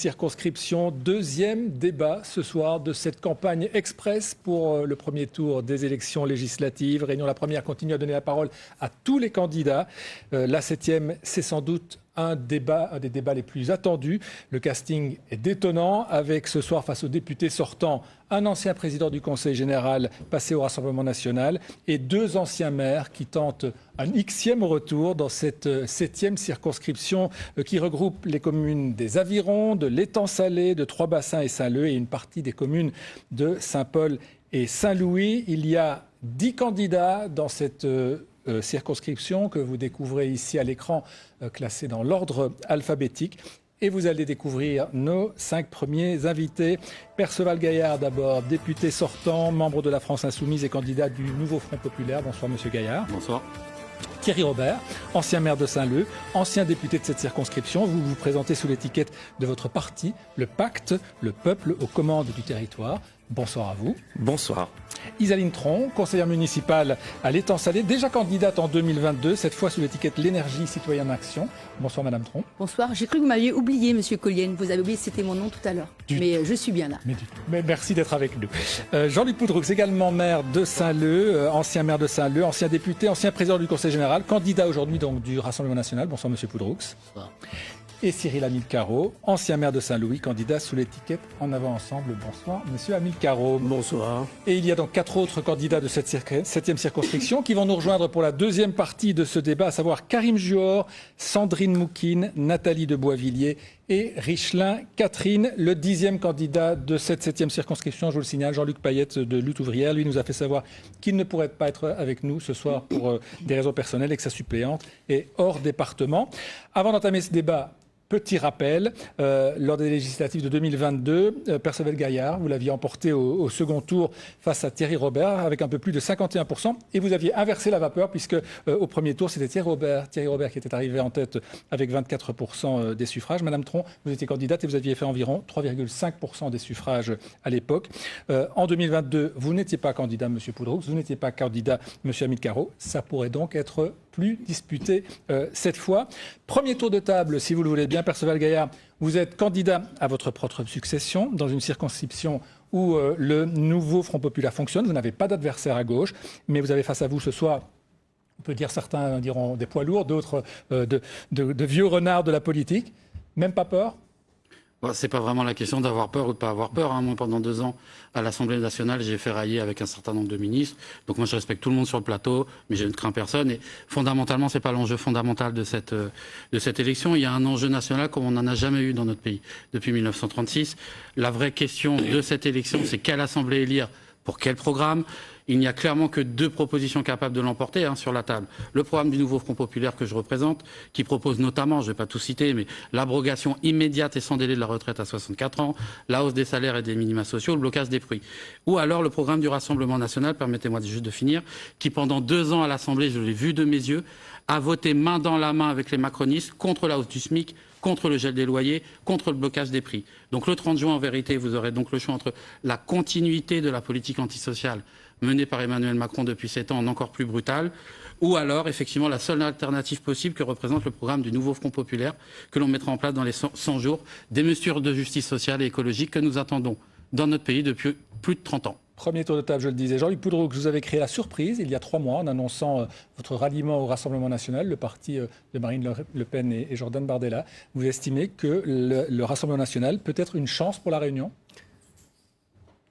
circonscription. Deuxième débat ce soir de cette campagne express pour le premier tour des élections législatives. Réunion La Première continue à donner la parole à tous les candidats. La septième, c'est sans doute un des débats les plus attendus. Le casting est détonnant avec ce soir face aux députés sortants un ancien président du Conseil général passé au Rassemblement national et deux anciens maires qui tentent un Xème retour dans cette septième circonscription qui regroupe les communes des Avirons, de l'Étang-Salé, de Trois-Bassins et Saint-Leu et une partie des communes de Saint-Paul et Saint-Louis. Il y a 10 candidats dans cette circonscription que vous découvrez ici à l'écran, classés dans l'ordre alphabétique. Et vous allez découvrir nos 5 premiers invités. Perceval Gaillard d'abord, député sortant, membre de la France Insoumise et candidat du Nouveau Front Populaire. Bonsoir Monsieur Gaillard. Bonsoir. Thierry Robert, ancien maire de Saint-Leu, ancien député de cette circonscription. Vous vous présentez sous l'étiquette de votre parti, le Pacte, le peuple aux commandes du territoire. Bonsoir à vous. Bonsoir. Isaline Tron, conseillère municipale à l'Étang-Salé, déjà candidate en 2022, cette fois sous l'étiquette L'énergie citoyenne action. Bonsoir Madame Tron. Bonsoir, j'ai cru que vous m'aviez oublié Monsieur Collienne, vous avez oublié c'était mon nom tout à l'heure, mais je suis bien là. Mais merci d'être avec nous. Jean-Luc Poudroux, également maire de Saint-Leu, ancien maire de Saint-Leu, ancien député, ancien président du Conseil général, candidat aujourd'hui donc du Rassemblement national. Bonsoir Monsieur Poudroux. Bonsoir. Et Cyril Hamilcaro, ancien maire de Saint-Louis, candidat sous l'étiquette En avant ensemble. Bonsoir, Monsieur Hamilcaro. Bonsoir. Et il y a donc 4 autres candidats de cette septième circonscription qui vont nous rejoindre pour la deuxième partie de ce débat, à savoir Karim Juor, Sandrine Moukine, Nathalie de Boisvilliers et Richelin Catherine, le 10e candidat de cette septième circonscription. Je vous le signale, Jean-Luc Payette de Lutte ouvrière, lui nous a fait savoir qu'il ne pourrait pas être avec nous ce soir pour des raisons personnelles et que sa suppléante est hors département. Avant d'entamer ce débat, petit rappel, lors des législatives de 2022, Perceval Gaillard, vous l'aviez emporté au second tour face à Thierry Robert avec un peu plus de 51%. Et vous aviez inversé la vapeur puisque au premier tour, c'était Thierry Robert qui était arrivé en tête avec 24% des suffrages. Madame Tron, vous étiez candidate et vous aviez fait environ 3,5% des suffrages à l'époque. En 2022, vous n'étiez pas candidat, Monsieur Poudroux, vous n'étiez pas candidat, Monsieur Hamilcaro. Ça pourrait donc être plus disputé cette fois. Premier tour de table, si vous le voulez bien, Perceval Gaillard, vous êtes candidat à votre propre succession dans une circonscription où le nouveau Front Populaire fonctionne. Vous n'avez pas d'adversaire à gauche, mais vous avez face à vous ce soir, on peut dire certains diront des poids lourds, d'autres de vieux renards de la politique. Même pas peur ? Bon, c'est pas vraiment la question d'avoir peur ou de pas avoir peur. Moi, pendant 2 ans, à l'Assemblée nationale, j'ai fait railler avec un certain nombre de ministres. Donc moi, je respecte tout le monde sur le plateau, mais je ne crains personne. Et fondamentalement, c'est pas l'enjeu fondamental de cette élection. Il y a un enjeu national comme on n'en a jamais eu dans notre pays depuis 1936. La vraie question de cette élection, c'est quelle Assemblée élire pour quel programme. Il n'y a clairement que 2 propositions capables de l'emporter sur la table. Le programme du Nouveau Front Populaire que je représente, qui propose notamment, je ne vais pas tout citer, mais l'abrogation immédiate et sans délai de la retraite à 64 ans, la hausse des salaires et des minima sociaux, le blocage des prix. Ou alors le programme du Rassemblement national, permettez-moi juste de finir, qui pendant 2 ans à l'Assemblée, je l'ai vu de mes yeux, a voté main dans la main avec les macronistes contre la hausse du SMIC, contre le gel des loyers, contre le blocage des prix. Donc le 30 juin, en vérité, vous aurez donc le choix entre la continuité de la politique antisociale menée par Emmanuel Macron depuis 7 ans, en encore plus brutale, ou alors, effectivement, la seule alternative possible que représente le programme du Nouveau Front Populaire, que l'on mettra en place dans les 100 jours, des mesures de justice sociale et écologique que nous attendons dans notre pays depuis plus de 30 ans. Premier tour de table, je le disais. Jean-Luc Poudroux, vous avez créé la surprise il y a 3 mois en annonçant votre ralliement au Rassemblement national, le parti de Marine Le Pen et Jordan Bardella. Vous estimez que le Rassemblement national peut être une chance pour la Réunion ?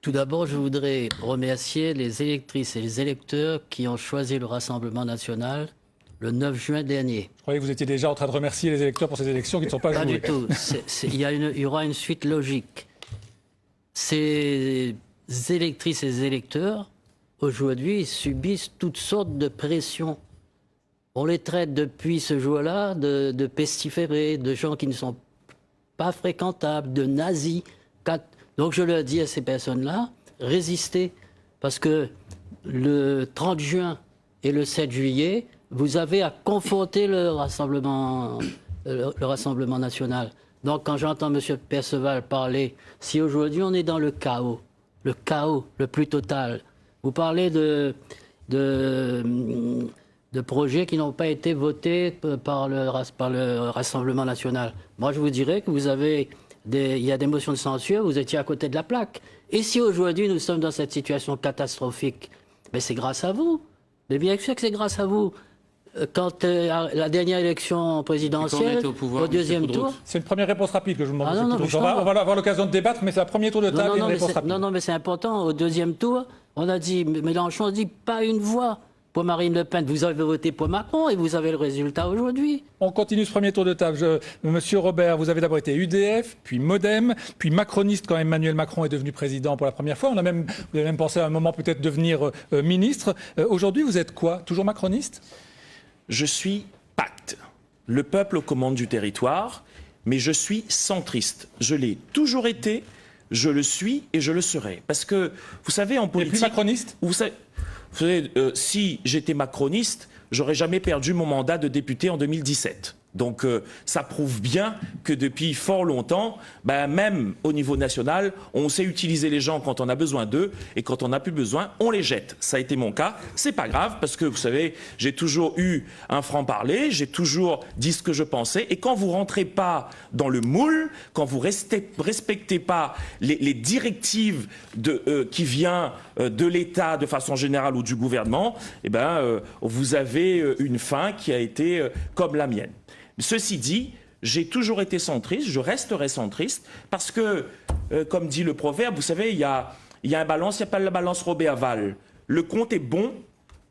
Tout d'abord, je voudrais remercier les électrices et les électeurs qui ont choisi le Rassemblement national le 9 juin dernier. Je croyais que vous étiez déjà en train de remercier les électeurs pour ces élections qui ne sont pas jouées. Pas du tout. Il y aura une suite logique. Ces électrices et électeurs, aujourd'hui, subissent toutes sortes de pressions. On les traite depuis ce jour-là de pestiférés, de gens qui ne sont pas fréquentables, de nazis. Donc je leur dis à ces personnes-là, résistez, parce que le 30 juin et le 7 juillet, vous avez à confronter le Rassemblement national. Donc quand j'entends M. Perceval parler, si aujourd'hui on est dans le chaos le plus total, vous parlez de projets qui n'ont pas été votés par le Rassemblement national. Moi je vous dirais que vous avez il y a des motions de censure, vous étiez à côté de la plaque. Et si aujourd'hui nous sommes dans cette situation catastrophique, mais c'est grâce à vous. Mais bien sûr que c'est grâce à vous. Quand la dernière élection présidentielle, au deuxième tour... C'est une première réponse rapide que je vous demande. Ah, non, on va avoir l'occasion de débattre, mais c'est un premier tour de table et une réponse rapide. Non, mais c'est important. Au deuxième tour, on a dit, Mélenchon a dit pas une voix pour Marine Le Pen. Vous avez voté pour Macron et vous avez le résultat aujourd'hui. On continue ce premier tour de table. Monsieur Robert, vous avez d'abord été UDF, puis Modem, puis macroniste quand Emmanuel Macron est devenu président pour la première fois. Vous avez même pensé à un moment peut-être devenir ministre. Aujourd'hui, vous êtes quoi? Toujours macroniste? Je suis pacte. Le peuple aux commandes du territoire, mais je suis centriste. Je l'ai toujours été, je le suis et je le serai. Parce que, vous savez, en politique... Et plus macroniste? Vous savez, si j'étais macroniste, j'aurais jamais perdu mon mandat de député en 2017. Donc ça prouve bien que depuis fort longtemps, même au niveau national, on sait utiliser les gens quand on a besoin d'eux et quand on n'a plus besoin, on les jette. Ça a été mon cas. C'est pas grave parce que vous savez, j'ai toujours eu un franc-parler, j'ai toujours dit ce que je pensais. Et quand vous rentrez pas dans le moule, quand vous respectez pas les directives qui viennent de l'État de façon générale ou du gouvernement, vous avez une fin qui a été comme la mienne. Ceci dit, j'ai toujours été centriste, je resterai centriste, parce que, comme dit le proverbe, vous savez, il y a un balance, il n'y a pas la balance Robé-Aval. Le compte est bon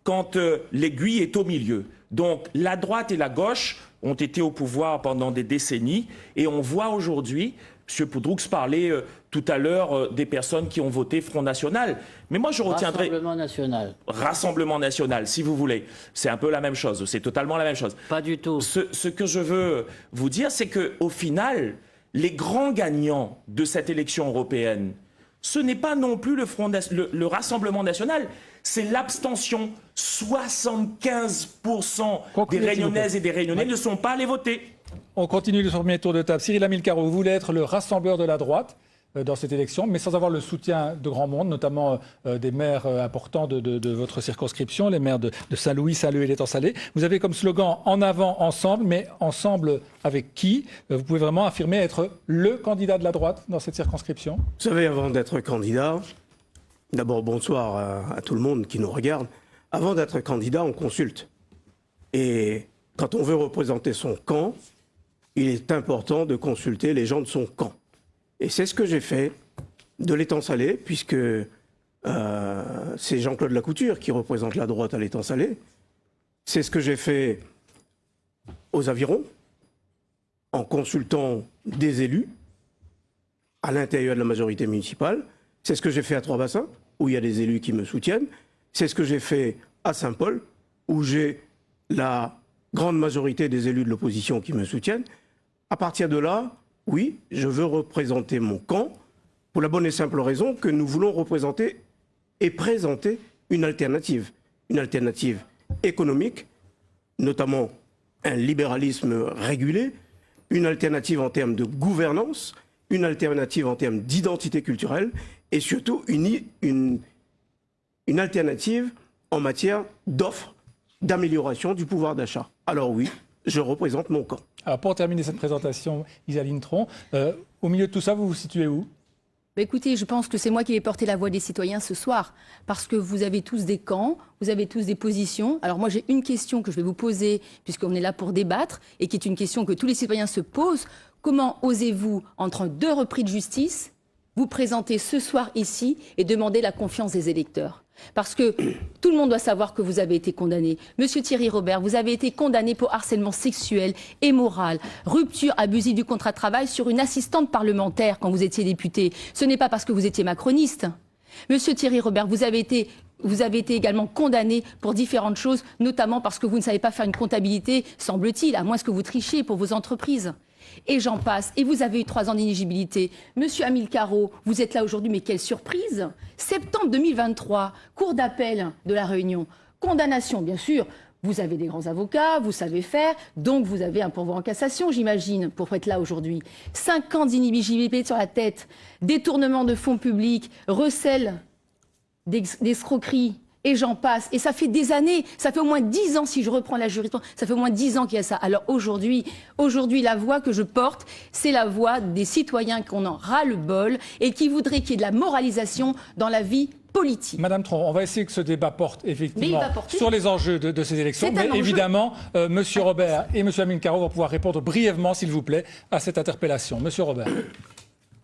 quand l'aiguille est au milieu. Donc la droite et la gauche ont été au pouvoir pendant des décennies, et on voit aujourd'hui, M. Poudroux parlait tout à l'heure des personnes qui ont voté Front National. Mais moi, je retiendrai... Rassemblement National. Rassemblement National, si vous voulez. C'est un peu la même chose, c'est totalement la même chose. Pas du tout. Ce que je veux vous dire, c'est qu'au final, les grands gagnants de cette élection européenne, ce n'est pas non plus le Rassemblement National, c'est l'abstention. 75% des Réunionnaises et des Réunionnais ne sont pas allés voter. On continue le premier tour de table. Cyril Hamilcarot, vous voulez être le rassembleur de la droite dans cette élection, mais sans avoir le soutien de grand monde, notamment des maires importants de votre circonscription, les maires de Saint-Louis, Saint-Leu et l'Étang-Salé. Vous avez comme slogan « En avant, ensemble », mais ensemble avec qui? Vous pouvez vraiment affirmer être le candidat de la droite dans cette circonscription? Vous savez, avant d'être candidat, d'abord bonsoir à tout le monde qui nous regarde. Avant d'être candidat, on consulte. Et quand on veut représenter son camp, il est important de consulter les gens de son camp. Et c'est ce que j'ai fait de l'Étang-Salé, puisque c'est Jean-Claude Lacouture qui représente la droite à l'Étang-Salé. C'est ce que j'ai fait aux Avirons, en consultant des élus à l'intérieur de la majorité municipale. C'est ce que j'ai fait à Trois-Bassins, où il y a des élus qui me soutiennent. C'est ce que j'ai fait à Saint-Paul, où j'ai la grande majorité des élus de l'opposition qui me soutiennent. À partir de là, oui, je veux représenter mon camp pour la bonne et simple raison que nous voulons représenter et présenter une alternative économique, notamment un libéralisme régulé, une alternative en termes de gouvernance, une alternative en termes d'identité culturelle et surtout une alternative en matière d'offres, d'amélioration du pouvoir d'achat. Alors oui, je représente mon camp. Alors pour terminer cette présentation, Isaline Tron, au milieu de tout ça, vous vous situez où? Écoutez, je pense que c'est moi qui vais porter la voix des citoyens ce soir, parce que vous avez tous des camps, vous avez tous des positions. Alors moi, j'ai une question que je vais vous poser, puisqu'on est là pour débattre, et qui est une question que tous les citoyens se posent. Comment osez-vous, entre deux repris de justice, vous présenter ce soir ici et demander la confiance des électeurs? Parce que tout le monde doit savoir que vous avez été condamné. Monsieur Thierry Robert, vous avez été condamné pour harcèlement sexuel et moral, rupture abusive du contrat de travail sur une assistante parlementaire quand vous étiez député. Ce n'est pas parce que vous étiez macroniste. Monsieur Thierry Robert, vous avez été également condamné pour différentes choses, notamment parce que vous ne savez pas faire une comptabilité, semble-t-il, à moins que vous trichiez pour vos entreprises. Et j'en passe. Et vous avez eu 3 ans d'inéligibilité. Monsieur Hamilcarot, vous êtes là aujourd'hui, mais quelle surprise! Septembre 2023, cour d'appel de La Réunion. Condamnation, bien sûr. Vous avez des grands avocats, vous savez faire, donc vous avez un pourvoi en cassation, j'imagine, pour être là aujourd'hui. 5 ans d'inéligibilité sur la tête, détournement de fonds publics, recel d'escroquerie, Et j'en passe. Et ça fait des années, ça fait au moins 10 ans, si je reprends la jurisprudence, ça fait au moins 10 ans qu'il y a ça. Alors aujourd'hui, la voix que je porte, c'est la voix des citoyens qu'on en ras-le-bol et qui voudraient qu'il y ait de la moralisation dans la vie politique. Madame Tron, on va essayer que ce débat porte effectivement Mais il va porter. sur les enjeux de ces élections. C'est un Mais enjeu. évidemment, Monsieur Robert et Monsieur Amine Caro vont pouvoir répondre brièvement, s'il vous plaît, à cette interpellation. Monsieur Robert.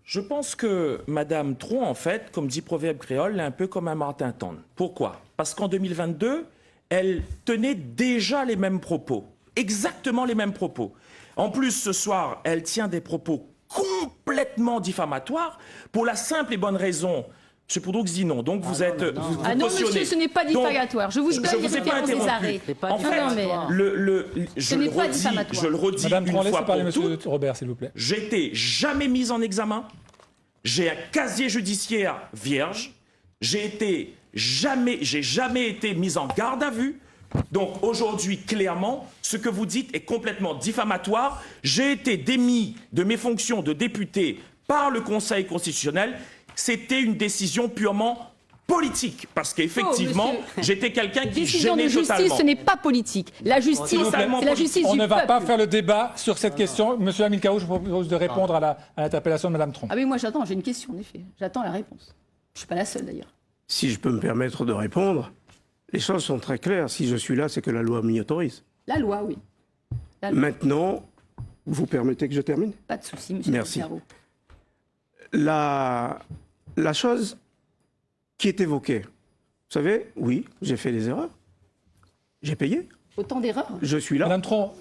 Je pense que Madame Tron, en fait, comme dit Proverbe créole, est un peu comme un Martin Tendre. Pourquoi? Parce qu'en 2022, elle tenait déjà les mêmes propos. Exactement les mêmes propos. En plus, ce soir, elle tient des propos complètement diffamatoires pour la simple et bonne raison. M. Poudroux dit non. Donc vous êtes. Vous Ah non, cautionnez. monsieur, ce n'est pas diffamatoire. Je vous donne les vous ai pas références des interrompu. arrêts. C'est pas En fait, Non, mais, je n'est le pas redis, diffamatoire. je le redis Madame Tron, une laissez fois parler pour Monsieur toutes. Robert, s'il vous plaît. J'étais jamais mise en examen. J'ai un casier judiciaire vierge. J'ai jamais été mise en garde à vue. Donc aujourd'hui, clairement, ce que vous dites est complètement diffamatoire. J'ai été démis de mes fonctions de député par le Conseil constitutionnel. C'était une décision purement politique, parce qu'effectivement, Oh, monsieur. j'étais quelqu'un qui Décision de gênait justice, totalement. ce n'est pas politique. La justice, S'il vous plaît. c'est la justice On du ne va peuple. pas faire le débat sur cette question. Monsieur Amine Caro, je vous propose de répondre à l'interpellation de Madame Tron. Ah oui, moi j'attends, j'ai une question en effet. J'attends la réponse. Je ne suis pas la seule d'ailleurs. Si je peux me permettre de répondre, les choses sont très claires. Si je suis là, c'est que la loi m'y autorise. La loi, oui. La loi. Maintenant, vous permettez que je termine? Pas de souci, monsieur Merci. Picaro. La chose qui est évoquée, vous savez, oui, j'ai fait des erreurs. J'ai payé. Autant d'erreurs. Je suis là. Madame Tron,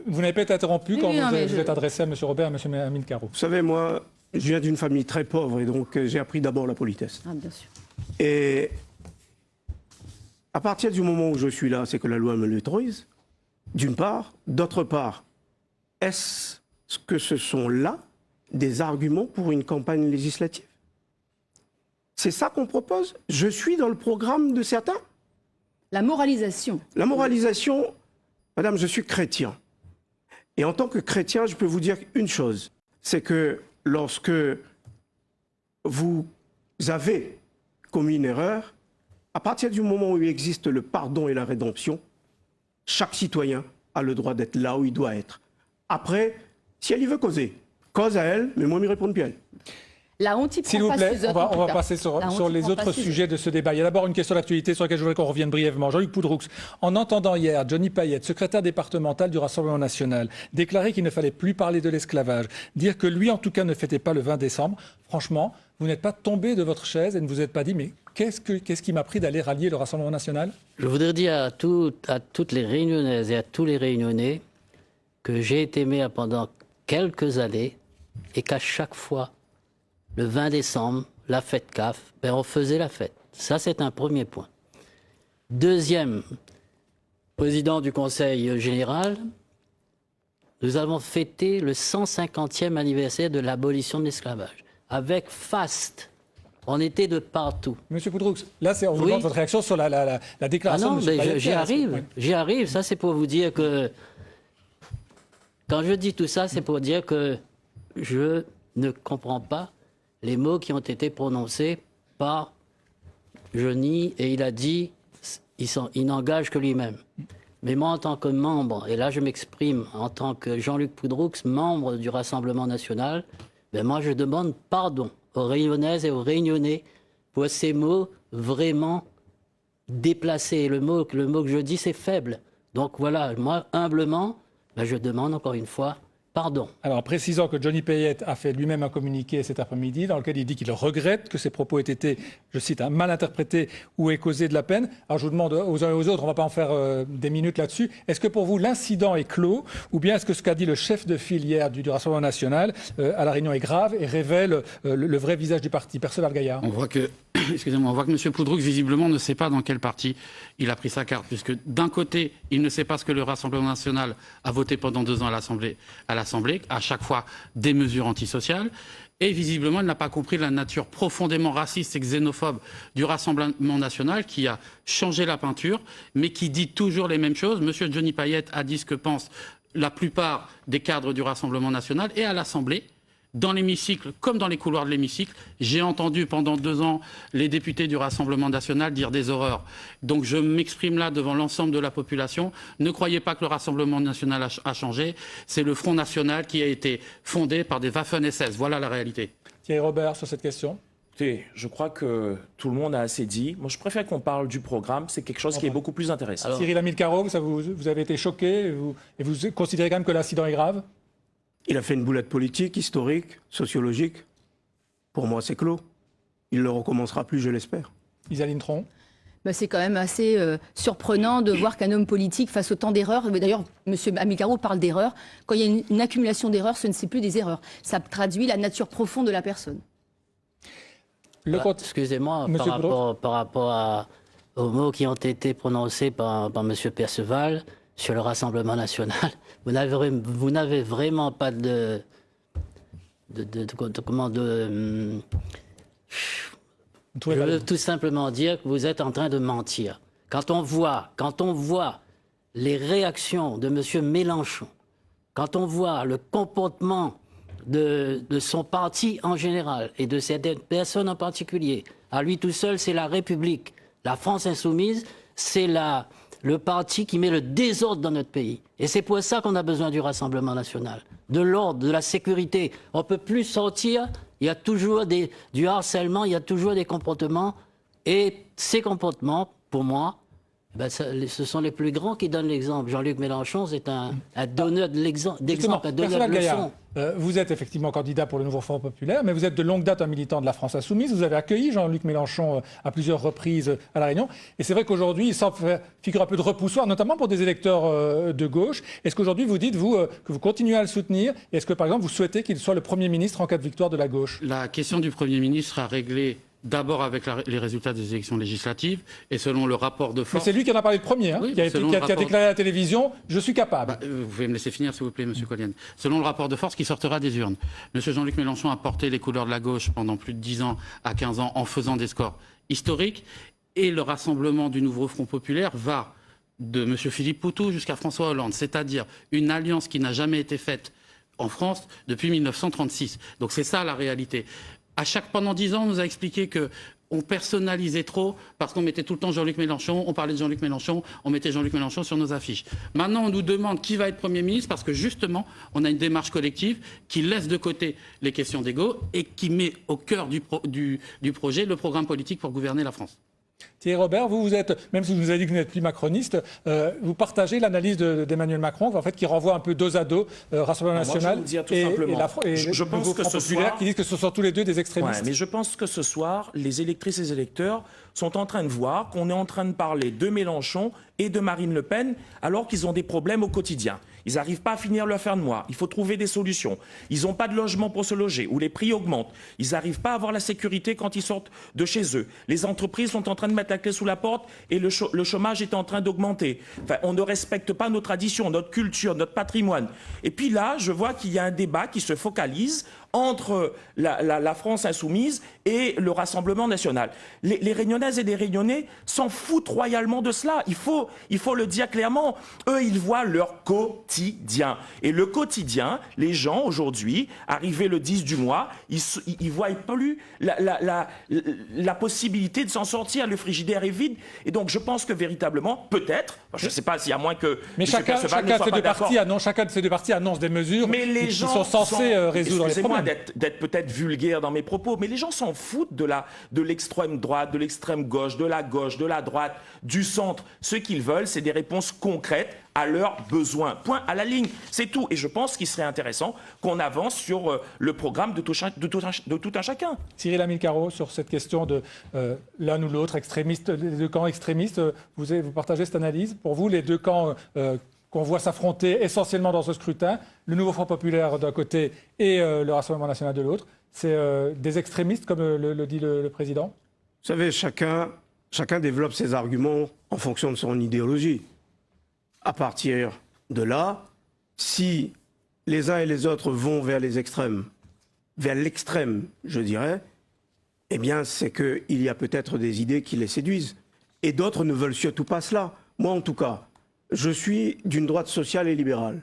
vous n'avez pas été interrompu Oui, quand oui, non, vous mais vous je- êtes adressé à Monsieur Robert et à Monsieur Amine Caro. Vous savez, moi, je viens d'une famille très pauvre et donc j'ai appris d'abord la politesse. Ah, bien sûr. Et à partir du moment où je suis là, c'est que la loi me l'autorise, d'une part. D'autre part, est-ce que ce sont là des arguments pour une campagne législative? C'est ça qu'on propose? Je suis dans le programme de certains? La moralisation. La moralisation, madame, je suis chrétien. Et en tant que chrétien, je peux vous dire une chose, c'est que lorsque vous avez commis une erreur, à partir du moment où il existe le pardon et la rédemption, chaque citoyen a le droit d'être là où il doit être. Après, si elle y veut causer, cause à elle, mais moi, m'y répondre bien. La honte y prend S'il vous pas plaît, ses on œuvres, va, en tout on va cas. passer sur La honte y les prend autres pas ses sujets de ce débat. Il y a d'abord une question d'actualité sur laquelle je voudrais qu'on revienne brièvement. Jean-Luc Poudroux, en entendant hier Johnny Payette, secrétaire départemental du Rassemblement national, déclarer qu'il ne fallait plus parler de l'esclavage, dire que lui, en tout cas, ne fêtait pas le 20 décembre, franchement, vous n'êtes pas tombé de votre chaise et ne vous êtes pas dit, mais qu'est-ce qui m'a pris d'aller rallier le Rassemblement national? Je voudrais dire à toutes les Réunionnaises et à tous les Réunionnais que j'ai été maire pendant quelques années et qu'à chaque fois, le 20 décembre, la fête CAF, ben on faisait la fête. Ça, c'est un premier point. Deuxième, président du Conseil général, nous avons fêté le 150e anniversaire de l'abolition de l'esclavage. Avec faste. On était de partout. Monsieur Poudroux, là, on vous Oui. demande votre réaction sur la Ah déclaration non, de M. mais Payette. j'y arrive. Oui. J'y arrive. Ça, c'est pour vous dire que... Quand je dis tout ça, c'est pour dire que je ne comprends pas les mots qui ont été prononcés par Johnny, et il a dit il n'engage que lui-même. Mais moi, en tant que membre, et là je m'exprime en tant que Jean-Luc Poudroux, membre du Rassemblement national, ben moi je demande pardon aux Réunionnaises et aux Réunionnais pour ces mots vraiment déplacés. Le mot que je dis, c'est faible. Donc voilà, moi, humblement, ben je demande encore une fois pardon. Alors, en précisant que Johnny Payette a fait lui-même un communiqué cet après-midi dans lequel il dit qu'il regrette que ses propos aient été, je cite, mal interprétés ou aient causé de la peine. Alors, je vous demande aux uns et aux autres, on ne va pas en faire des minutes là-dessus. Est-ce que pour vous, l'incident est clos ou bien est-ce que ce qu'a dit le chef de file hier du Rassemblement national à La Réunion est grave et révèle le vrai visage du parti? Perceval Gaillard. On voit que, excusez-moi, on voit que M. Poudroux, visiblement, ne sait pas dans quel parti il a pris sa carte, puisque d'un côté, il ne sait pas ce que le Rassemblement national a voté pendant 2 ans à l'Assemblée, à chaque fois des mesures antisociales, et visiblement, il n'a pas compris la nature profondément raciste et xénophobe du Rassemblement national, qui a changé la peinture, mais qui dit toujours les mêmes choses. M. Johnny Payette a dit ce que pensent la plupart des cadres du Rassemblement national, et à l'Assemblée, dans l'hémicycle comme dans les couloirs de l'hémicycle. J'ai entendu pendant 2 ans les députés du Rassemblement national dire des horreurs. Donc je m'exprime là devant l'ensemble de la population. Ne croyez pas que le Rassemblement national a changé. C'est le Front national qui a été fondé par des Waffen-SS. Voilà la réalité. Thierry Robert, sur cette question. Écoutez, je crois que tout le monde a assez dit. Moi, je préfère qu'on parle du programme. C'est quelque chose qui est beaucoup plus intéressant. Alors- Cyril Hamilcarot, vous avez été choqué et vous considérez quand même que l'incident est grave? Il a fait une boulette politique, historique, sociologique. Pour moi, c'est clos. Il ne le recommencera plus, je l'espère. Isaline Tron. Ben, c'est quand même assez surprenant de voir qu'un homme politique fasse autant d'erreurs. D'ailleurs, M. Hamilcarot parle d'erreurs. Quand il y a une accumulation d'erreurs, ce ne sont plus des erreurs. Ça traduit la nature profonde de la personne. Excusez-moi, Monsieur par rapport aux mots qui ont été prononcés par M. Perceval sur le Rassemblement national, vous n'avez vraiment pas de je veux tout simplement dire que vous êtes en train de mentir. Quand on voit les réactions de M. Mélenchon, quand on voit le comportement de son parti en général et de certaines personnes en particulier, à lui tout seul, c'est la République. La France insoumise, c'est le parti qui met le désordre dans notre pays. Et c'est pour ça qu'on a besoin du Rassemblement national, de l'ordre, de la sécurité. On ne peut plus sortir, il y a toujours du harcèlement, il y a toujours des comportements. Et ces comportements, pour moi, ce sont les plus grands qui donnent l'exemple. Jean-Luc Mélenchon, c'est un donneur d'exemple, un donneur de leçons. Vous êtes effectivement candidat pour le nouveau Front populaire, mais vous êtes de longue date un militant de la France insoumise. Vous avez accueilli Jean-Luc Mélenchon à plusieurs reprises à La Réunion. Et c'est vrai qu'aujourd'hui, il semble faire figure un peu de repoussoir, notamment pour des électeurs de gauche. Est-ce qu'aujourd'hui, vous dites, vous, que vous continuez à le soutenir? Et est-ce que, par exemple, vous souhaitez qu'il soit le Premier ministre en cas de victoire de la gauche? La question du Premier ministre a réglé d'abord avec les résultats des élections législatives et selon le rapport de Mais force. c'est lui qui en a parlé le premier, Oui, qui a selon le déclaré à la télévision « Je suis capable ». Vous pouvez me laisser finir, s'il vous plaît, Monsieur Collienne. Selon le rapport de force qui sortira des urnes, Monsieur Jean-Luc Mélenchon a porté les couleurs de la gauche pendant plus de 10 ans à 15 ans en faisant des scores historiques. Et le rassemblement du nouveau Front populaire va de Monsieur Philippe Poutou jusqu'à François Hollande, c'est-à-dire une alliance qui n'a jamais été faite en France depuis 1936. Donc c'est ça la réalité. Pendant 10 ans, on nous a expliqué que on personnalisait trop parce qu'on mettait tout le temps Jean-Luc Mélenchon, on parlait de Jean-Luc Mélenchon, on mettait Jean-Luc Mélenchon sur nos affiches. Maintenant, on nous demande qui va être Premier ministre parce que justement, on a une démarche collective qui laisse de côté les questions d'ego et qui met au cœur du projet le programme politique pour gouverner la France. Thierry Robert, vous êtes, même si vous nous avez dit que vous n'êtes plus macroniste, vous partagez l'analyse d'Emmanuel Macron, en fait, qui renvoie un peu dos à dos Rassemblement national et je pense nouveau que Front ce populaire, soir, qui disent que ce sont tous les deux des extrémistes. Ouais, mais je pense que ce soir, les électrices et les électeurs sont en train de voir qu'on est en train de parler de Mélenchon et de Marine Le Pen alors qu'ils ont des problèmes au quotidien. Ils n'arrivent pas à finir leur fin de mois. Il faut trouver des solutions. Ils n'ont pas de logement pour se loger, ou les prix augmentent. Ils n'arrivent pas à avoir la sécurité quand ils sortent de chez eux. Les entreprises sont en train de mettre la clé sous la porte et le chômage est en train d'augmenter. Enfin, on ne respecte pas nos traditions, notre culture, notre patrimoine. Et puis là, je vois qu'il y a un débat qui se focalise entre la France insoumise et le Rassemblement national. Les Réunionnaises et les Réunionnais s'en foutent royalement de cela. Il faut le dire clairement. Eux, ils voient leur quotidien. Et le quotidien, les gens aujourd'hui, arrivés le 10 du mois, ils voient plus la possibilité de s'en sortir. Le frigidaire est vide. Et donc, je pense que véritablement, peut-être, je ne sais pas s'il y a moins que... Mais chacun de ces deux partis annonce des mesures qui sont censées résoudre les problèmes. D'être peut-être vulgaire dans mes propos, mais les gens s'en foutent de l'extrême droite, de l'extrême gauche, de la droite, du centre. Ce qu'ils veulent, c'est des réponses concrètes à leurs besoins. Point à la ligne, c'est tout. Et je pense qu'il serait intéressant qu'on avance sur le programme de tout un chacun. Cyril Hamilcarot, sur cette question de l'un ou l'autre extrémiste, les deux camps extrémistes, vous partagez cette analyse? Pour vous, les deux camps qu'on voit s'affronter essentiellement dans ce scrutin, le nouveau Front populaire d'un côté et le Rassemblement national de l'autre, c'est des extrémistes, comme le dit le président? Vous savez, chacun développe ses arguments en fonction de son idéologie. À partir de là, si les uns et les autres vont vers les extrêmes, vers l'extrême, je dirais, eh bien, c'est qu'il y a peut-être des idées qui les séduisent. Et d'autres ne veulent surtout pas cela. Moi, en tout cas, je suis d'une droite sociale et libérale.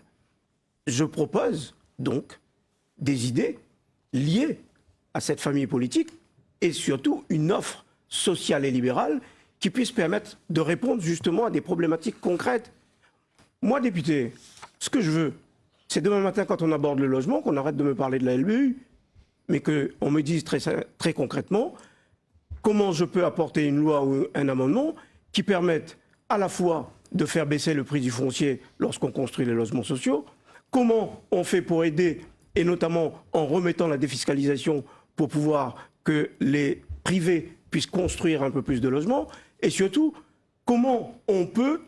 Je propose donc des idées liée à cette famille politique et surtout une offre sociale et libérale qui puisse permettre de répondre justement à des problématiques concrètes. Moi, député, ce que je veux, c'est demain matin, quand on aborde le logement, qu'on arrête de me parler de la LBU, mais qu'on me dise très concrètement comment je peux apporter une loi ou un amendement qui permette à la fois de faire baisser le prix du foncier lorsqu'on construit les logements sociaux, comment on fait pour aider, et notamment en remettant la défiscalisation pour pouvoir que les privés puissent construire un peu plus de logements, et surtout, comment on peut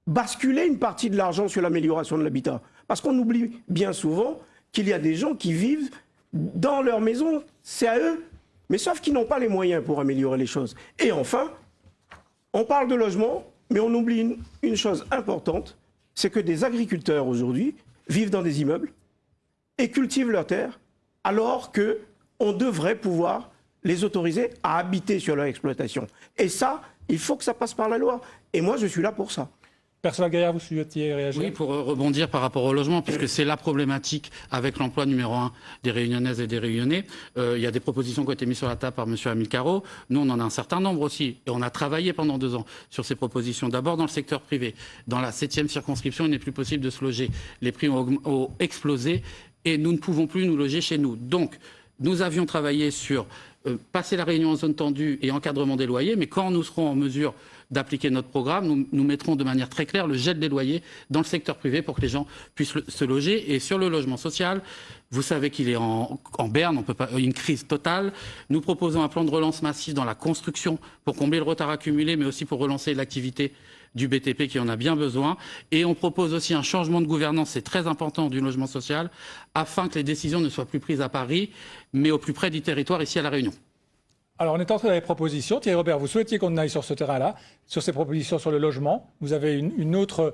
basculer une partie de l'argent sur l'amélioration de l'habitat. Parce qu'on oublie bien souvent qu'il y a des gens qui vivent dans leur maison, c'est à eux, mais sauf qu'ils n'ont pas les moyens pour améliorer les choses. Et enfin, on parle de logement, mais on oublie une chose importante, c'est que des agriculteurs aujourd'hui vivent dans des immeubles et cultivent leurs terres, alors qu'on devrait pouvoir les autoriser à habiter sur leur exploitation. Et ça, il faut que ça passe par la loi. Et moi, je suis là pour ça. Perceval Gaillard, vous souhaitiez réagir? Oui, pour rebondir par rapport au logement, puisque c'est la problématique avec l'emploi numéro 1 des Réunionnaises et des Réunionnais. Il y a des propositions qui ont été mises sur la table par M. Amilcaro. Nous, on en a un certain nombre aussi. Et on a travaillé pendant 2 ans sur ces propositions. D'abord dans le secteur privé. Dans la 7e circonscription, il n'est plus possible de se loger. Les prix ont explosé et nous ne pouvons plus nous loger chez nous. Donc, nous avions travaillé sur passer la Réunion en zone tendue et encadrement des loyers, mais quand nous serons en mesure d'appliquer notre programme, nous mettrons de manière très claire le gel des loyers dans le secteur privé pour que les gens puissent se loger. Et sur le logement social, vous savez qu'il est en berne, on peut pas, une crise totale. Nous proposons un plan de relance massif dans la construction pour combler le retard accumulé, mais aussi pour relancer l'activité du BTP qui en a bien besoin. Et on propose aussi un changement de gouvernance, c'est très important, du logement social, afin que les décisions ne soient plus prises à Paris, mais au plus près du territoire, ici à La Réunion. Alors, on est entré dans les propositions. Thierry Robert, vous souhaitiez qu'on aille sur ce terrain-là, sur ces propositions sur le logement. Vous avez une autre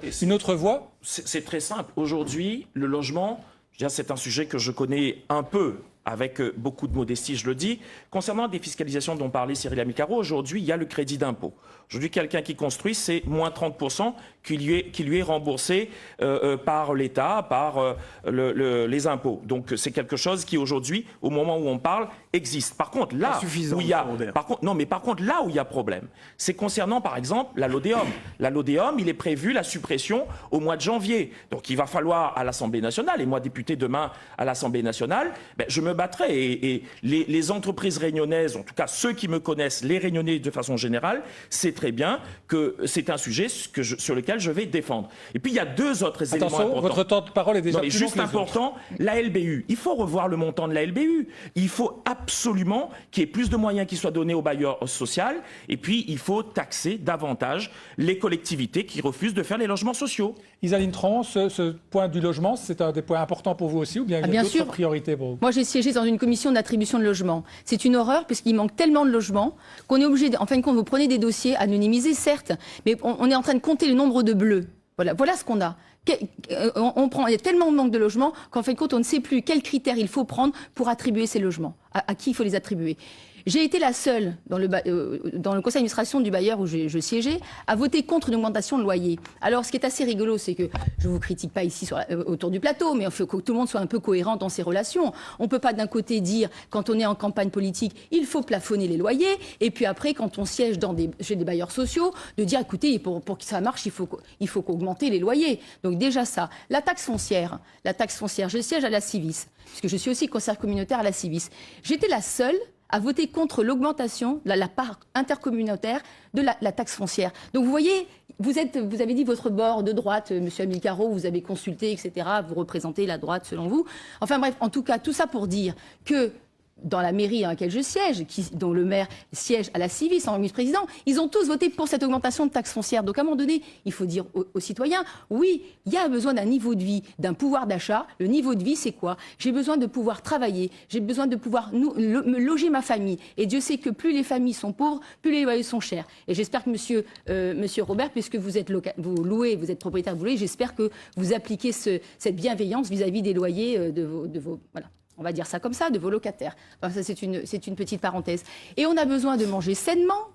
voie? C'est très simple. Aujourd'hui, le logement, c'est un sujet que je connais un peu, avec beaucoup de modestie, je le dis. Concernant la défiscalisation dont parlait Cyril Amilcaro, aujourd'hui, il y a le crédit d'impôt. Aujourd'hui, quelqu'un qui construit, c'est moins 30% qui lui est remboursé par l'État, par les impôts. Donc, c'est quelque chose qui, aujourd'hui, au moment où on parle, existe. Par contre, là où il y a, par contre, là où il y a problème, c'est concernant, par exemple, la LODEOM. La LODEOM, il est prévu la suppression au mois de janvier. Donc, il va falloir à l'Assemblée nationale, et moi, député demain à l'Assemblée nationale, je me battrai. Et les entreprises réunionnaises, en tout cas ceux qui me connaissent, les Réunionnais de façon générale, c'est très bien que c'est un sujet sur lequel je vais défendre. Et puis il y a 2 autres éléments importants. Votre temps de parole est déjà plus long juste que les important, la LBU. Il faut revoir le montant de la LBU. Il faut absolument qu'il y ait plus de moyens qui soient donnés aux bailleurs sociaux. Et puis il faut taxer davantage les collectivités qui refusent de faire les logements sociaux. Isaline Tron, ce point du logement, c'est un des points importants pour vous aussi, ou bien il y a d'autres priorités pour vous? Moi, j'ai siégé dans une commission d'attribution de logement. C'est une horreur puisqu'il manque tellement de logements qu'on est obligé, en fin de compte, vous prenez des dossiers anonymisés, certes, mais on est en train de compter le nombre de bleus. Voilà ce qu'on a. Il y a tellement de manque de logements qu'en fin de compte, on ne sait plus quels critères il faut prendre pour attribuer ces logements. À qui il faut les attribuer. J'ai été la seule dans le conseil d'administration du bailleur où je siégeais à voter contre une augmentation de loyer. Alors, ce qui est assez rigolo, c'est que je ne vous critique pas ici autour du plateau, mais il faut que tout le monde soit un peu cohérent dans ses relations. On ne peut pas d'un côté dire, quand on est en campagne politique, il faut plafonner les loyers, et puis après, quand on siège chez des bailleurs sociaux, de dire, écoutez, pour que ça marche, il faut qu'augmenter les loyers. Donc déjà ça. La taxe foncière, je siège à la Civis, puisque je suis aussi conseillère communautaire à la Civis. J'étais la seule à voter contre l'augmentation de la part intercommunautaire de la taxe foncière. Donc vous voyez, vous avez dit votre bord de droite, M. Amilcaro, vous avez consulté, etc., vous représentez la droite selon vous. Enfin bref, en tout cas, tout ça pour dire que dans la mairie dans laquelle je siège, dont le maire siège à la Civis en vice-président, ils ont tous voté pour cette augmentation de taxe foncière. Donc à un moment donné, il faut dire aux citoyens, oui, il y a besoin d'un niveau de vie, d'un pouvoir d'achat. Le niveau de vie, c'est quoi? J'ai besoin de pouvoir travailler, j'ai besoin de pouvoir me loger ma famille. Et Dieu sait que plus les familles sont pauvres, plus les loyers sont chers. Et j'espère que monsieur Robert, puisque vous êtes vous êtes propriétaire de loyer, j'espère que vous appliquez cette bienveillance vis-à-vis des loyers de vos voilà. On va dire ça comme ça, de vos locataires. Enfin, ça, c'est une petite parenthèse. Et on a besoin de manger sainement.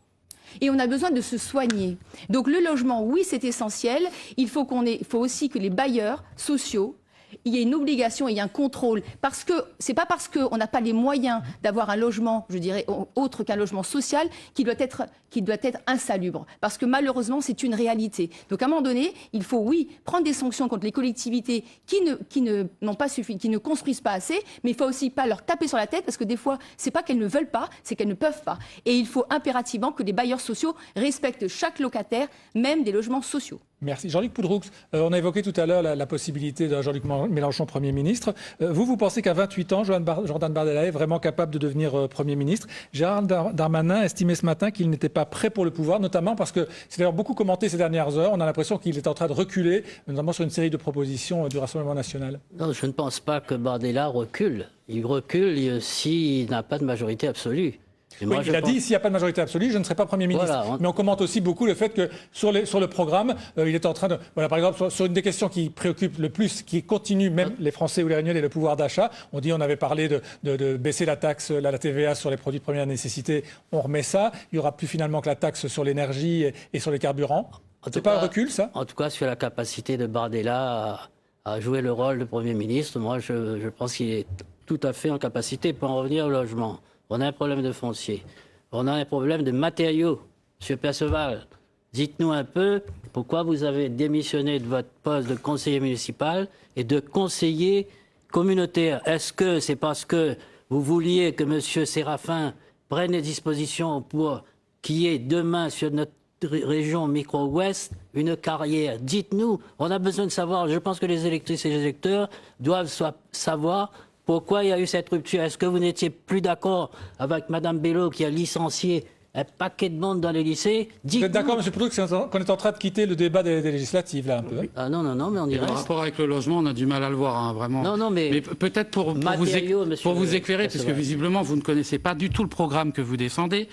Et on a besoin de se soigner. Donc le logement, oui, c'est essentiel. Il faut aussi que les bailleurs sociaux il y a une obligation, il y a un contrôle. Parce que c'est pas parce qu'on n'a pas les moyens d'avoir un logement, je dirais, autre qu'un logement social, qui doit être insalubre. Parce que malheureusement, c'est une réalité. Donc à un moment donné, il faut, oui, prendre des sanctions contre les collectivités qui ne construisent pas assez, mais il faut aussi pas leur taper sur la tête, parce que des fois, c'est pas qu'elles ne veulent pas, c'est qu'elles ne peuvent pas. Et il faut impérativement que les bailleurs sociaux respectent chaque locataire, même des logements sociaux. Merci. Jean-Luc Poudroux, on a évoqué tout à l'heure la possibilité de Jean-Luc Mélenchon Premier ministre. Vous pensez qu'à 28 ans, Jordan Bardella est vraiment capable de devenir Premier ministre? Gérald Darmanin estimait ce matin qu'il n'était pas prêt pour le pouvoir, notamment parce que, c'est d'ailleurs beaucoup commenté ces dernières heures, on a l'impression qu'il est en train de reculer, notamment sur une série de propositions du Rassemblement national. Non, je ne pense pas que Bardella recule. Il recule s'il n'a pas de majorité absolue. Oui, il a dit, s'il n'y a pas de majorité absolue, je ne serai pas Premier ministre. Voilà, Mais on commente aussi beaucoup le fait que sur le programme, il est en train de... Voilà, par exemple, sur une des questions qui préoccupe le plus, qui continue même les Français ou les Réunionnais, le pouvoir d'achat, on dit, on avait parlé de baisser la taxe, la TVA sur les produits de première nécessité, on remet ça. Il n'y aura plus finalement que la taxe sur l'énergie et sur les carburants. C'est pas un recul, ça? En tout cas, sur la capacité de Bardella à jouer le rôle de Premier ministre, moi, je pense qu'il est tout à fait en capacité pour en revenir au logement. On a un problème de foncier. On a un problème de matériaux. Monsieur Perceval, dites-nous un peu pourquoi vous avez démissionné de votre poste de conseiller municipal et de conseiller communautaire. Est-ce que c'est parce que vous vouliez que monsieur Séraphin prenne les dispositions pour qu'il y ait demain sur notre région micro-ouest une carrière? Dites-nous, on a besoin de savoir. Je pense que les électrices et les électeurs doivent savoir pourquoi il y a eu cette rupture. Est-ce que vous n'étiez plus d'accord avec Mme Bello qui a licencié un paquet de monde dans les lycées? Vous êtes d'accord, M. Poudroux, qu'on est en train de quitter le débat des législatives, là, un peu? Ah non, mais on y reste. Le rapport avec le logement, on a du mal à le voir, hein, vraiment. Non, mais peut-être pour vous éclairer, puisque visiblement, vous ne connaissez pas du tout le programme que vous défendez.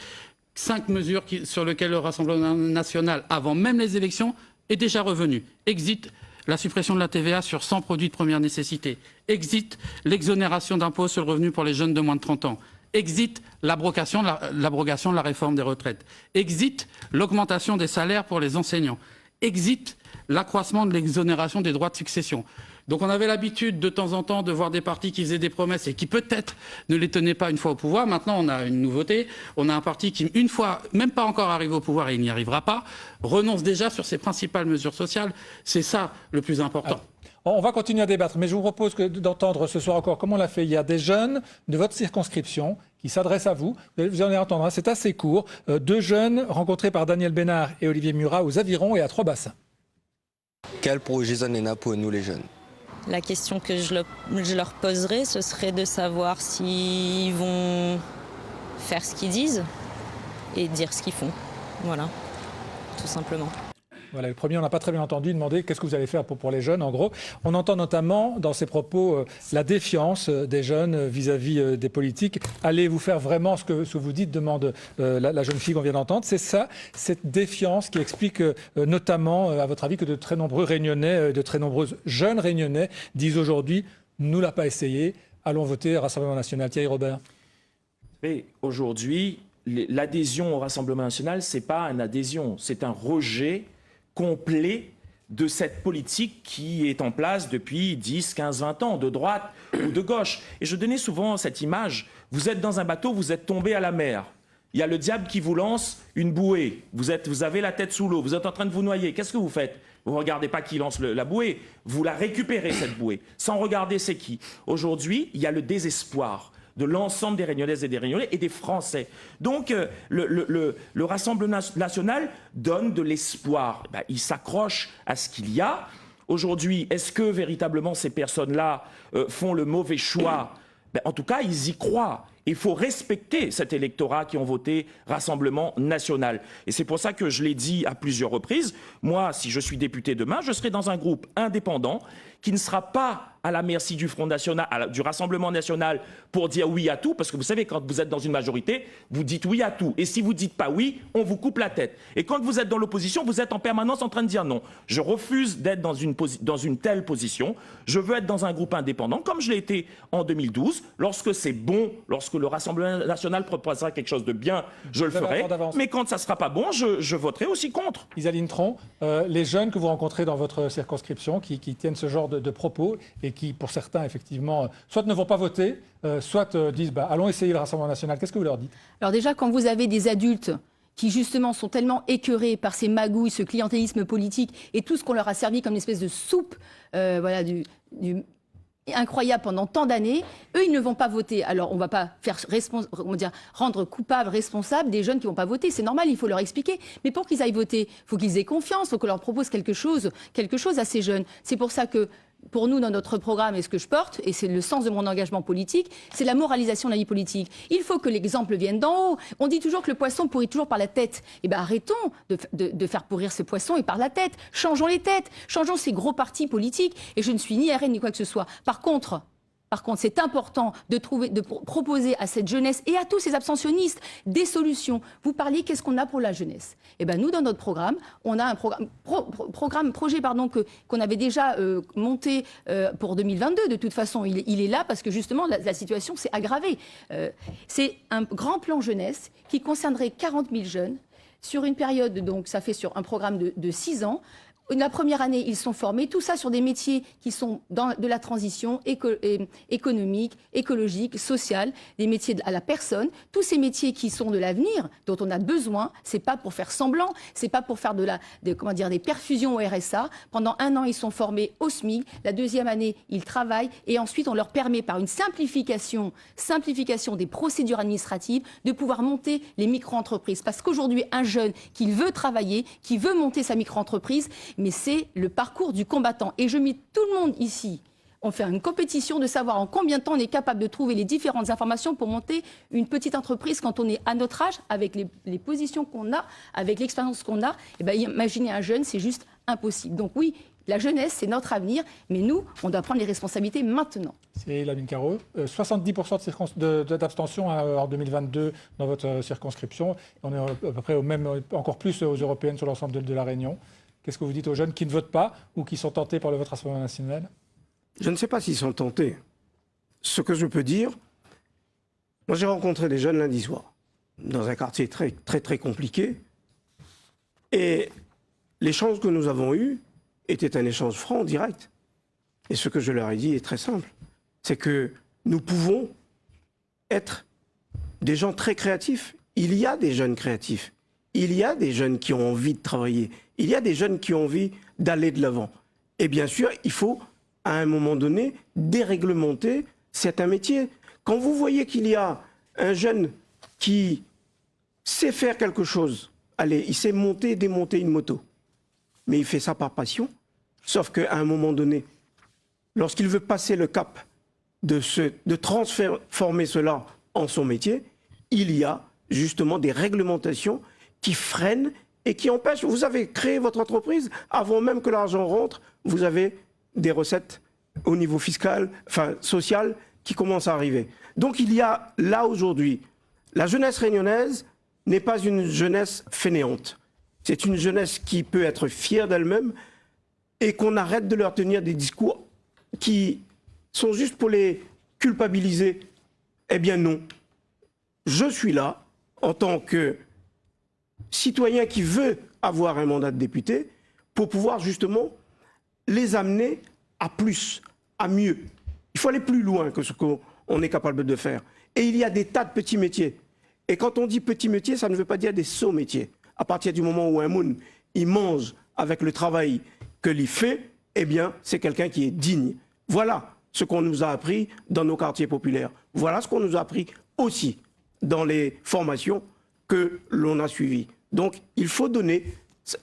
5 mesures sur lesquelles le Rassemblement national, avant même les élections, est déjà revenu. Exit la suppression de la TVA sur 100 produits de première nécessité. Exit l'exonération d'impôts sur le revenu pour les jeunes de moins de 30 ans. Exit l'abrogation de la réforme des retraites. Exit l'augmentation des salaires pour les enseignants. Exit l'accroissement de l'exonération des droits de succession. Donc on avait l'habitude de temps en temps de voir des partis qui faisaient des promesses et qui peut-être ne les tenaient pas une fois au pouvoir. Maintenant on a une nouveauté. On a un parti qui, une fois, même pas encore arrivé au pouvoir et il n'y arrivera pas, renonce déjà sur ses principales mesures sociales. C'est ça le plus important. On va continuer à débattre, mais je vous propose d'entendre ce soir encore, comme on l'a fait hier, des jeunes de votre circonscription qui s'adressent à vous. Vous allez entendre, c'est assez court. 2 jeunes rencontrés par Daniel Bénard et Olivier Murat aux Avirons et à Trois-Bassins. Quel projet Zanena pour nous les jeunes? La question que je leur poserai, ce serait de savoir s'ils vont faire ce qu'ils disent et dire ce qu'ils font. Voilà, tout simplement. Voilà, le premier, on n'a pas très bien entendu demander qu'est-ce que vous allez faire pour les jeunes, en gros. On entend notamment dans ces propos la défiance des jeunes vis-à-vis des politiques. Allez-vous faire vraiment ce que vous dites, demande la jeune fille qu'on vient d'entendre. C'est ça, cette défiance qui explique notamment, à votre avis, que de très nombreux Réunionnais, de très nombreuses jeunes Réunionnais disent aujourd'hui, nous l'a pas essayé, allons voter Rassemblement National. Thierry Robert. Et aujourd'hui, l'adhésion au Rassemblement National, c'est pas une adhésion, c'est un rejet complet de cette politique qui est en place depuis 10, 15, 20 ans, de droite ou de gauche. Et je donnais souvent cette image, vous êtes dans un bateau, vous êtes tombé à la mer. Il y a le diable qui vous lance une bouée, vous avez la tête sous l'eau, vous êtes en train de vous noyer. Qu'est-ce que vous faites? Vous ne regardez pas qui lance la bouée, vous la récupérez cette bouée, sans regarder c'est qui. Aujourd'hui, il y a le désespoir de l'ensemble des Réunionnaises et des Réunionnais et des Français. Donc, le Rassemblement national donne de l'espoir. Il s'accroche à ce qu'il y a. Aujourd'hui, est-ce que véritablement ces personnes-là font le mauvais choix? En tout cas, ils y croient. Il faut respecter cet électorat qui ont voté Rassemblement national. Et c'est pour ça que je l'ai dit à plusieurs reprises. Moi, si je suis député demain, je serai dans un groupe indépendant qui ne sera pas à la merci du Front National, du Rassemblement National pour dire oui à tout, parce que vous savez, quand vous êtes dans une majorité, vous dites oui à tout. Et si vous dites pas oui, on vous coupe la tête. Et quand vous êtes dans l'opposition, vous êtes en permanence en train de dire non. Je refuse d'être dans une telle position. Je veux être dans un groupe indépendant, comme je l'ai été en 2012. Lorsque c'est bon, lorsque le Rassemblement National proposera quelque chose de bien, je le ferai. Mais quand ça ne sera pas bon, je voterai aussi contre. Isaline Tron, les jeunes que vous rencontrez dans votre circonscription qui tiennent ce genre de propos et qui, pour certains, effectivement, soit ne vont pas voter, soit disent allons essayer le Rassemblement national. Qu'est-ce que vous leur dites? Alors déjà, quand vous avez des adultes qui justement sont tellement écœurés par ces magouilles, ce clientélisme politique et tout ce qu'on leur a servi comme une espèce de soupe, incroyable pendant tant d'années, eux, ils ne vont pas voter. Alors, on ne va pas faire rendre coupables, responsables des jeunes qui ne vont pas voter. C'est normal, il faut leur expliquer. Mais pour qu'ils aillent voter, il faut qu'ils aient confiance, il faut qu'on leur propose quelque chose à ces jeunes. C'est pour ça que, pour nous, dans notre programme, et ce que je porte, et c'est le sens de mon engagement politique, c'est la moralisation de la vie politique. Il faut que l'exemple vienne d'en haut. On dit toujours que le poisson pourrit toujours par la tête. Eh bien, arrêtons de faire pourrir ce poisson et par la tête. Changeons les têtes. Changeons ces gros partis politiques. Et je ne suis ni RN ni quoi que ce soit. Par contre, c'est important de proposer à cette jeunesse et à tous ces abstentionnistes des solutions. Vous parliez, qu'est-ce qu'on a pour la jeunesse? Eh bien, nous, dans notre programme, on a un projet qu'on avait déjà monté pour 2022. De toute façon, il est là parce que justement, la situation s'est aggravée. C'est un grand plan jeunesse qui concernerait 40 000 jeunes sur une période, donc ça fait sur un programme de 6 ans. La première année, ils sont formés, tout ça sur des métiers qui sont de la transition économique, écologique, sociale, des métiers à la personne. Tous ces métiers qui sont de l'avenir, dont on a besoin, c'est pas pour faire semblant, c'est pas pour faire des perfusions au RSA. Pendant 1 an, ils sont formés au SMIC. La deuxième année, ils travaillent et ensuite, on leur permet par une simplification des procédures administratives de pouvoir monter les micro-entreprises. Parce qu'aujourd'hui, un jeune qui veut travailler, qui veut monter sa micro-entreprise, mais c'est le parcours du combattant. Et je mets tout le monde ici. On fait une compétition de savoir en combien de temps on est capable de trouver les différentes informations pour monter une petite entreprise quand on est à notre âge, avec les positions qu'on a, avec l'expérience qu'on a. Et bien, imaginez un jeune, c'est juste impossible. Donc oui, la jeunesse, c'est notre avenir, mais nous, on doit prendre les responsabilités maintenant. C'est Lamine Caro. 70% d'abstention en 2022 dans votre circonscription. On est à peu près encore plus aux européennes sur l'ensemble de la Réunion. Qu'est-ce que vous dites aux jeunes qui ne votent pas ou qui sont tentés par le vote Rassemblement national? Je ne sais pas s'ils sont tentés. Ce que je peux dire, moi j'ai rencontré des jeunes lundi soir, dans un quartier très très très compliqué. Et l'échange que nous avons eu était un échange franc, direct. Et ce que je leur ai dit est très simple. C'est que nous pouvons être des gens très créatifs. Il y a des jeunes créatifs. Il y a des jeunes qui ont envie de travailler. Il y a des jeunes qui ont envie d'aller de l'avant. Et bien sûr, il faut, à un moment donné, déréglementer certains métiers. Quand vous voyez qu'il y a un jeune qui sait faire quelque chose, allez, il sait monter et démonter une moto, mais il fait ça par passion, sauf qu'à un moment donné, lorsqu'il veut passer le cap de transformer cela en son métier, il y a justement des réglementations qui freinent et qui empêchent. Vous avez créé votre entreprise, avant même que l'argent rentre, vous avez des recettes au niveau fiscal, enfin social, qui commencent à arriver. Donc il y a là aujourd'hui, la jeunesse réunionnaise n'est pas une jeunesse fainéante. C'est une jeunesse qui peut être fière d'elle-même et qu'on arrête de leur tenir des discours qui sont juste pour les culpabiliser. Eh bien non. Je suis là en tant que citoyen qui veut avoir un mandat de député pour pouvoir justement les amener à plus, à mieux. Il faut aller plus loin que ce qu'on est capable de faire. Et il y a des tas de petits métiers. Et quand on dit petits métiers, ça ne veut pas dire des sots métiers. À partir du moment où un moun, il mange avec le travail que l'il fait, eh bien, c'est quelqu'un qui est digne. Voilà ce qu'on nous a appris dans nos quartiers populaires. Voilà ce qu'on nous a appris aussi dans les formations que l'on a suivies. Donc, il faut donner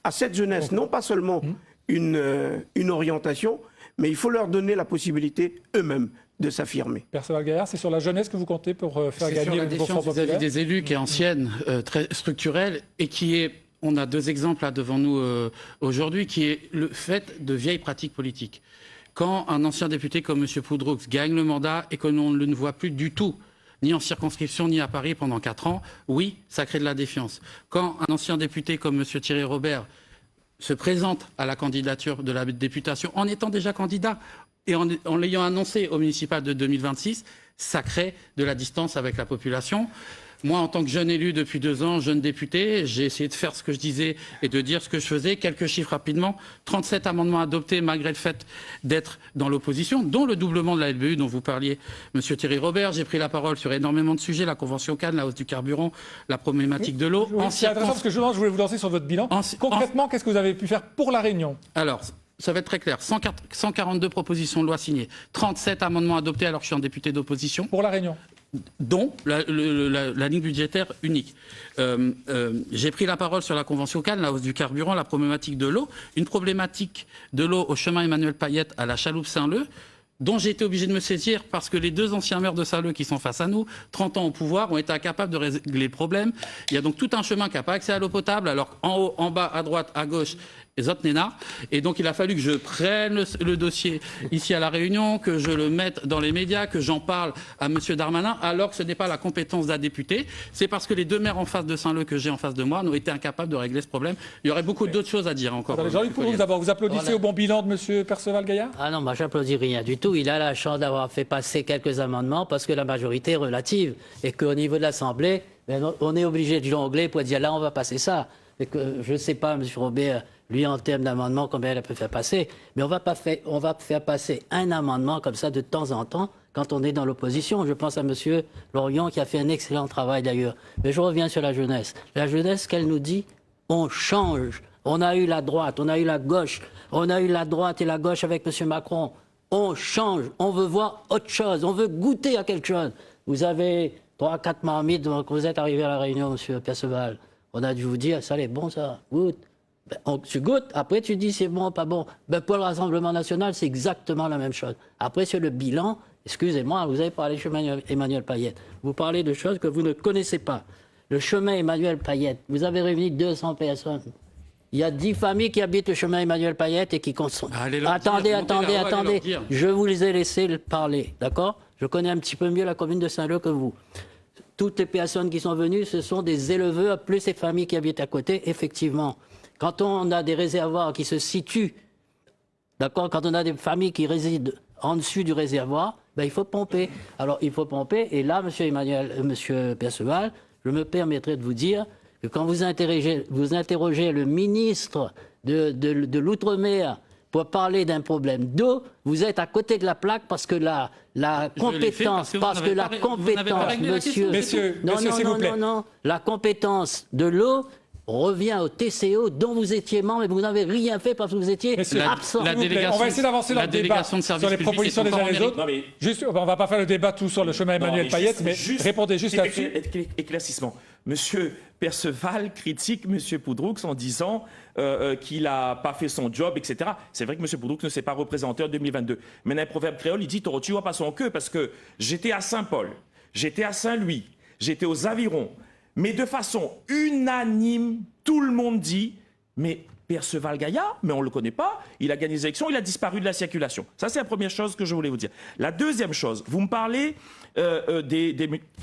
à cette jeunesse non pas seulement une orientation, mais il faut leur donner la possibilité eux-mêmes de s'affirmer. Perceval Gaillard, c'est sur la jeunesse que vous comptez pour faire gagner le Front populaire vis-à-vis des élus qui est ancienne, très structurelle, et qui est, on a 2 exemples là devant nous aujourd'hui, qui est le fait de vieilles pratiques politiques. Quand un ancien député comme M. Poudroux gagne le mandat et que l'on ne le voit plus du tout, ni en circonscription, ni à Paris pendant 4 ans, oui, ça crée de la défiance. Quand un ancien député comme M. Thierry Robert se présente à la candidature de la députation en étant déjà candidat, Et en l'ayant annoncé au municipal de 2026, ça crée de la distance avec la population. Moi, en tant que jeune élu depuis 2 ans, jeune député, j'ai essayé de faire ce que je disais et de dire ce que je faisais. Quelques chiffres rapidement. 37 amendements adoptés malgré le fait d'être dans l'opposition, dont le doublement de la LBU dont vous parliez, Monsieur Thierry Robert. J'ai pris la parole sur énormément de sujets, la Convention Cannes, la hausse du carburant, la problématique de l'eau. C'est intéressant parce que je voulais vous lancer sur votre bilan. Concrètement, qu'est-ce que vous avez pu faire pour La Réunion? Alors, ça va être très clair. 142 propositions de loi signées, 37 amendements adoptés alors que je suis un député d'opposition. Pour La Réunion, dont la ligne budgétaire unique. J'ai pris la parole sur la Convention Cannes, la hausse du carburant, la problématique de l'eau, une problématique de l'eau au chemin Emmanuel Payette à la chaloupe Saint-Leu, dont j'ai été obligé de me saisir parce que les 2 anciens maires de Saint-Leu qui sont face à nous, 30 ans au pouvoir, ont été incapables de régler le problème. Il y a donc tout un chemin qui n'a pas accès à l'eau potable, alors en haut, en bas, à droite, à gauche, les autres nénards. Et donc il a fallu que je prenne le dossier ici à La Réunion, que je le mette dans les médias, que j'en parle à M. Darmanin, alors que ce n'est pas la compétence d'un député. C'est parce que les 2 maires en face de Saint-Leu que j'ai en face de moi ont été incapables de régler ce problème. Il y aurait beaucoup d'autres choses à dire encore. Jean-Luc Poudroux, d'abord, vous applaudissez au bon bilan de M. Perceval-Gaillard? Ah non, moi j'applaudis rien du tout. Il a la chance d'avoir fait passer quelques amendements parce que la majorité est relative et qu'au niveau de l'Assemblée, on est obligé de jongler pour dire là on va passer ça. Et que, je ne sais pas, M. Robert, lui en termes d'amendements, combien il a pu faire passer, mais on va faire passer un amendement comme ça de temps en temps quand on est dans l'opposition. Je pense à M. Lorion qui a fait un excellent travail d'ailleurs. Mais je reviens sur la jeunesse. La jeunesse, qu'elle nous dit, on change. On a eu la droite, on a eu la gauche, on a eu la droite et la gauche avec M. Macron. On change, on veut voir autre chose, on veut goûter à quelque chose. Vous avez 3-4 marmites quand vous êtes arrivé à La Réunion, M. Perceval. On a dû vous dire, ça c'est bon ça, goûte. Tu goûtes, après tu dis c'est bon, pas bon. Pour le Rassemblement national, c'est exactement la même chose. Après, sur le bilan, excusez-moi, vous avez parlé de chemin Emmanuel Payette. Vous parlez de choses que vous ne connaissez pas. Le chemin Emmanuel Payette, vous avez réuni 200 personnes. Il y a 10 familles qui habitent le chemin Emmanuel Payette et qui consomment. Attendez. Je vous les ai laissés parler, d'accord? Je connais un petit peu mieux la commune de Saint-Leu que vous. Toutes les personnes qui sont venues, ce sont des éleveurs, plus les familles qui habitent à côté, effectivement. Quand on a des réservoirs qui se situent, d'accord, quand on a des familles qui résident en dessus du réservoir, il faut pomper. Alors, il faut pomper, et là, monsieur Perceval, je me permettrai de vous dire que quand vous interrogez le ministre de l'Outre-mer pour parler d'un problème d'eau, vous êtes à côté de la plaque parce que la compétence, la compétence de l'eau revient au TCO dont vous étiez membre et vous n'avez rien fait parce que vous étiez absent. On va essayer d'avancer dans le débat sur les propositions des uns et des autres. Juste, on ne va pas faire le débat tout sur le chemin Emmanuel Payette, mais répondez juste là-dessus. Éclaircissement. Monsieur Perceval critique Monsieur Poudroux en disant qu'il n'a pas fait son job, etc. C'est vrai que Monsieur Poudroux ne s'est pas représenté en 2022. Mais dans un proverbe créole, il dit « Toro, tu vois pas son queue » parce que j'étais à Saint-Paul, j'étais à Saint-Louis, j'étais aux Avirons. Mais de façon unanime, tout le monde dit « Mais Perceval-Gaillard, mais on ne le connaît pas, il a gagné les élections, il a disparu de la circulation. » Ça, c'est la première chose que je voulais vous dire. La deuxième chose, vous me parlez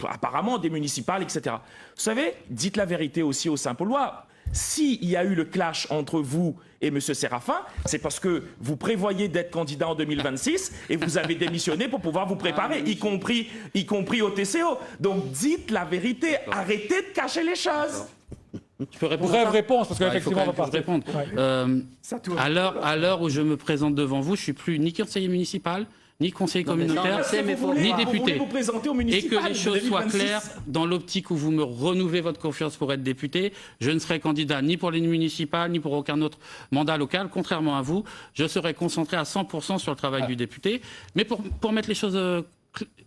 apparemment des municipales, etc. Vous savez, dites la vérité aussi aux Saint-Paulois. S'il y a eu le clash entre vous et M. Séraphin, c'est parce que vous prévoyez d'être candidat en 2026 et vous avez démissionné pour pouvoir vous préparer, y compris au TCO. Donc dites la vérité, arrêtez de cacher les choses. Je peux répondre. Brève réponse, parce qu'effectivement, on va pas répondre. À l'heure où je me présente devant vous, je ne suis plus ni conseiller municipal, ni conseiller communautaire, ni député. Et que les choses soient claires, dans l'optique où vous me renouvelez votre confiance pour être député, je ne serai candidat ni pour les municipales, ni pour aucun autre mandat local. Contrairement à vous, je serai concentré à 100% sur le travail du député. Mais pour mettre les choses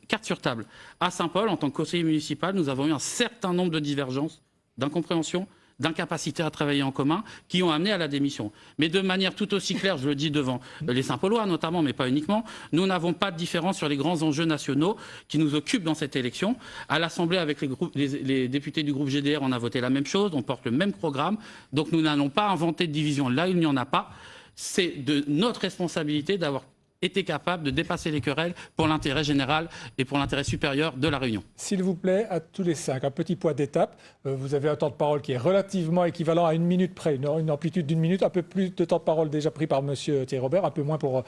carte sur table, à Saint-Paul, en tant que conseiller municipal, nous avons eu un certain nombre de divergences, d'incompréhension, d'incapacité à travailler en commun, qui ont amené à la démission. Mais de manière tout aussi claire, je le dis devant les Saint-Paulois notamment, mais pas uniquement, nous n'avons pas de différence sur les grands enjeux nationaux qui nous occupent dans cette élection. À l'Assemblée, avec les députés du groupe GDR, on a voté la même chose, on porte le même programme, donc nous n'allons pas inventer de division là où il n'y en a pas. C'est de notre responsabilité d'avoir été capable de dépasser les querelles pour l'intérêt général et pour l'intérêt supérieur de la Réunion. S'il vous plaît, à tous les 5, un petit point d'étape. Vous avez un temps de parole qui est relativement équivalent à 1 minute près, une amplitude d'1 minute, un peu plus de temps de parole déjà pris par monsieur Thierry Robert, un peu moins pour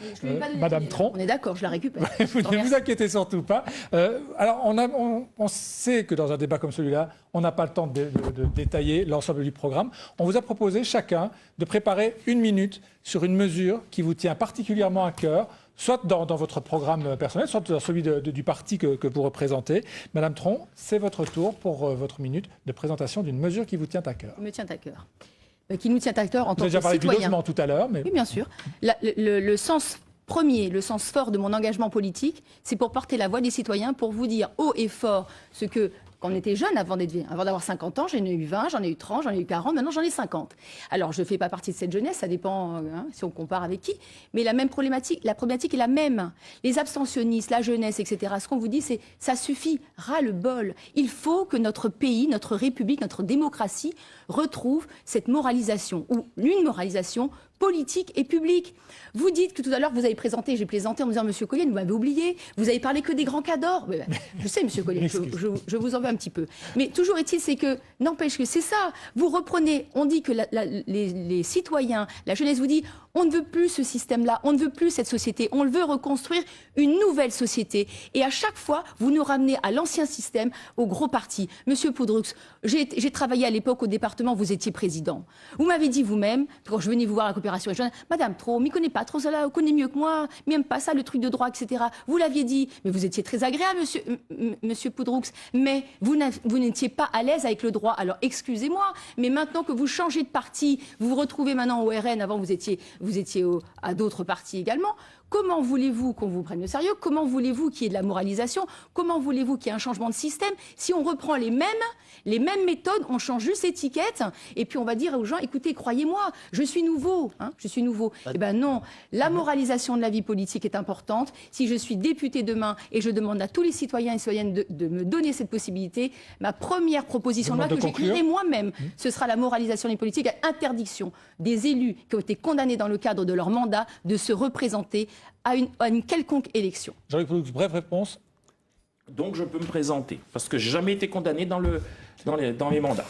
madame Tron. On est d'accord, je la récupère. Ne vous inquiétez surtout pas. Alors, on sait que dans un débat comme celui-là, on n'a pas le temps de détailler l'ensemble du programme. On vous a proposé chacun de préparer 1 minute sur une mesure qui vous tient particulièrement à cœur, soit dans votre programme personnel, soit dans celui du parti que vous représentez. Madame Tron, c'est votre tour pour votre minute de présentation d'une mesure qui vous tient à cœur. Qui me tient à cœur. Qui nous tient à cœur en tant que Vous avez déjà parlé du citoyen. logement tout à l'heure. Mais... Oui, bien sûr. Le sens premier, le sens fort de mon engagement politique, c'est pour porter la voix des citoyens, pour vous dire haut et fort ce que... Quand on était jeune, avant d'avoir 50 ans, j'en ai eu 20, j'en ai eu 30, j'en ai eu 40, maintenant j'en ai 50. Alors je ne fais pas partie de cette jeunesse, ça dépend si on compare avec qui, mais la problématique est la même. Les abstentionnistes, la jeunesse, etc., ce qu'on vous dit, c'est ça suffit, ras-le-bol. Il faut que notre pays, notre République, notre démocratie retrouve cette moralisation, ou une moralisation politique et publique. Vous dites que tout à l'heure, vous avez présenté, j'ai plaisanté en me disant, Monsieur Collier, vous m'avez oublié, vous avez parlé que des grands cadors. Je sais, Monsieur Collier, je vous en veux un petit peu. Mais toujours est-il, c'est que, n'empêche que c'est ça. Vous reprenez, on dit que les citoyens, la jeunesse vous dit, on ne veut plus ce système-là, on ne veut plus cette société, on veut reconstruire une nouvelle société. Et à chaque fois, vous nous ramenez à l'ancien système, au gros parti. Monsieur Poudroux, j'ai travaillé à l'époque au département, vous étiez président. Vous m'avez dit vous-même, quand je venais vous voir à la coopération régionale, Madame Tron, m'y connaît pas trop cela, vous connaissez mieux que moi, même pas ça, le truc de droit, etc. Vous l'aviez dit, mais vous étiez très agréable, monsieur Poudroux, mais vous n'étiez pas à l'aise avec le droit. Alors excusez-moi, mais maintenant que vous changez de parti, vous vous retrouvez maintenant au RN, avant vous étiez à d'autres partis également. Comment voulez-vous qu'on vous prenne au sérieux? Comment voulez-vous qu'il y ait de la moralisation? Comment voulez-vous qu'il y ait un changement de système? Si on reprend les mêmes méthodes, on change juste l'étiquette, et puis on va dire aux gens, écoutez, croyez-moi, je suis nouveau. Je suis nouveau. Eh bien non, la moralisation de la vie politique est importante. Si je suis député demain, et je demande à tous les citoyens et citoyennes de me donner cette possibilité, ma première proposition de loi que j'écrirai moi-même, ce sera la moralisation des politiques, à interdiction des élus qui ont été condamnés dans le cadre de leur mandat de se représenter à une quelconque élection. Jean-Luc Poudroux, brève réponse. Donc je peux me présenter, parce que je n'ai jamais été condamné dans les mandats.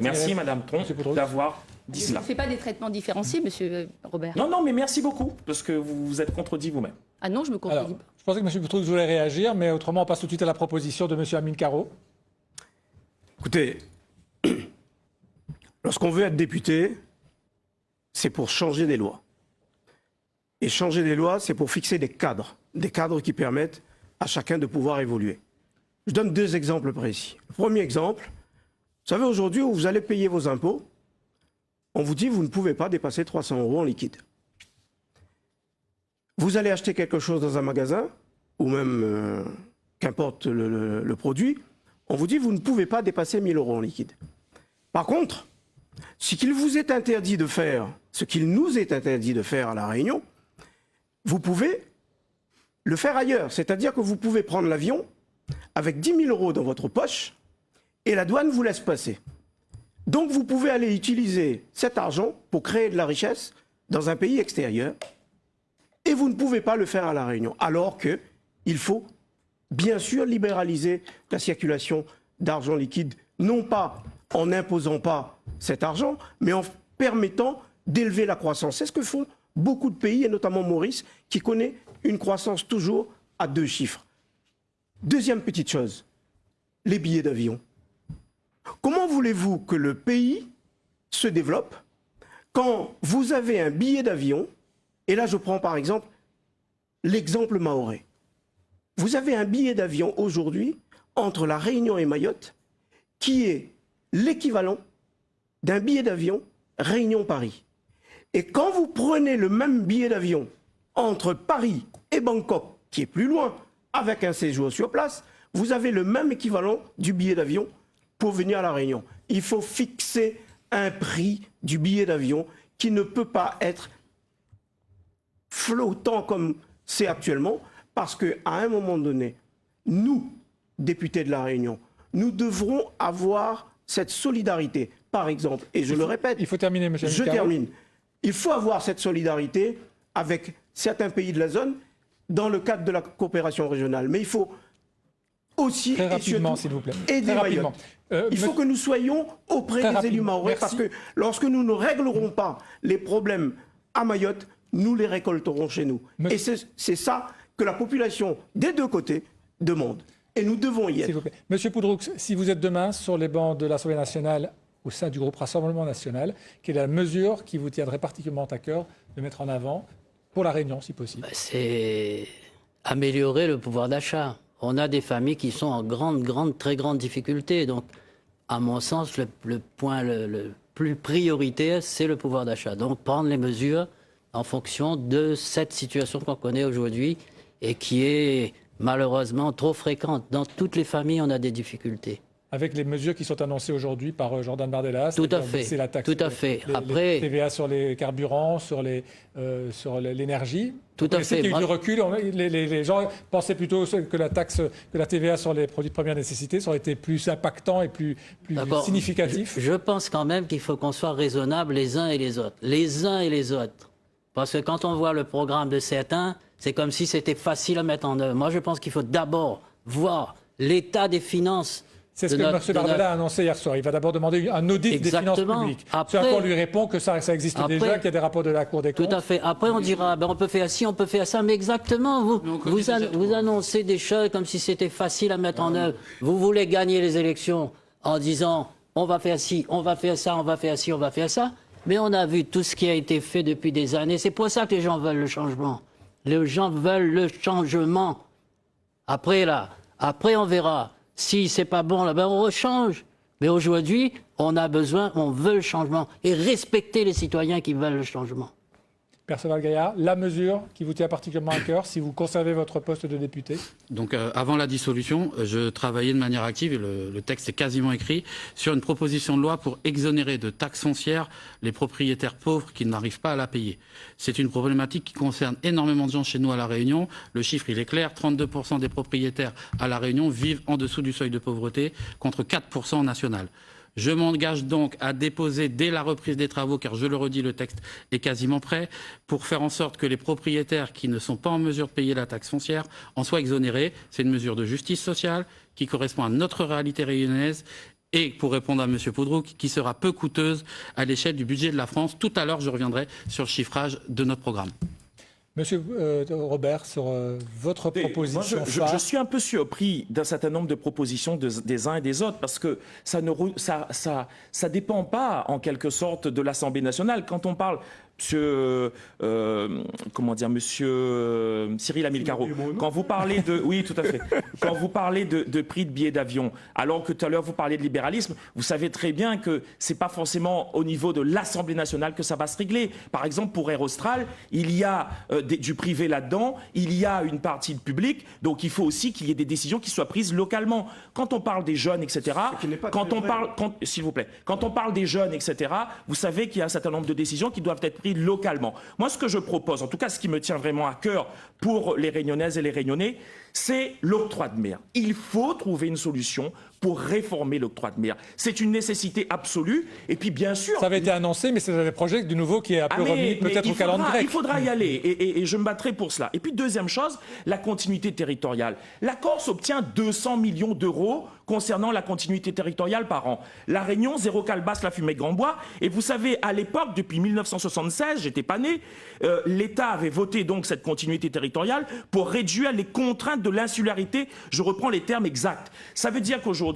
Merci Madame Tron d'avoir dit cela. Je ne fais pas des traitements différenciés, Monsieur Robert. Non, mais merci beaucoup, parce que vous vous êtes contredit vous-même. Ah non, je me contredis pas. Je pensais que M. Poudroux voulait réagir, mais autrement, on passe tout de suite à la proposition de M. Amine Caro. Écoutez, lorsqu'on veut être député, c'est pour changer des lois. Et changer des lois, c'est pour fixer des cadres qui permettent à chacun de pouvoir évoluer. Je donne 2 exemples précis. Le premier exemple, vous savez, aujourd'hui, où vous allez payer vos impôts, on vous dit que vous ne pouvez pas dépasser 300 € en liquide. Vous allez acheter quelque chose dans un magasin, ou même, qu'importe le produit, on vous dit que vous ne pouvez pas dépasser 1 000 € en liquide. Par contre, ce qu'il vous est interdit de faire, ce qu'il nous est interdit de faire à La Réunion, vous pouvez le faire ailleurs. C'est-à-dire que vous pouvez prendre l'avion avec 10 000 € dans votre poche et la douane vous laisse passer. Donc vous pouvez aller utiliser cet argent pour créer de la richesse dans un pays extérieur et vous ne pouvez pas le faire à La Réunion. Alors qu'il faut bien sûr libéraliser la circulation d'argent liquide, non pas en n'imposant pas cet argent, mais en permettant d'élever la croissance. C'est ce que font beaucoup de pays, et notamment Maurice, qui connaît une croissance toujours à 2 chiffres. Deuxième petite chose, les billets d'avion. Comment voulez-vous que le pays se développe quand vous avez un billet d'avion, et là je prends par exemple l'exemple mahorais. Vous avez un billet d'avion aujourd'hui entre La Réunion et Mayotte qui est l'équivalent d'un billet d'avion Réunion-Paris. Et quand vous prenez le même billet d'avion entre Paris et Bangkok, qui est plus loin, avec un séjour sur place, vous avez le même équivalent du billet d'avion pour venir à La Réunion. Il faut fixer un prix du billet d'avion qui ne peut pas être flottant comme c'est actuellement, parce qu'à un moment donné, nous, députés de La Réunion, nous devrons avoir cette solidarité. Par exemple, et je le répète, il faut terminer, monsieur. Je termine. Il faut avoir cette solidarité avec certains pays de la zone dans le cadre de la coopération régionale. Mais il faut aussi Très et rapidement, surtout s'il vous plaît. aider Très Mayotte. rapidement. Il faut que nous soyons auprès Très des élus rapidement. mahorais, Merci. parce que lorsque nous ne réglerons pas les problèmes à Mayotte, nous les récolterons chez nous. Monsieur- Et c'est ça que la population des deux côtés demande. Et nous devons y S'il être. vous plaît. Monsieur Poudroux, si vous êtes demain sur les bancs de l'Assemblée nationale au sein du groupe Rassemblement national, quelle est la mesure qui vous tiendrait particulièrement à cœur de mettre en avant pour la Réunion, si possible? C'est améliorer le pouvoir d'achat. On a des familles qui sont en très grande difficulté. Donc, à mon sens, le point le plus prioritaire, c'est le pouvoir d'achat. Donc, prendre les mesures en fonction de cette situation qu'on connaît aujourd'hui et qui est malheureusement trop fréquente. Dans toutes les familles, on a des difficultés. Avec les mesures qui sont annoncées aujourd'hui par Jordan Bardella, Tout à c'est-à-dire fait. baisser la taxe, Tout à fait. les Après- TVA sur les carburants, sur l'énergie. Tout à On sait fait. qu'il y a eu du Moi- recul. Les gens pensaient plutôt que la TVA sur les produits de première nécessité, ça aurait été plus impactant et plus D'accord. significatif. Je pense quand même qu'il faut qu'on soit raisonnable les uns et les autres. Les uns et les autres. Parce que quand on voit le programme de certains, c'est comme si c'était facile à mettre en œuvre. Moi, je pense qu'il faut d'abord voir l'état des finances. C'est ce de que notre- M. de Bardella a notre- annoncé hier soir. Il va d'abord demander un audit des finances Exactement. publiques. Après- Ce à quoi on lui répond que ça existe Après- déjà, qu'il y a des rapports de la Cour des Tout comptes. à fait. Après, on dira, ben, on peut faire ci, on peut faire ça, mais exactement, vous annoncez des choses comme si c'était facile à mettre en œuvre. Vous voulez gagner les élections en disant, on va faire ci, on va faire ça, on va faire ci, on va faire ça. Mais on a vu tout ce qui a été fait depuis des années. C'est pour ça que les gens veulent le changement. Les gens veulent le changement. Après, on verra. Si c'est pas bon, là, ben, on rechange. Mais aujourd'hui, on veut le changement. Et respecter les citoyens qui veulent le changement. Perceval Gaillard, la mesure qui vous tient particulièrement à cœur si vous conservez votre poste de député? Donc avant la dissolution, je travaillais de manière active, et le texte est quasiment écrit, sur une proposition de loi pour exonérer de taxes foncières les propriétaires pauvres qui n'arrivent pas à la payer. C'est une problématique qui concerne énormément de gens chez nous à La Réunion. Le chiffre, il est clair, 32% des propriétaires à La Réunion vivent en dessous du seuil de pauvreté, contre 4% en national. Je m'engage donc à déposer dès la reprise des travaux, car je le redis, le texte est quasiment prêt, pour faire en sorte que les propriétaires qui ne sont pas en mesure de payer la taxe foncière en soient exonérés. C'est une mesure de justice sociale qui correspond à notre réalité réunionnaise et, pour répondre à M. Poudroux, qui sera peu coûteuse à l'échelle du budget de la France. Tout à l'heure, je reviendrai sur le chiffrage de notre programme. Monsieur Robert, sur votre proposition Moi, phare. je suis un peu surpris d'un certain nombre de propositions des uns et des autres, parce que ça dépend pas, en quelque sorte, de l'Assemblée nationale. Quand on parle, monsieur Cyril Hamilcaro, quand vous parlez de, oui, tout à fait, quand vous parlez de prix de billets d'avion, alors que tout à l'heure vous parlez de libéralisme, vous savez très bien que c'est pas forcément au niveau de l'Assemblée nationale que ça va se régler. Par exemple, pour Air Austral, il y a du privé là-dedans, il y a une partie de public, donc il faut aussi qu'il y ait des décisions qui soient prises localement. Quand on parle des jeunes, etc., s'il vous plaît, quand on parle des jeunes, etc., vous savez qu'il y a un certain nombre de décisions qui doivent être prises localement. Moi, ce que je propose, en tout cas ce qui me tient vraiment à cœur pour les Réunionnaises et les Réunionnais, c'est l'octroi de mer. Il faut trouver une solution pour réformer l'octroi de mer. C'est une nécessité absolue. Et puis, bien sûr... Ça avait été annoncé, mais c'est un projet du nouveau qui est un peu remis peut-être au calendrier grec. Il faudra y aller, et je me battrai pour cela. Et puis, deuxième chose, la continuité territoriale. La Corse obtient 200 millions d'euros concernant la continuité territoriale par an. La Réunion, zéro calebasse, la fumée grand bois. Et vous savez, à l'époque, depuis 1976, j'étais pas né, l'État avait voté donc cette continuité territoriale pour réduire les contraintes de l'insularité. Je reprends les termes exacts. Ça veut dire qu'aujourd'hui,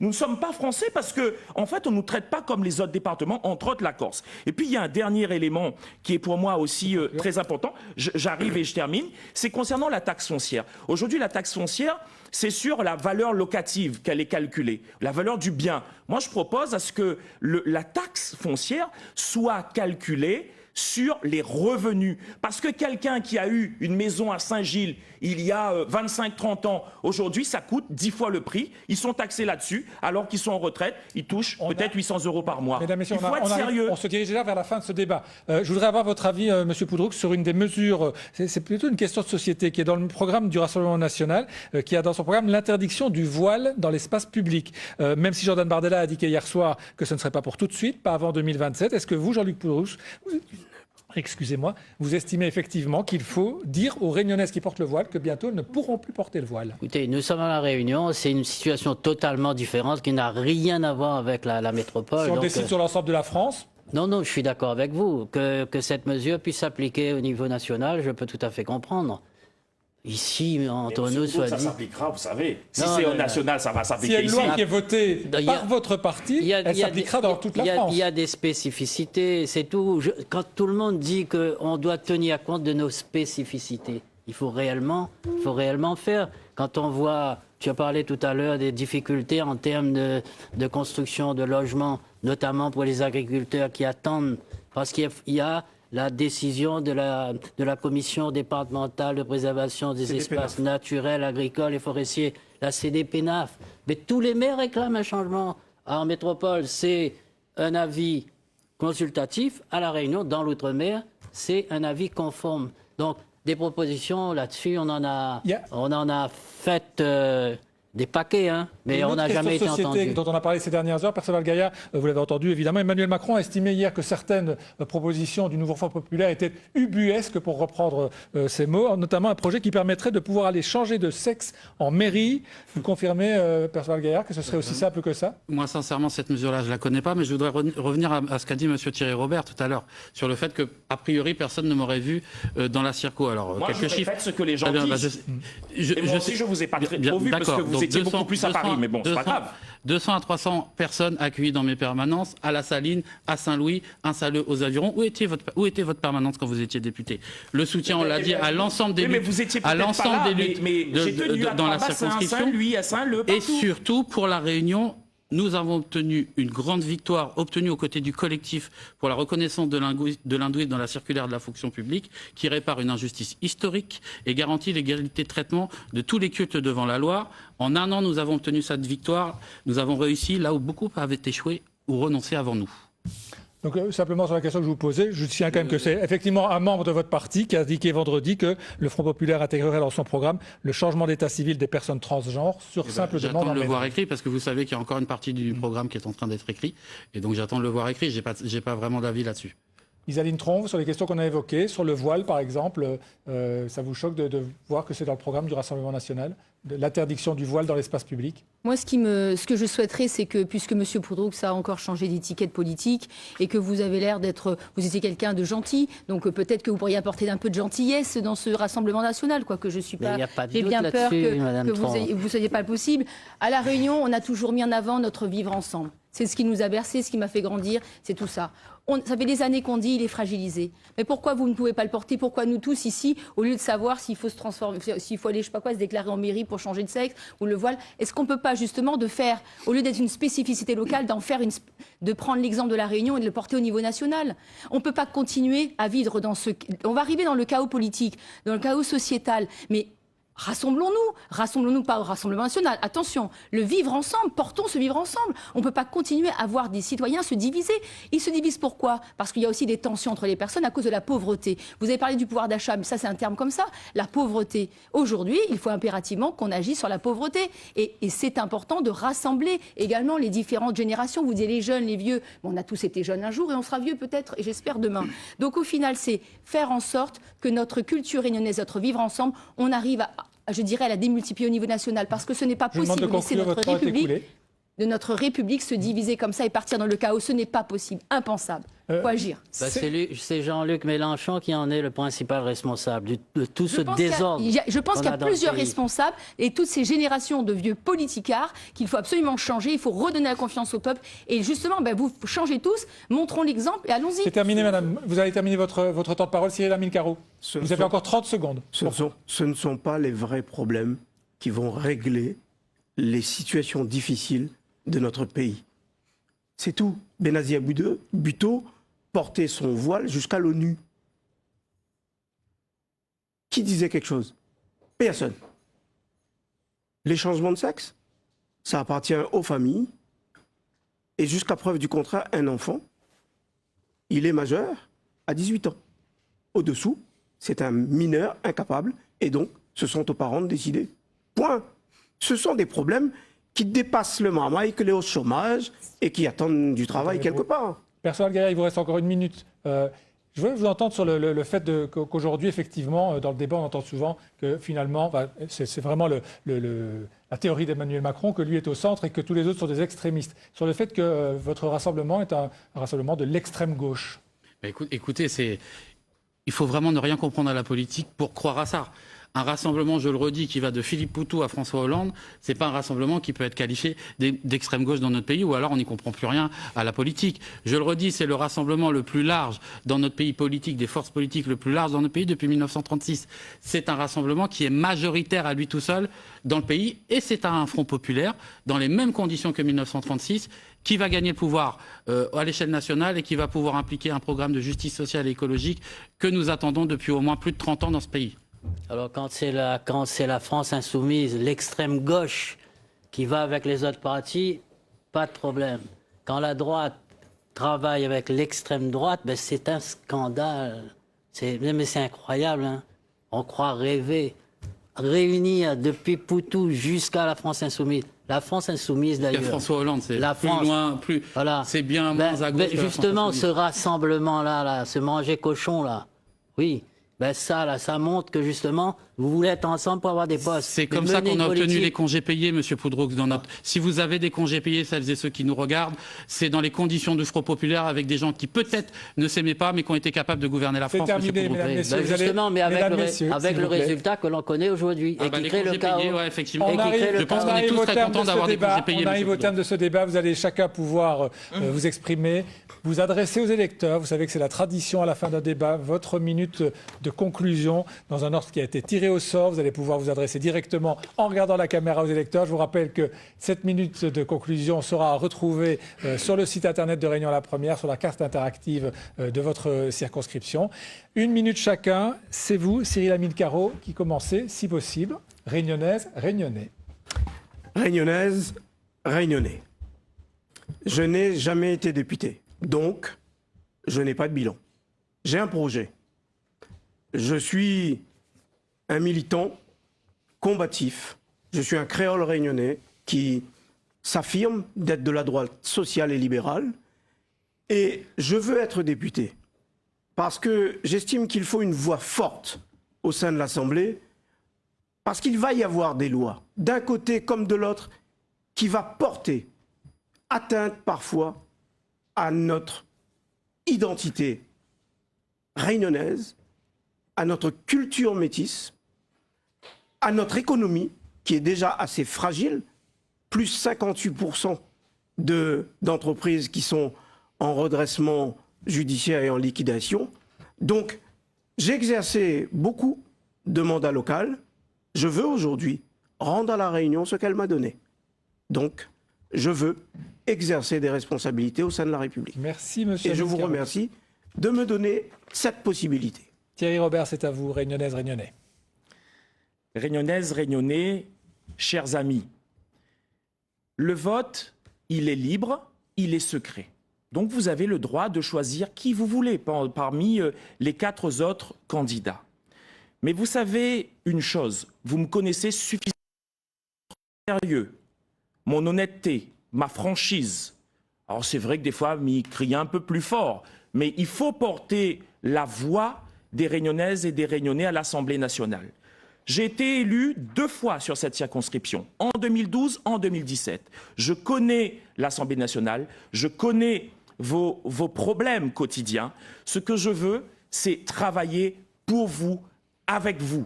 nous ne sommes pas français parce que, en fait, on ne nous traite pas comme les autres départements, entre autres la Corse. Et puis, il y a un dernier élément qui est pour moi aussi très important. J'arrive et je termine. C'est concernant la taxe foncière. Aujourd'hui, la taxe foncière, c'est sur la valeur locative qu'elle est calculée, la valeur du bien. Moi, je propose à ce que la taxe foncière soit calculée sur les revenus. Parce que quelqu'un qui a eu une maison à Saint-Gilles il y a 25-30 ans, aujourd'hui, ça coûte 10 fois le prix. Ils sont taxés là-dessus, alors qu'ils sont en retraite, ils touchent peut-être 800 euros par mois. Mesdames, Messieurs, Il faut être sérieux. on se dirige déjà vers la fin de ce débat. Je voudrais avoir votre avis, Monsieur Poudroux, sur une des mesures, c'est plutôt une question de société, qui est dans le programme du Rassemblement national, qui a dans son programme l'interdiction du voile dans l'espace public. Même si Jordan Bardella a indiqué hier soir que ce ne serait pas pour tout de suite, pas avant 2027, est-ce que vous, Jean-Luc Poudroux, excusez-moi, vous estimez effectivement qu'il faut dire aux Réunionnaises qui portent le voile que bientôt elles ne pourront plus porter le voile. Écoutez, nous sommes à La Réunion, c'est une situation totalement différente qui n'a rien à voir avec la métropole. Si on donc, décide sur l'ensemble de la France, non, je suis d'accord avec vous. Que cette mesure puisse s'appliquer au niveau national, je peux tout à fait comprendre. Ici, entre nous, soit ça dit... s'appliquera, vous savez. Si Non, c'est au non, national, ça va s'il y s'appliquer a une ici. loi qui est votée Il y a- par votre parti, Il y a- elle il y a s'appliquera des- dans toute il y la a- France. Il y a des spécificités, c'est tout. Quand tout le monde dit qu'on doit tenir compte de nos spécificités, il faut réellement faire. Quand on voit, tu as parlé tout à l'heure des difficultés en termes de construction de logements, notamment pour les agriculteurs qui attendent, parce qu'il y a la décision de la commission départementale de préservation des espaces naturels, agricoles et forestiers, la CDPNAF. Mais tous les maires réclament un changement. En métropole, c'est un avis consultatif. À La Réunion, dans l'outre-mer, c'est un avis conforme. Donc, des propositions là-dessus, on en a fait des paquets, hein, mais Une on autre n'a question jamais de été société entendu. dont on a parlé ces dernières heures, Perceval Gaillard, vous l'avez entendu évidemment, Emmanuel Macron a estimé hier que certaines propositions du nouveau Front populaire étaient ubuesques, pour reprendre ces mots, notamment un projet qui permettrait de pouvoir aller changer de sexe en mairie. Vous confirmez, Perceval Gaillard, que ce serait aussi simple que ça? Moi, sincèrement, cette mesure-là, je ne la connais pas, mais je voudrais revenir à ce qu'a dit M. Thierry Robert tout à l'heure, sur le fait que, a priori, personne ne m'aurait vu dans la circo. Alors, Moi, quelques je chiffres. répète ce que les gens Très bien, disent. je Et moi aussi, sais- je vous ai pas Bien, trop vu parce que d'accord. vous Donc, étiez beaucoup plus à Paris, mais bon, c'est pas grave. 200 à 300 personnes accueillies dans mes permanences, à La Saline, à Saint-Louis, à Saint-Leu, aux Avirons. Où était votre permanence quand vous étiez député? Le soutien, on l'a dit, à l'ensemble des Oui, mais luttes, vous étiez à peut-être l'ensemble pas là, des luttes mais j'ai tenu à dans la Trois-Bassins, à circonscription. Saint-Louis, à Saint-Leu, Et partout. surtout, pour La Réunion, nous avons obtenu une grande victoire, obtenue aux côtés du collectif pour la reconnaissance de l'hindouisme dans la circulaire de la fonction publique, qui répare une injustice historique et garantit l'égalité de traitement de tous les cultes devant la loi. En un an, nous avons obtenu cette victoire. Nous avons réussi là où beaucoup avaient échoué ou renoncé avant nous. Donc simplement sur la question que je vous posais, je tiens quand même que c'est effectivement un membre de votre parti qui a indiqué vendredi que le Front populaire intégrerait dans son programme le changement d'état civil des personnes transgenres sur simple demande. J'attends de le en voir mairie. écrit parce que vous savez qu'il y a encore une partie du programme qui est en train d'être écrit. Et donc j'attends de le voir écrit. J'ai pas vraiment d'avis là-dessus. Isaline Tronve, sur les questions qu'on a évoquées, sur le voile par exemple, ça vous choque de voir que c'est dans le programme du Rassemblement national, de l'interdiction du voile dans l'espace public? Moi, ce que je souhaiterais, c'est que, puisque M. Poudroux a encore changé d'étiquette politique et que vous avez l'air vous étiez quelqu'un de gentil, donc peut-être que vous pourriez apporter un peu de gentillesse dans ce Rassemblement national, quoique je suis Mais pas. il y a pas de J'ai doute bien peur là-dessus, Madame que Tronve. vous ne soyez pas possible. À La Réunion, on a toujours mis en avant notre vivre ensemble. C'est ce qui nous a bercé, ce qui m'a fait grandir, c'est tout ça. Ça fait des années qu'on dit il est fragilisé. Mais pourquoi vous ne pouvez pas le porter? Pourquoi nous tous ici, au lieu de savoir s'il faut se transformer, s'il faut aller, je sais pas quoi, se déclarer en mairie pour changer de sexe ou le voile, est-ce qu'on peut pas justement au lieu d'être une spécificité locale, de prendre l'exemple de La Réunion et de le porter au niveau national? On peut pas continuer à vivre on va arriver dans le chaos politique, dans le chaos sociétal, mais rassemblons-nous pas au Rassemblement national. Attention, le vivre ensemble, portons ce vivre ensemble. On ne peut pas continuer à voir des citoyens se diviser. Ils se divisent pourquoi? Parce qu'il y a aussi des tensions entre les personnes à cause de la pauvreté. Vous avez parlé du pouvoir d'achat, mais ça c'est un terme comme ça, la pauvreté. Aujourd'hui, il faut impérativement qu'on agisse sur la pauvreté. Et c'est important de rassembler également les différentes générations. Vous disiez les jeunes, les vieux. Bon, on a tous été jeunes un jour et on sera vieux peut-être, et j'espère demain. Donc au final, c'est faire en sorte que notre culture réunionnaise, notre vivre ensemble, on arrive à la démultiplier au niveau national, parce que ce n'est pas Je vous demande possible de de laisser conclure, votre temps est écoulé. notre République se diviser comme ça et partir dans le chaos. Ce n'est pas possible, impensable. Il faut agir. C'est Jean-Luc Mélenchon qui en est le principal responsable de tout ce désordre. Je pense qu'il y a qu'on a dans le plusieurs pays. responsables et toutes ces générations de vieux politicards qu'il faut absolument changer. Il faut redonner la confiance au peuple. Et justement, vous changez tous, montrons l'exemple et allons-y. C'est terminé, madame. Vous avez terminé votre temps de parole, Cyril Amine Caro. Vous avez encore 30 secondes. Ce ne sont pas les vrais problèmes qui vont régler les situations difficiles de notre pays. C'est tout. Benazir Bhutto portait son voile jusqu'à l'ONU. Qui disait quelque chose? Personne. Les changements de sexe, ça appartient aux familles. Et jusqu'à preuve du contraire, un enfant, il est majeur à 18 ans. Au-dessous, c'est un mineur incapable. Et donc, ce sont aux parents de décider. Point. Ce sont des problèmes qui dépassent le marmaille, que les au chômage et qui attendent du travail quelque part. Perceval Gaillard, il vous reste encore une minute. Je voudrais vous entendre sur le fait qu'aujourd'hui, effectivement, dans le débat, on entend souvent que finalement, c'est vraiment la théorie d'Emmanuel Macron, que lui est au centre et que tous les autres sont des extrémistes. Sur le fait que votre rassemblement est un rassemblement de l'extrême gauche. Écoutez, il faut vraiment ne rien comprendre à la politique pour croire à ça. Un rassemblement, je le redis, qui va de Philippe Poutou à François Hollande, c'est pas un rassemblement qui peut être qualifié d'extrême gauche dans notre pays, ou alors on n'y comprend plus rien à la politique. Je le redis, c'est le rassemblement le plus large dans notre pays politique, des forces politiques le plus large dans notre pays depuis 1936. C'est un rassemblement qui est majoritaire à lui tout seul dans le pays, et c'est un front populaire, dans les mêmes conditions que 1936, qui va gagner le pouvoir à l'échelle nationale et qui va pouvoir impliquer un programme de justice sociale et écologique que nous attendons depuis au moins plus de 30 ans dans ce pays. Alors quand c'est la France insoumise, l'extrême gauche qui va avec les autres partis, pas de problème. Quand la droite travaille avec l'extrême droite, ben c'est un scandale. Mais c'est incroyable, hein. On croit rêver. Réunir depuis Poutou jusqu'à la France insoumise. La France insoumise d'ailleurs. François Hollande, c'est la plus France, loin, voilà. C'est bien moins à gauche. Justement, ce rassemblement-là, ce manger cochon là, oui. Ben ça montre que justement, vous voulez être ensemble pour avoir des postes. C'est comme ça qu'on a obtenu les congés payés, Monsieur Poudroux. Si vous avez des congés payés, celles et ceux qui nous regardent, c'est dans les conditions du Front populaire avec des gens qui peut-être ne s'aimaient pas, mais qui ont été capables de gouverner la France. C'est terminé, mesdames, messieurs. Justement, mais avec le résultat que l'on connaît aujourd'hui et qui crée le chaos. Effectivement. Je pense qu'on est tous très contents d'avoir des congés payés. On arrive au terme de ce débat. Vous allez chacun pouvoir vous exprimer, vous adresser aux électeurs. Vous savez que c'est la tradition à la fin d'un débat. Votre minute de conclusion dans un ordre qui a été tiré au sort. Vous allez pouvoir vous adresser directement en regardant la caméra aux électeurs. Je vous rappelle que cette minute de conclusion sera retrouvée sur le site internet de Réunion la Première, sur la carte interactive de votre circonscription. 1 minute chacun. C'est vous, Cyril Hamilcarro, qui commencez, si possible. Réunionnaise, Réunionnais. Réunionnaise, Réunionnais. Je n'ai jamais été député. Donc, je n'ai pas de bilan. J'ai un projet. Je suis un militant combatif. Je suis un créole réunionnais qui s'affirme d'être de la droite sociale et libérale. Et je veux être député parce que j'estime qu'il faut une voix forte au sein de l'Assemblée, parce qu'il va y avoir des lois, d'un côté comme de l'autre, qui va porter atteinte parfois à notre identité réunionnaise, à notre culture métisse, à notre économie, qui est déjà assez fragile, plus 58% d'entreprises qui sont en redressement judiciaire et en liquidation. Donc, j'ai exercé beaucoup de mandats locaux. Je veux aujourd'hui rendre à la Réunion ce qu'elle m'a donné. Donc, je veux exercer des responsabilités au sein de la République. Merci, monsieur. Et je vous remercie de me donner cette possibilité. Thierry Robert, c'est à vous, Réunionnaise, Réunionnais. Réunionnaise, Réunionnais, chers amis, le vote, il est libre, il est secret. Donc vous avez le droit de choisir qui vous voulez parmi les 4 autres candidats. Mais vous savez une chose, vous me connaissez suffisamment sérieux, mon honnêteté, ma franchise. Alors c'est vrai que des fois, m'y crie un peu plus fort, mais il faut porter la voix des Réunionnaises et des Réunionnais à l'Assemblée nationale. J'ai été élu 2 fois sur cette circonscription, en 2012, en 2017. Je connais l'Assemblée nationale, je connais vos problèmes quotidiens. Ce que je veux, c'est travailler pour vous, avec vous.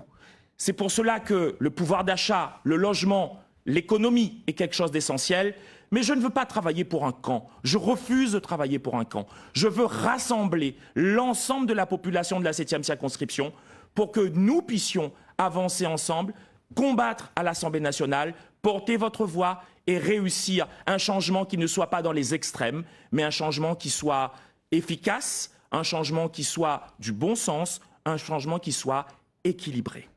C'est pour cela que le pouvoir d'achat, le logement, l'économie est quelque chose d'essentiel. Mais je ne veux pas travailler pour un camp. Je refuse de travailler pour un camp. Je veux rassembler l'ensemble de la population de la 7e circonscription pour que nous puissions avancer ensemble, combattre à l'Assemblée nationale, porter votre voix et réussir un changement qui ne soit pas dans les extrêmes, mais un changement qui soit efficace, un changement qui soit du bon sens, un changement qui soit équilibré.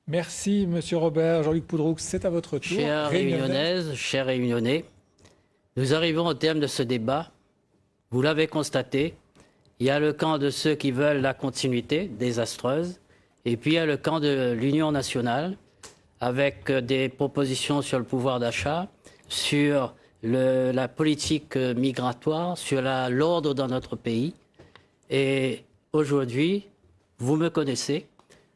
Merci, monsieur Robert. Jean-Luc Poudroux, c'est à votre tour. Chère Réunionnaise, chers Réunionnais, nous arrivons au terme de ce débat. Vous l'avez constaté, il y a le camp de ceux qui veulent la continuité, désastreuse, et puis il y a le camp de l'Union nationale, avec des propositions sur le pouvoir d'achat, sur la politique migratoire, sur l'ordre dans notre pays. Et aujourd'hui, vous me connaissez.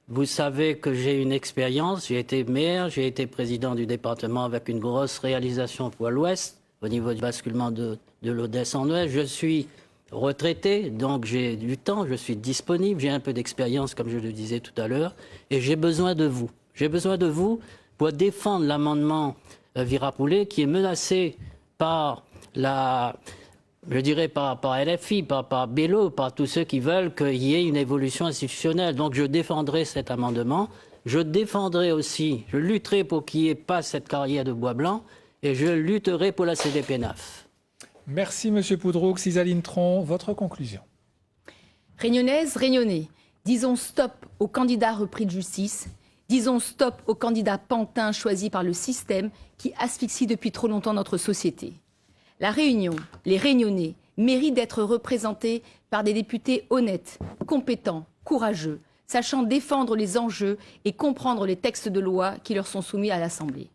Vous savez que j'ai une expérience. J'ai été maire, j'ai été président du département avec une grosse réalisation pour l'Ouest, au niveau du basculement de l'Odesse en Ouest. Je suis retraité, donc j'ai du temps, je suis disponible, j'ai un peu d'expérience, comme je le disais tout à l'heure, et j'ai besoin de vous. J'ai besoin de vous pour défendre l'amendement Virapoulet qui est menacé par je dirais par LFI, par Bello, par tous ceux qui veulent qu'il y ait une évolution institutionnelle. Donc je défendrai cet amendement. Je défendrai aussi, je lutterai pour qu'il n'y ait pas cette carrière de bois blanc, et je lutterai pour la CDPNAF. Merci Monsieur Poudroux. Isaline Tron, votre conclusion. Réunionnaises, Réunionnais, disons stop aux candidats repris de justice. Disons stop aux candidats pantins choisis par le système qui asphyxie depuis trop longtemps notre société. La Réunion, les Réunionnais, méritent d'être représentés par des députés honnêtes, compétents, courageux, sachant défendre les enjeux et comprendre les textes de loi qui leur sont soumis à l'Assemblée.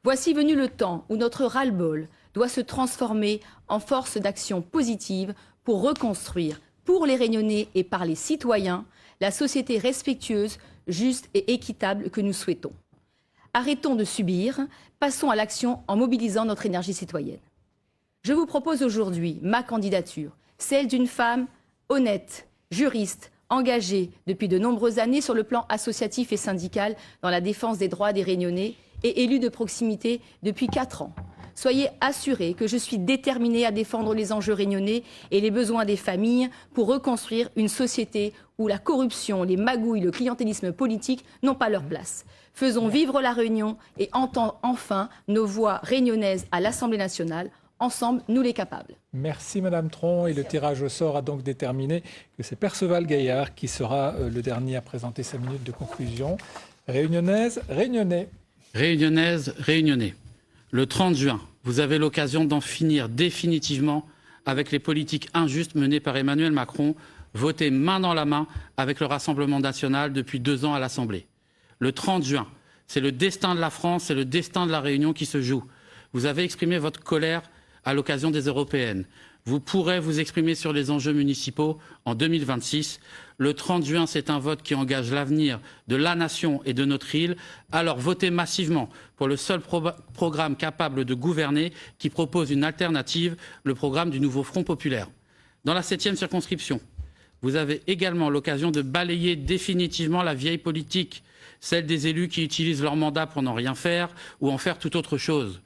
Voici venu le temps où notre ras-le-bol doit se transformer en force d'action positive pour reconstruire, pour les Réunionnais et par les citoyens, la société respectueuse, juste et équitable que nous souhaitons. Arrêtons de subir, passons à l'action en mobilisant notre énergie citoyenne. Je vous propose aujourd'hui ma candidature, celle d'une femme honnête, juriste, engagée depuis de nombreuses années sur le plan associatif et syndical dans la défense des droits des Réunionnais et élue de proximité depuis 4 ans. Soyez assurés que je suis déterminée à défendre les enjeux réunionnais et les besoins des familles pour reconstruire une société où la corruption, les magouilles, le clientélisme politique n'ont pas leur place. Faisons vivre la Réunion et entendre enfin nos voix réunionnaises à l'Assemblée nationale. Ensemble, nous les capables. Merci Madame Tron. Et le tirage au sort a donc déterminé que c'est Perceval Gaillard qui sera le dernier à présenter sa minute de conclusion. Réunionnaise, Réunionnais. Réunionnaise, Réunionnais. Le 30 juin, vous avez l'occasion d'en finir définitivement avec les politiques injustes menées par Emmanuel Macron, votées main dans la main avec le Rassemblement national depuis 2 ans à l'Assemblée. Le 30 juin, c'est le destin de la France, c'est le destin de la Réunion qui se joue. Vous avez exprimé votre colère à l'occasion des européennes. Vous pourrez vous exprimer sur les enjeux municipaux en 2026. Le 30 juin, c'est un vote qui engage l'avenir de la nation et de notre île. Alors votez massivement pour le seul programme capable de gouverner qui propose une alternative, le programme du nouveau Front populaire. Dans la 7e circonscription, vous avez également l'occasion de balayer définitivement la vieille politique, celle des élus qui utilisent leur mandat pour n'en rien faire ou en faire toute autre chose.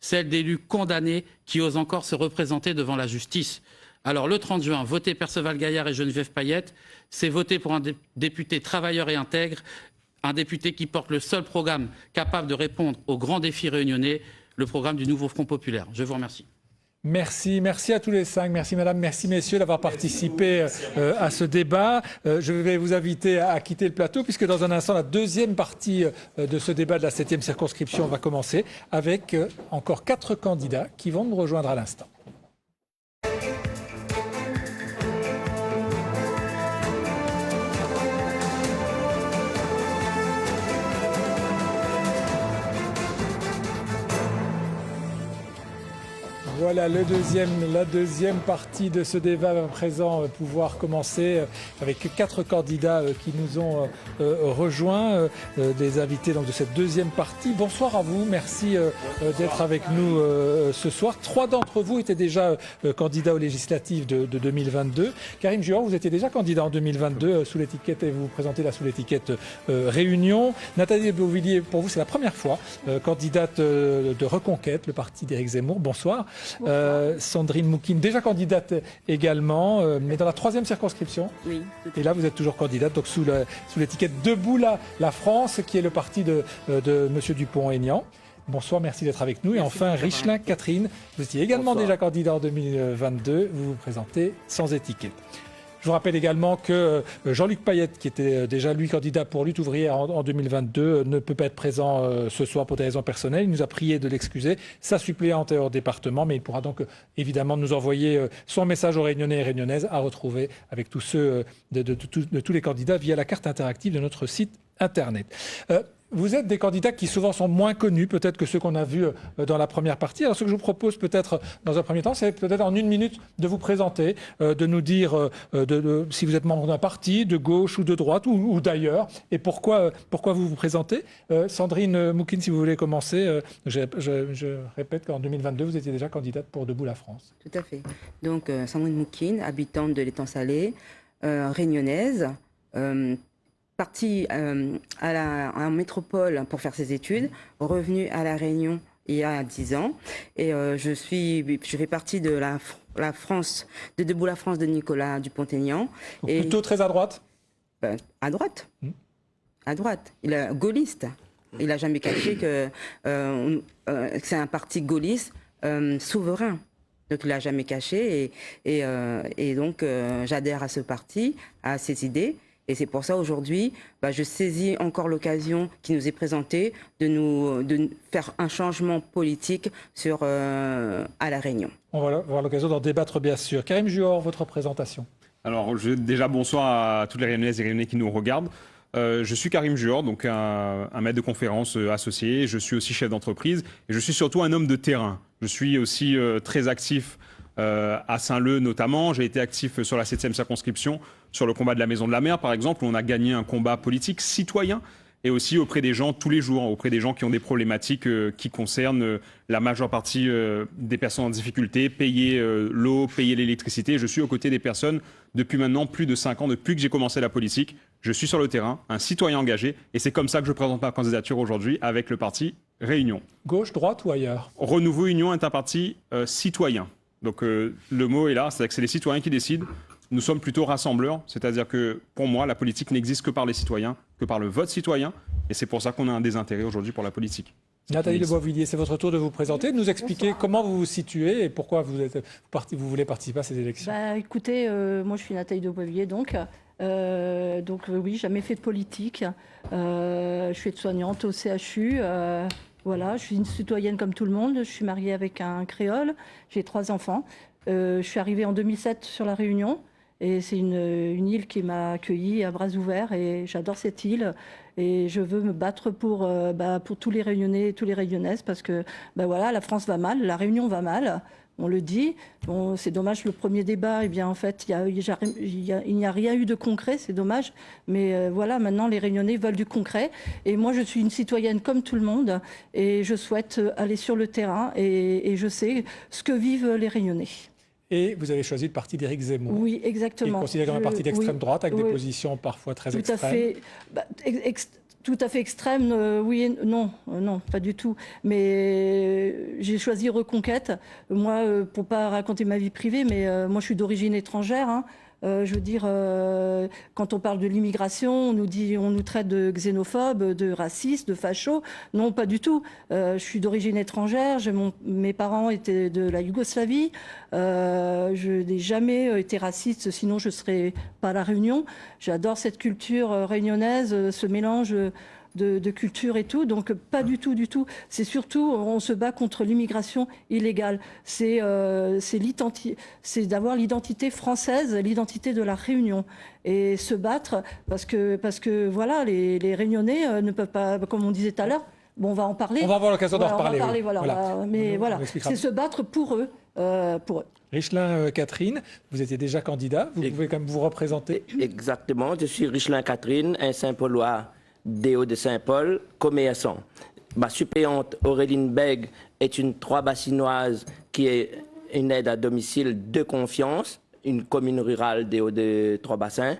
Celle d'élus condamnés qui osent encore se représenter devant la justice. Alors le 30 juin, votez Perceval Gaillard et Geneviève Payette, c'est voter pour un député travailleur et intègre, un député qui porte le seul programme capable de répondre aux grands défis réunionnais, le programme du nouveau Front populaire. Je vous remercie. Merci à tous les 5. Merci Madame, merci Messieurs d'avoir participé à ce débat. Je vais vous inviter à quitter le plateau puisque dans un instant, la deuxième partie de ce débat de la 7e circonscription va commencer avec encore 4 candidats qui vont nous rejoindre à l'instant. Voilà, la deuxième partie de ce débat va à présent pouvoir commencer avec 4 candidats qui nous ont rejoints, des invités donc, de cette deuxième partie. Bonsoir à vous, merci d'être avec nous ce soir. 3 d'entre vous étaient déjà candidats aux législatives de 2022. Karim Juor, vous étiez déjà candidat en 2022 sous l'étiquette, et vous vous présentez là sous l'étiquette Réunion. Nathalie de Beauvilliers, pour vous c'est la première fois, candidate de Reconquête, le parti d'Éric Zemmour. Bonsoir. Sandrine Moukine, déjà candidate également, mais dans la 3e circonscription. Oui. Et là, vous êtes toujours candidate, donc sous l'étiquette Debout la France, qui est le parti de M. Dupont-Aignan. Bonsoir, merci d'être avec nous. Merci. Et enfin, Richelin Catherine, vous étiez également déjà candidat en 2022. Vous vous présentez sans étiquette. Je vous rappelle également que Jean-Luc Payette, qui était déjà lui candidat pour Lutte ouvrière en 2022, ne peut pas être présent ce soir pour des raisons personnelles. Il nous a prié de l'excuser. Sa suppléante est hors département, mais il pourra donc évidemment nous envoyer son message aux Réunionnais et Réunionnaises à retrouver avec tous ceux de tous les candidats via la carte interactive de notre site internet. Vous êtes des candidats qui souvent sont moins connus peut-être que ceux qu'on a vus dans la première partie. Alors ce que je vous propose peut-être dans un premier temps, c'est peut-être en 1 minute de vous présenter, de nous dire si vous êtes membre d'un parti, de gauche ou de droite ou d'ailleurs, et pourquoi vous vous présentez. Sandrine Moukine, si vous voulez commencer, je répète qu'en 2022, vous étiez déjà candidate pour Debout la France. Tout à fait. Donc Sandrine Moukine, habitante de l'étang salé, réunionnaise, partie en métropole pour faire ses études, revenue à La Réunion il y a 10 ans. Et je fais partie de la France, de Debout la France de Nicolas Dupont-Aignan. Et plutôt très à droite. À droite. À droite. Il est gaulliste. Il n'a jamais caché que c'est un parti gaulliste souverain. Donc il l'a jamais caché. Et donc j'adhère à ce parti, à ses idées. Et c'est pour ça aujourd'hui, je saisis encore l'occasion qui nous est présentée de faire un changement politique à La Réunion. On va avoir l'occasion d'en débattre bien sûr. Karim Juor, votre présentation. Alors déjà bonsoir à toutes les Réunionnaises et Réunionnais qui nous regardent. Je suis Karim Juor, donc un maître de conférence associé. Je suis aussi chef d'entreprise et je suis surtout un homme de terrain. Je suis aussi très actif à Saint-Leu notamment. J'ai été actif sur la 7e circonscription, sur le combat de la Maison de la Mer par exemple, où on a gagné un combat politique citoyen et aussi auprès des gens tous les jours, auprès des gens qui ont des problématiques qui concernent la majeure partie des personnes en difficulté, payer l'eau, payer l'électricité. Je suis aux côtés des personnes depuis maintenant plus de 5 ans, depuis que j'ai commencé la politique. Je suis sur le terrain, un citoyen engagé, et c'est comme ça que je présente ma candidature aujourd'hui avec le parti Réunion. Gauche, droite ou ailleurs? Renouveau Union est un parti citoyen. Donc le mot est là, c'est-à-dire que c'est les citoyens qui décident. Nous sommes plutôt rassembleurs, c'est-à-dire que pour moi, la politique n'existe que par les citoyens, que par le vote citoyen, et c'est pour ça qu'on a un désintérêt aujourd'hui pour la politique. Nathalie de Boisvilliers, c'est votre tour de vous présenter, de nous expliquer comment vous vous situez et pourquoi vous voulez participer à ces élections. Écoutez, moi je suis Nathalie de Boisvilliers, donc oui, jamais fait de politique. Je suis aide-soignante au CHU. Voilà, je suis une citoyenne comme tout le monde. Je suis mariée avec un créole. J'ai 3 enfants. Je suis arrivée en 2007 sur La Réunion. Et c'est une île qui m'a accueillie à bras ouverts. Et j'adore cette île. Et je veux me battre pour tous les Réunionnais et toutes les Réunionnaises. Parce que la France va mal, La Réunion va mal. On le dit. Bon, c'est dommage, le premier débat, en fait, il n'y a rien eu de concret, c'est dommage. Mais maintenant, les Réunionnais veulent du concret. Et moi, je suis une citoyenne comme tout le monde. Et je souhaite aller sur le terrain. Et je sais ce que vivent les Réunionnais. Et vous avez choisi le parti d'Éric Zemmour. Oui, exactement. Qui est considéré comme un parti d'extrême droite, avec des positions parfois très extrêmes. Tout à fait extrême, oui et non, pas du tout. Mais j'ai choisi Reconquête. Moi, pour pas raconter ma vie privée, mais moi je suis d'origine étrangère. Je veux dire, quand on parle de l'immigration, on nous traite de xénophobes, de racistes, de fachos. Non, pas du tout. Je suis d'origine étrangère. Mes parents étaient de la Yougoslavie. Je n'ai jamais été raciste, sinon je serais pas à La Réunion. J'adore cette culture réunionnaise, ce mélange de culture et tout, donc pas du tout. C'est surtout, on se bat contre l'immigration illégale. C'est d'avoir l'identité française, l'identité de La Réunion, et se battre parce que voilà, les Réunionnais ne peuvent pas, comme on disait tout à l'heure. Bon, on va en parler. On va avoir l'occasion d'en reparler. Mais voilà, c'est se battre pour eux. Richelin Catherine, vous étiez déjà candidat, vous pouvez quand même vous représenter. Exactement, je suis Richelin Catherine, un Saint-Paulois des Hauts-de-Saint-Paul, commerçant. Ma suppléante Auréline Bègue est une 3-bassinoise qui est une aide à domicile de confiance, une commune rurale des Hauts-de-Trois-Bassins.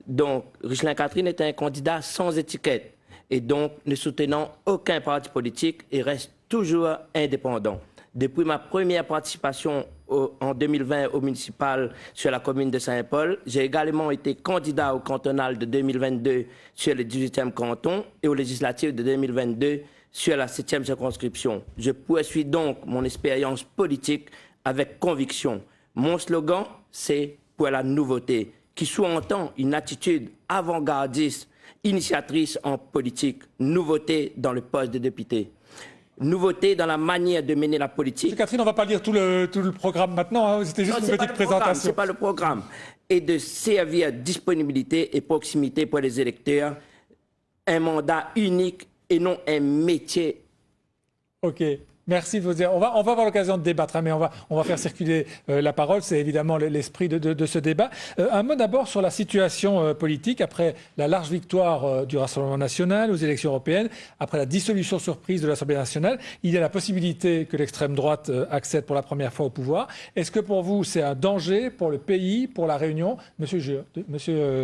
Donc, Richelin Catherine est un candidat sans étiquette et donc ne soutenant aucun parti politique et reste toujours indépendant. Depuis ma première participation en 2020 au municipal sur la commune de Saint-Paul, j'ai également été candidat au cantonal de 2022 sur le 18e canton et aux législatives de 2022 sur la 7e circonscription. Je poursuis donc mon expérience politique avec conviction. Mon slogan, c'est pour la nouveauté, qui sous-entend une attitude avant-gardiste, initiatrice en politique, nouveauté dans le poste de député. Nouveauté dans la manière de mener la politique. Catherine, on ne va pas lire tout le programme maintenant, c'était juste une petite présentation. Ce n'est pas le programme. Et de servir disponibilité et proximité pour les électeurs, un mandat unique et non un métier. Ok. Merci de vous dire. On va avoir l'occasion de débattre, hein, mais on va faire circuler la parole. C'est évidemment l'esprit de ce débat. Un mot d'abord sur la situation politique après la large victoire du Rassemblement national aux élections européennes, après la dissolution surprise de l'Assemblée nationale. Il y a la possibilité que l'extrême droite accède pour la première fois au pouvoir. Est-ce que pour vous, c'est un danger pour le pays, pour la Réunion, Monsieur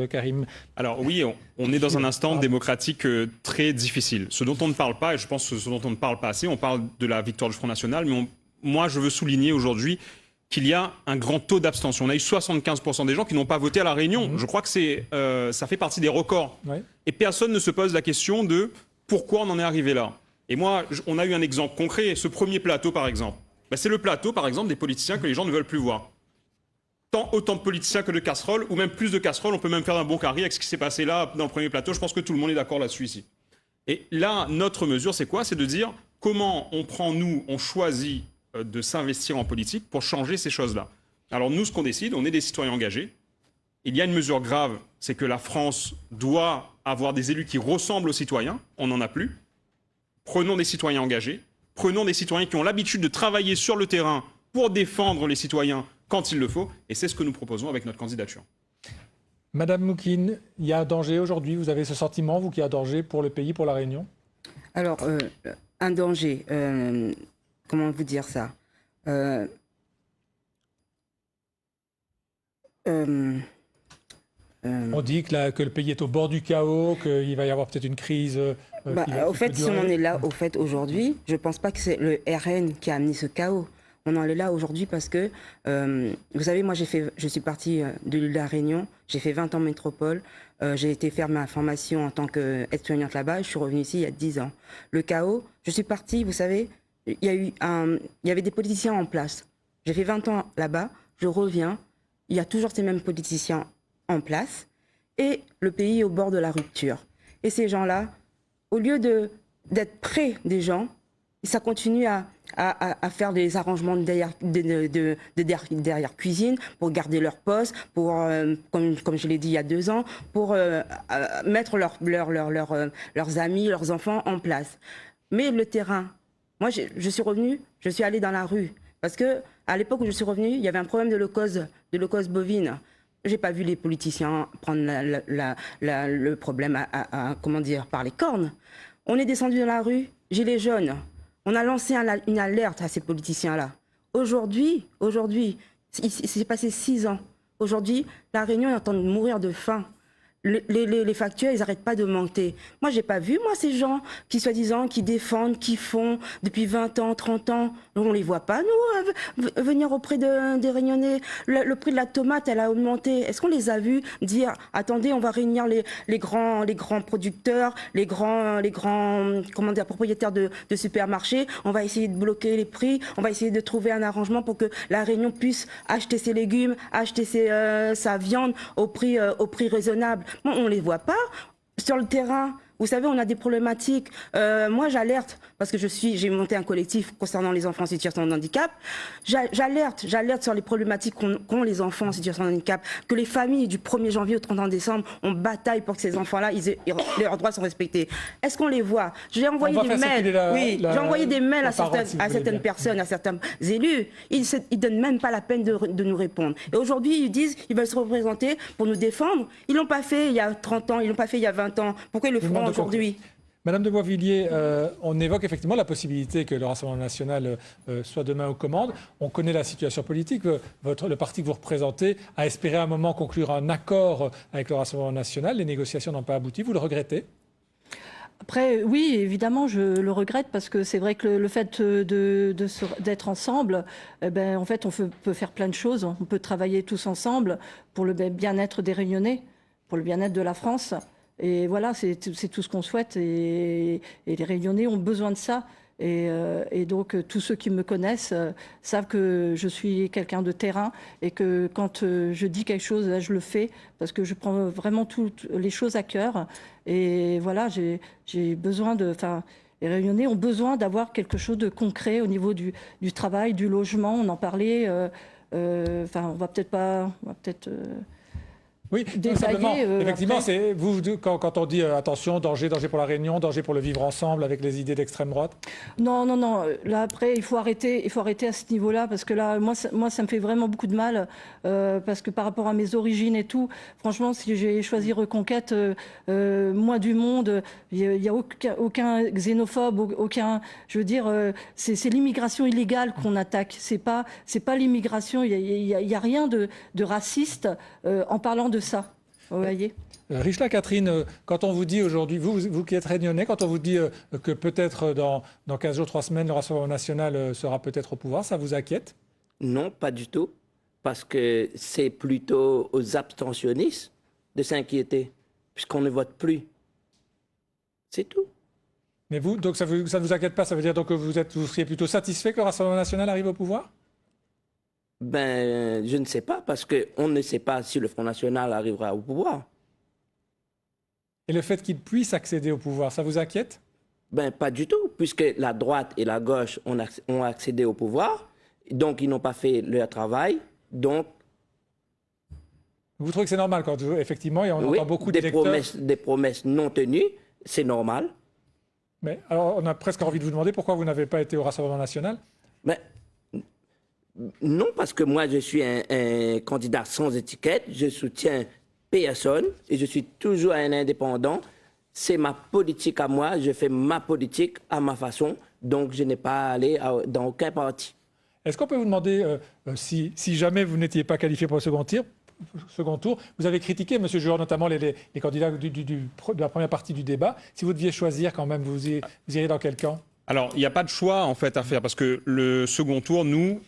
Karim? Alors oui, on est dans un instant démocratique très difficile. Ce dont on ne parle pas, et je pense que ce dont on ne parle pas assez, on parle de la victoire du Front National, mais moi je veux souligner aujourd'hui qu'il y a un grand taux d'abstention. On a eu 75% des gens qui n'ont pas voté à La Réunion. Je crois que ça fait partie des records. Ouais. Et personne ne se pose la question de pourquoi on en est arrivé là. Et moi, on a eu un exemple concret. Ce premier plateau, par exemple, c'est le plateau, par exemple, des politiciens que les gens ne veulent plus voir. Autant de politiciens que de casseroles, ou même plus de casseroles. On peut même faire un bon carré avec ce qui s'est passé là dans le premier plateau. Je pense que tout le monde est d'accord là-dessus ici. Et là, notre mesure, c'est quoi? C'est de dire comment on choisit de s'investir en politique pour changer ces choses-là. Alors nous, ce qu'on décide, on est des citoyens engagés. Il y a une mesure grave, c'est que la France doit avoir des élus qui ressemblent aux citoyens. On n'en a plus. Prenons des citoyens engagés. Prenons des citoyens qui ont l'habitude de travailler sur le terrain pour défendre les citoyens quand il le faut. Et c'est ce que nous proposons avec notre candidature. Madame Moukine, il y a un danger aujourd'hui. Vous avez ce sentiment, vous, qu'il y a un danger pour le pays, pour la Réunion? Alors, un danger, comment vous dire ça? On dit que le pays est au bord du chaos, qu'il va y avoir peut-être une crise. Au fait, si on en est là, aujourd'hui, je ne pense pas que c'est le RN qui a amené ce chaos. On en est là aujourd'hui parce que, vous savez, moi, je suis partie de l'île de la Réunion, j'ai fait 20 ans en métropole, j'ai été faire ma formation en tant qu'aide-soignante là-bas, je suis revenue ici il y a 10 ans. Le chaos, je suis partie, vous savez, il y avait des politiciens en place. J'ai fait 20 ans là-bas, je reviens, il y a toujours ces mêmes politiciens en place, et le pays est au bord de la rupture. Et ces gens-là, au lieu d'être près des gens, ça continue à faire des arrangements derrière cuisine pour garder leur poste, pour, comme je l'ai dit il y a 2 ans, pour mettre leurs amis, leurs enfants en place. Mais le terrain, moi je suis revenue, je suis allée dans la rue. Parce que à l'époque où je suis revenue, il y avait un problème de leucose bovine. J'ai pas vu les politiciens prendre le problème comment dire, par les cornes. On est descendu dans la rue, gilets jaunes. On a lancé une alerte à ces politiciens-là. Aujourd'hui, il s'est passé 6 ans. Aujourd'hui, la Réunion est en train de mourir de faim. Les factures, ils n'arrêtent pas de monter. Moi, j'ai pas vu, ces gens qui, soi-disant, qui défendent, qui font depuis 20 ans, 30 ans. On les voit pas, nous, venir auprès des Réunionnais. Le prix de la tomate, elle a augmenté. Est-ce qu'on les a vus dire, attendez, on va réunir les grands producteurs, les grands comment dire, propriétaires de supermarchés. On va essayer de bloquer les prix. On va essayer de trouver un arrangement pour que la Réunion puisse acheter ses légumes, acheter sa viande au prix raisonnable. Bon, on ne les voit pas sur le terrain. Vous savez, on a des problématiques. Moi, j'alerte, parce que j'ai monté un collectif concernant les enfants en situation de handicap. J'alerte sur les problématiques qu'ont les enfants en situation de handicap, que les familles du 1er janvier au 31 décembre, on bataille pour que ces enfants-là, leurs droits soient respectés. Est-ce qu'on les voit? J'ai envoyé des mails. J'ai envoyé des mails à certaines personnes, à certains élus. Ils ne donnent même pas la peine de nous répondre. Et aujourd'hui, ils disent qu'ils veulent se représenter pour nous défendre. Ils ne l'ont pas fait il y a 30 ans, ils ne l'ont pas fait il y a 20 ans. Pourquoi ils le feront aujourd'hui? Madame de Boisvilliers, on évoque effectivement la possibilité que le Rassemblement national soit demain aux commandes. On connaît la situation politique. Le parti que vous représentez a espéré à un moment conclure un accord avec le Rassemblement national. Les négociations n'ont pas abouti. Vous le regrettez? Après, oui, évidemment, je le regrette parce que c'est vrai que le fait d'être ensemble, en fait, on peut faire plein de choses. On peut travailler tous ensemble pour le bien-être des Réunionnais, pour le bien-être de la France. Et voilà, c'est tout ce qu'on souhaite. Et les Réunionnais ont besoin de ça. Et donc, tous ceux qui me connaissent savent que je suis quelqu'un de terrain et que quand je dis quelque chose, là, je le fais parce que je prends vraiment toutes les choses à cœur. Et voilà, j'ai besoin les Réunionnais ont besoin d'avoir quelque chose de concret au niveau du travail, du logement. On en parlait. On va peut-être Oui, simplement, effectivement, c'est vous quand on dit attention, danger pour la Réunion, danger pour le vivre ensemble avec les idées d'extrême droite. Non. Là après, il faut arrêter à ce niveau-là parce que là, moi, ça me fait vraiment beaucoup de mal parce que par rapport à mes origines et tout, franchement, si j'ai choisi Reconquête, moi du monde, il y a aucun xénophobe, aucun. Je veux dire, c'est l'immigration illégale qu'on attaque. C'est pas l'immigration. Il y a rien de raciste en parlant de ça, vous voyez. Richla Catherine, quand on vous dit aujourd'hui, vous qui êtes réunionnais, quand on vous dit que peut-être dans 15 jours, 3 semaines, le Rassemblement national sera peut-être au pouvoir, ça vous inquiète? Non, pas du tout, parce que c'est plutôt aux abstentionnistes de s'inquiéter, puisqu'on ne vote plus. C'est tout. Mais vous, donc ça ne vous inquiète pas, ça veut dire donc que vous seriez plutôt satisfait que le Rassemblement national arrive au pouvoir? Ben, je ne sais pas, parce qu'on ne sait pas si le Front national arrivera au pouvoir. Et le fait qu'il puisse accéder au pouvoir, ça vous inquiète? Ben, pas du tout, puisque la droite et la gauche ont accédé au pouvoir, donc ils n'ont pas fait leur travail, donc... Vous trouvez que c'est normal quand, effectivement, et on entend beaucoup d'électeurs... Des promesses non tenues, c'est normal. Mais alors, on a presque envie de vous demander pourquoi vous n'avez pas été au Rassemblement national? Mais... Non, parce que moi, je suis un candidat sans étiquette, je soutiens personne et je suis toujours un indépendant. C'est ma politique à moi, je fais ma politique à ma façon, donc je n'ai pas à aller dans aucun parti. Est-ce qu'on peut vous demander, si jamais vous n'étiez pas qualifié pour le second tour, vous avez critiqué, M. Juor, notamment les candidats de la première partie du débat, si vous deviez choisir quand même, vous iriez dans quel camp? Alors, il n'y a pas de choix en fait à faire, parce que le second tour, nous...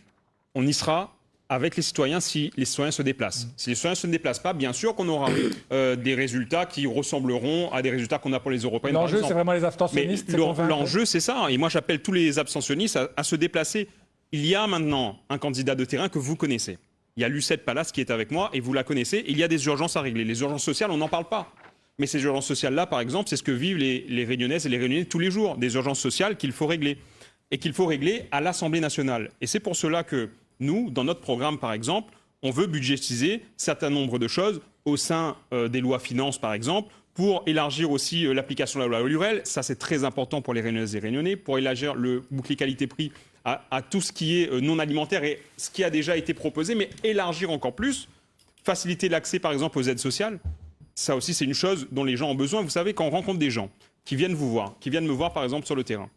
on y sera avec les citoyens si les citoyens se déplacent. Si les citoyens ne se déplacent pas, bien sûr qu'on aura des résultats qui ressembleront à des résultats qu'on a pour les européennes. L'enjeu, c'est vraiment les abstentionnistes. L'enjeu, c'est ça. Et moi, j'appelle tous les abstentionnistes à se déplacer. Il y a maintenant un candidat de terrain que vous connaissez. Il y a Lucette Palace qui est avec moi et vous la connaissez. Il y a des urgences à régler. Les urgences sociales, on n'en parle pas. Mais ces urgences sociales-là, par exemple, c'est ce que vivent les Réunionnaises et les Réunionnais tous les jours. Des urgences sociales qu'il faut régler. Et qu'il faut régler à l'Assemblée nationale. Et c'est pour cela que nous, dans notre programme, par exemple, on veut budgétiser un certain nombre de choses au sein des lois finances, par exemple, pour élargir aussi l'application de la loi Lurel. Ça, c'est très important pour les Réunionnaises et Réunionnais, pour élargir le bouclier qualité-prix à tout ce qui est non alimentaire et ce qui a déjà été proposé, mais élargir encore plus, faciliter l'accès, par exemple, aux aides sociales. Ça aussi, c'est une chose dont les gens ont besoin. Vous savez, quand on rencontre des gens qui viennent vous voir, qui viennent me voir, par exemple, sur le terrain,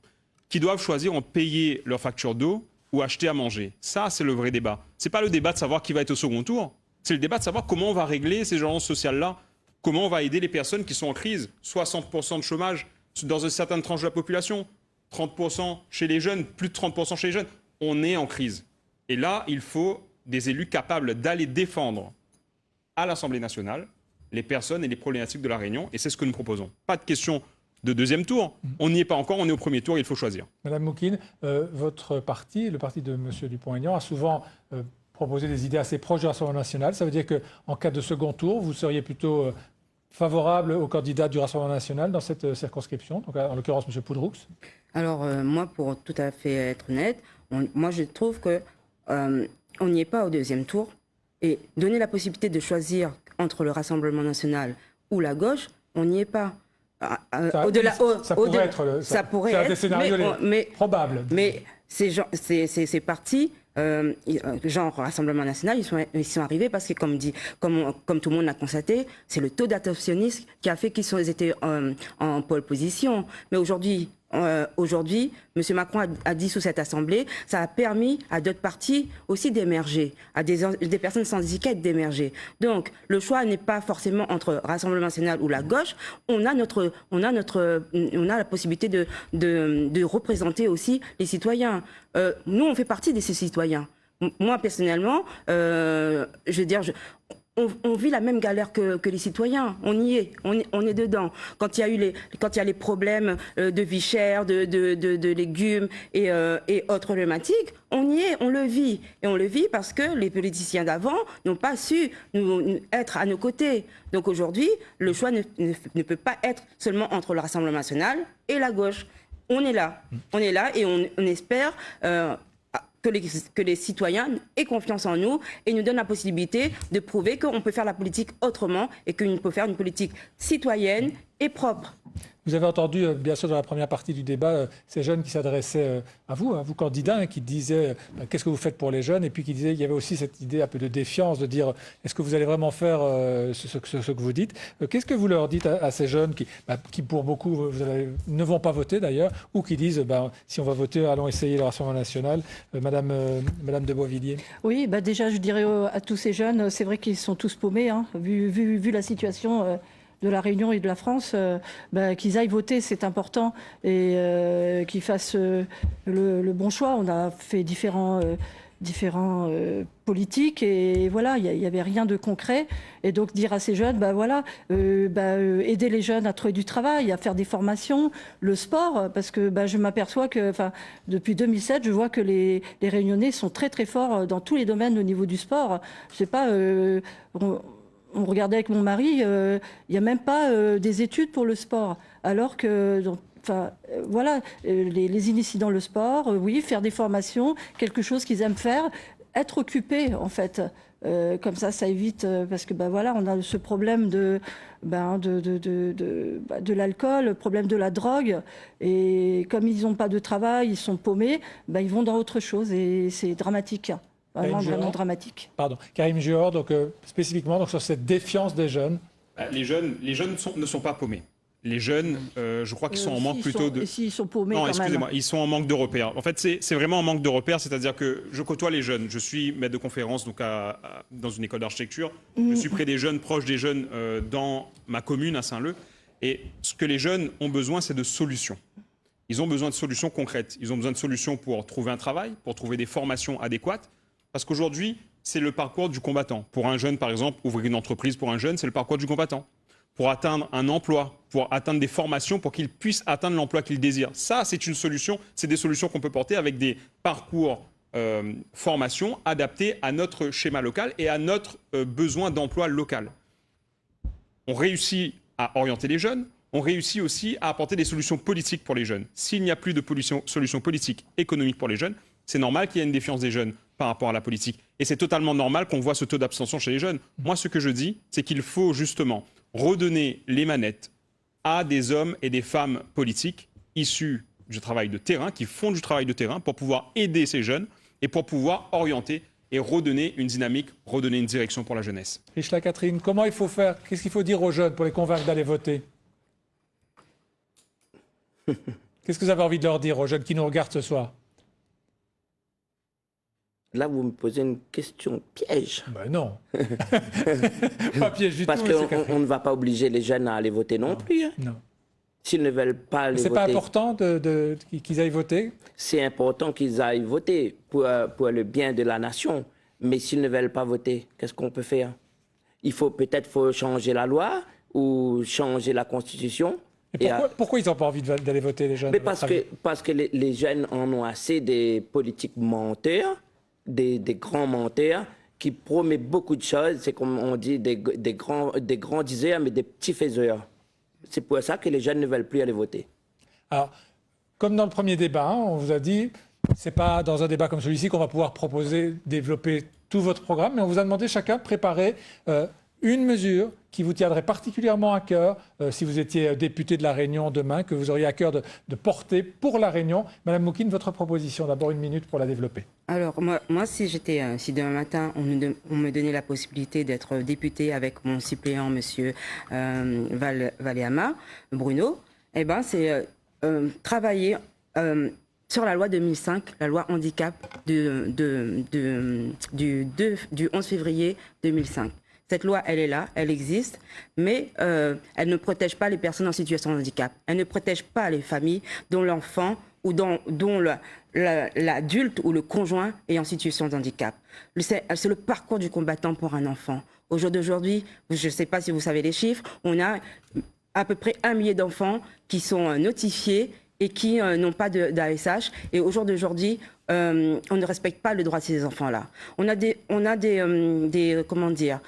qui doivent choisir entre payer leur facture d'eau ou acheter à manger. Ça, c'est le vrai débat. Ce n'est pas le débat de savoir qui va être au second tour. C'est le débat de savoir comment on va régler ces urgences sociales-là, comment on va aider les personnes qui sont en crise. 60% de chômage dans une certaine tranche de la population, 30% chez les jeunes, plus de 30% chez les jeunes. On est en crise. Et là, il faut des élus capables d'aller défendre à l'Assemblée nationale les personnes et les problématiques de la Réunion. Et c'est ce que nous proposons. Pas de question de deuxième tour. On n'y est pas encore, on est au premier tour, il faut choisir. Madame Moukine, votre parti, le parti de M. Dupont-Aignan, a souvent proposé des idées assez proches du Rassemblement national. Ça veut dire qu'en cas de second tour, vous seriez plutôt favorable au candidat du Rassemblement national dans cette circonscription, donc en l'occurrence M. Poudroux? Alors, moi, pour tout à fait être honnête, moi, je trouve que on n'y est pas au deuxième tour. Et donner la possibilité de choisir entre le Rassemblement national ou la gauche, on n'y est pas. Ça pourrait être des scénarios probables. Mais ces partis, genre Rassemblement national, ils sont arrivés parce que, comme tout le monde l'a constaté, c'est le taux d'abstentionnisme qui a fait qu'ils étaient en pole position. Mais aujourd'hui, M. Macron a dit sous cette assemblée, ça a permis à d'autres partis aussi d'émerger, à des personnes sans étiquette d'émerger. Donc, le choix n'est pas forcément entre Rassemblement national ou la gauche. On a la possibilité de représenter aussi les citoyens. Nous, on fait partie de ces citoyens. Moi, personnellement, je veux dire, on vit la même galère que les citoyens. On y est, on est dedans. Quand il y a les problèmes de vie chère, de légumes et autres problématiques, on y est, on le vit. Et on le vit parce que les politiciens d'avant n'ont pas su être à nos côtés. Donc aujourd'hui, le choix ne peut pas être seulement entre le Rassemblement national et la gauche. On est là et on espère que les citoyens aient confiance en nous et nous donnent la possibilité de prouver qu'on peut faire la politique autrement et qu'on peut faire une politique citoyenne et propre. Vous avez entendu, bien sûr, dans la première partie du débat, ces jeunes qui s'adressaient à vous candidats, hein, qui disaient qu'est-ce que vous faites pour les jeunes, et puis qui disaient il y avait aussi cette idée un peu de défiance, de dire est-ce que vous allez vraiment faire ce que vous dites. Qu'est-ce que vous leur dites à ces jeunes qui pour beaucoup, ne vont pas voter d'ailleurs, ou qui disent si on va voter, allons essayer le Rassemblement national. Madame de Boisvilliers. Oui, déjà, je dirais à tous ces jeunes, c'est vrai qu'ils sont tous paumés, hein, vu la situation de la Réunion et de la France, qu'ils aillent voter, c'est important, et qu'ils fassent le bon choix. On a fait différents politiques, et voilà, il n'y avait rien de concret. Et donc dire à ces jeunes, aider les jeunes à trouver du travail, à faire des formations, le sport, parce que je m'aperçois que, depuis 2007, je vois que les Réunionnais sont très très forts dans tous les domaines au niveau du sport. Je sais pas. On regardait avec mon mari, il n'y a même pas des études pour le sport. Alors que, les initier dans le sport, oui, faire des formations, quelque chose qu'ils aiment faire, être occupés, en fait. Comme ça évite, parce que, on a ce problème de l'alcool, le problème de la drogue. Et comme ils n'ont pas de travail, ils sont paumés, ils vont dans autre chose, et c'est dramatique. Vraiment dramatique. Pardon. Karim Juhor, donc spécifiquement sur cette défiance des jeunes. Les jeunes ne sont pas paumés. Les jeunes, je crois qu'ils sont en manque plutôt de... S'ils sont paumés, non, quand excusez-moi, même. ils sont en manque de repères. En fait, c'est vraiment un manque de repères, c'est-à-dire que je côtoie les jeunes. Je suis maître de conférence donc dans une école d'architecture. Je suis près des jeunes, proche des jeunes dans ma commune à Saint-Leu. Et ce que les jeunes ont besoin, c'est de solutions. Ils ont besoin de solutions concrètes. Ils ont besoin de solutions pour trouver un travail, pour trouver des formations adéquates. Parce qu'aujourd'hui, c'est le parcours du combattant. Pour un jeune, par exemple, ouvrir une entreprise pour un jeune, c'est le parcours du combattant. Pour atteindre un emploi, pour atteindre des formations, pour qu'il puisse atteindre l'emploi qu'il désire. Ça, c'est une solution. C'est des solutions qu'on peut porter avec des parcours formation adaptés à notre schéma local et à notre besoin d'emploi local. On réussit à orienter les jeunes. On réussit aussi à apporter des solutions politiques pour les jeunes. S'il n'y a plus de solutions politiques, économiques pour les jeunes, c'est normal qu'il y ait une défiance des jeunes par rapport à la politique. Et c'est totalement normal qu'on voit ce taux d'abstention chez les jeunes. Moi, ce que je dis, c'est qu'il faut justement redonner les manettes à des hommes et des femmes politiques issus du travail de terrain, qui font du travail de terrain pour pouvoir aider ces jeunes et pour pouvoir orienter et redonner une dynamique, redonner une direction pour la jeunesse. Richla Catherine, comment il faut faire? Qu'est-ce qu'il faut dire aux jeunes pour les convaincre d'aller voter? Qu'est-ce que vous avez envie de leur dire aux jeunes qui nous regardent ce soir? Là, vous me posez une question piège. Ben non. Pas piège du Parce tout. Parce qu'on ne va pas obliger les jeunes à aller voter non plus. Hein. Non. S'ils ne veulent pas aller voter... C'est pas important qu'ils aillent voter? C'est important qu'ils aillent voter pour le bien de la nation. Mais s'ils ne veulent pas voter, qu'est-ce qu'on peut faire? Il faut peut-être changer la loi ou changer la Constitution. Pourquoi ils n'ont pas envie d'aller voter, les jeunes? Mais parce que les jeunes en ont assez des politiques menteurs, des grands menteurs qui promettent beaucoup de choses. C'est comme on dit, des grands diseurs, mais des petits faiseurs. C'est pour ça que les jeunes ne veulent plus aller voter. Alors, comme dans le premier débat, on vous a dit, c'est pas dans un débat comme celui-ci qu'on va pouvoir proposer, développer tout votre programme, mais on vous a demandé chacun de préparer une mesure qui vous tiendrait particulièrement à cœur si vous étiez député de La Réunion demain, que vous auriez à cœur de porter pour La Réunion. Madame Moukine, votre proposition, d'abord une minute pour la développer. Alors, moi si demain matin, on me donnait la possibilité d'être député avec mon suppléant, monsieur Valéama, Bruno, eh ben, c'est travailler sur la loi 2005, la loi handicap du 11 février 2005. Cette loi, elle est là, elle existe, mais elle ne protège pas les personnes en situation de handicap. Elle ne protège pas les familles dont l'enfant ou dont l'adulte ou le conjoint est en situation de handicap. C'est le parcours du combattant pour un enfant. Au jour d'aujourd'hui, je ne sais pas si vous savez les chiffres, on a à peu près 1 millier d'enfants qui sont notifiés et qui n'ont pas d'ASH. Et au jour d'aujourd'hui, on ne respecte pas le droit de ces enfants-là. On a des comment dire,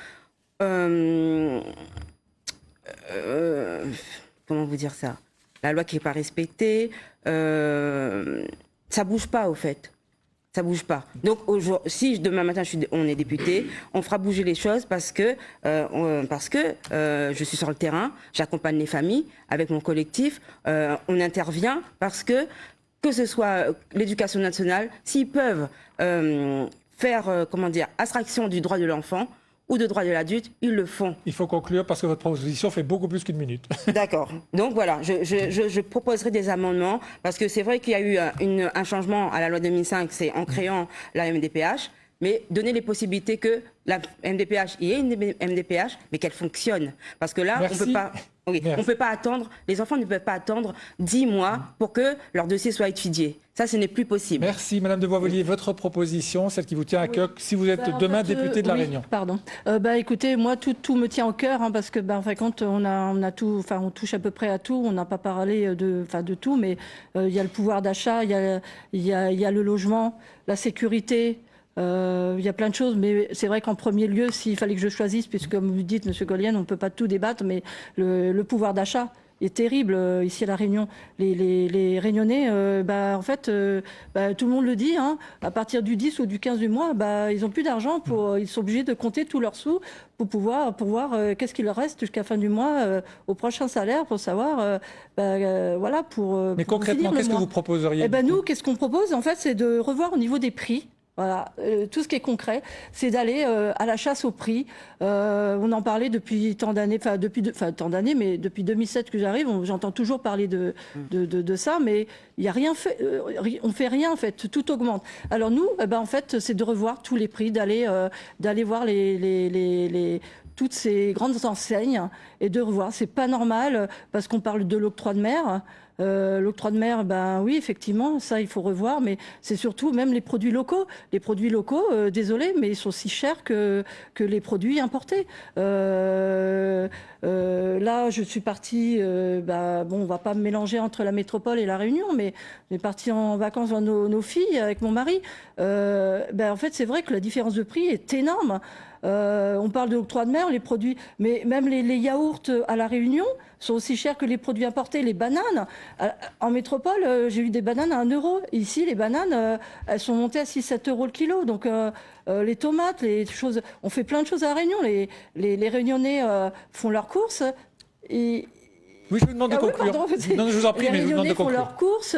comment vous dire ça? La loi qui n'est pas respectée, ça bouge pas au fait. Ça bouge pas. Donc si demain matin on est député, on fera bouger les choses parce que je suis sur le terrain, j'accompagne les familles avec mon collectif, on intervient parce que ce soit l'éducation nationale, s'ils peuvent faire abstraction du droit de l'enfant ou de droit de l'adulte, ils le font. Il faut conclure parce que votre proposition fait beaucoup plus qu'une minute. D'accord. Donc voilà, je proposerai des amendements parce que c'est vrai qu'il y a eu un changement à la loi 2005, c'est en créant la MDPH, mais donner les possibilités que la MDPH, il y ait une MDPH, mais qu'elle fonctionne. Parce que là, Merci. on peut pas... Oui, on peut pas attendre, les enfants ne peuvent pas attendre 10 mois pour que leur dossier soit étudié. Ça, ce n'est plus possible. Merci, Madame de Boisvilliers. Votre proposition, celle qui vous tient à cœur, si vous êtes demain député de La Réunion. Pardon. Écoutez, moi, tout me tient au cœur, parce que, en fin de compte, on a tout, on touche à peu près à tout. On n'a pas parlé de tout, mais il y a le pouvoir d'achat, il y a le logement, la sécurité. Il y a plein de choses, mais c'est vrai qu'en premier lieu, s'il fallait que je choisisse, puisque comme vous dites, Monsieur Gollienne, on ne peut pas tout débattre, mais le pouvoir d'achat est terrible ici à La Réunion. Les Réunionnais, en fait, tout le monde le dit, à partir du 10 ou du 15 du mois, ils n'ont plus d'argent, ils sont obligés de compter tous leurs sous pour voir qu'est-ce qu'il leur reste jusqu'à la fin du mois, au prochain salaire, pour savoir, Mais concrètement, qu'est-ce que vous proposeriez Nous, qu'est-ce qu'on propose, en fait, c'est de revoir au niveau des prix. Voilà, tout ce qui est concret, c'est d'aller à la chasse au prix. On en parlait depuis tant d'années, mais depuis 2007 que j'arrive, j'entends toujours parler de ça, mais il y a rien fait. On fait rien en fait, tout augmente. Alors nous, en fait, c'est de revoir tous les prix, d'aller voir toutes ces grandes enseignes et de revoir. C'est pas normal parce qu'on parle de l'octroi de mer. L'octroi de mer, oui, effectivement, ça, il faut revoir, mais c'est surtout même les produits locaux. Les produits locaux, désolé, mais ils sont si chers que les produits importés. Là, je suis partie, on va pas me mélanger entre la métropole et la Réunion, mais on est parti en vacances voir nos filles avec mon mari. En fait, c'est vrai que la différence de prix est énorme. On parle de l'octroi de mer, les produits, mais même les yaourts à La Réunion sont aussi chers que les produits importés. Les bananes, en métropole, j'ai eu des bananes à 1 euro. Ici, les bananes, elles sont montées à 6-7 euros le kilo. Donc, les tomates, les choses, on fait plein de choses à La Réunion. Les Réunionnais font leurs courses. Et, oui, je vous demande de conclure. Non, je vous en prie, mais je vous demande de conclure. Les Réunionnais font leurs courses,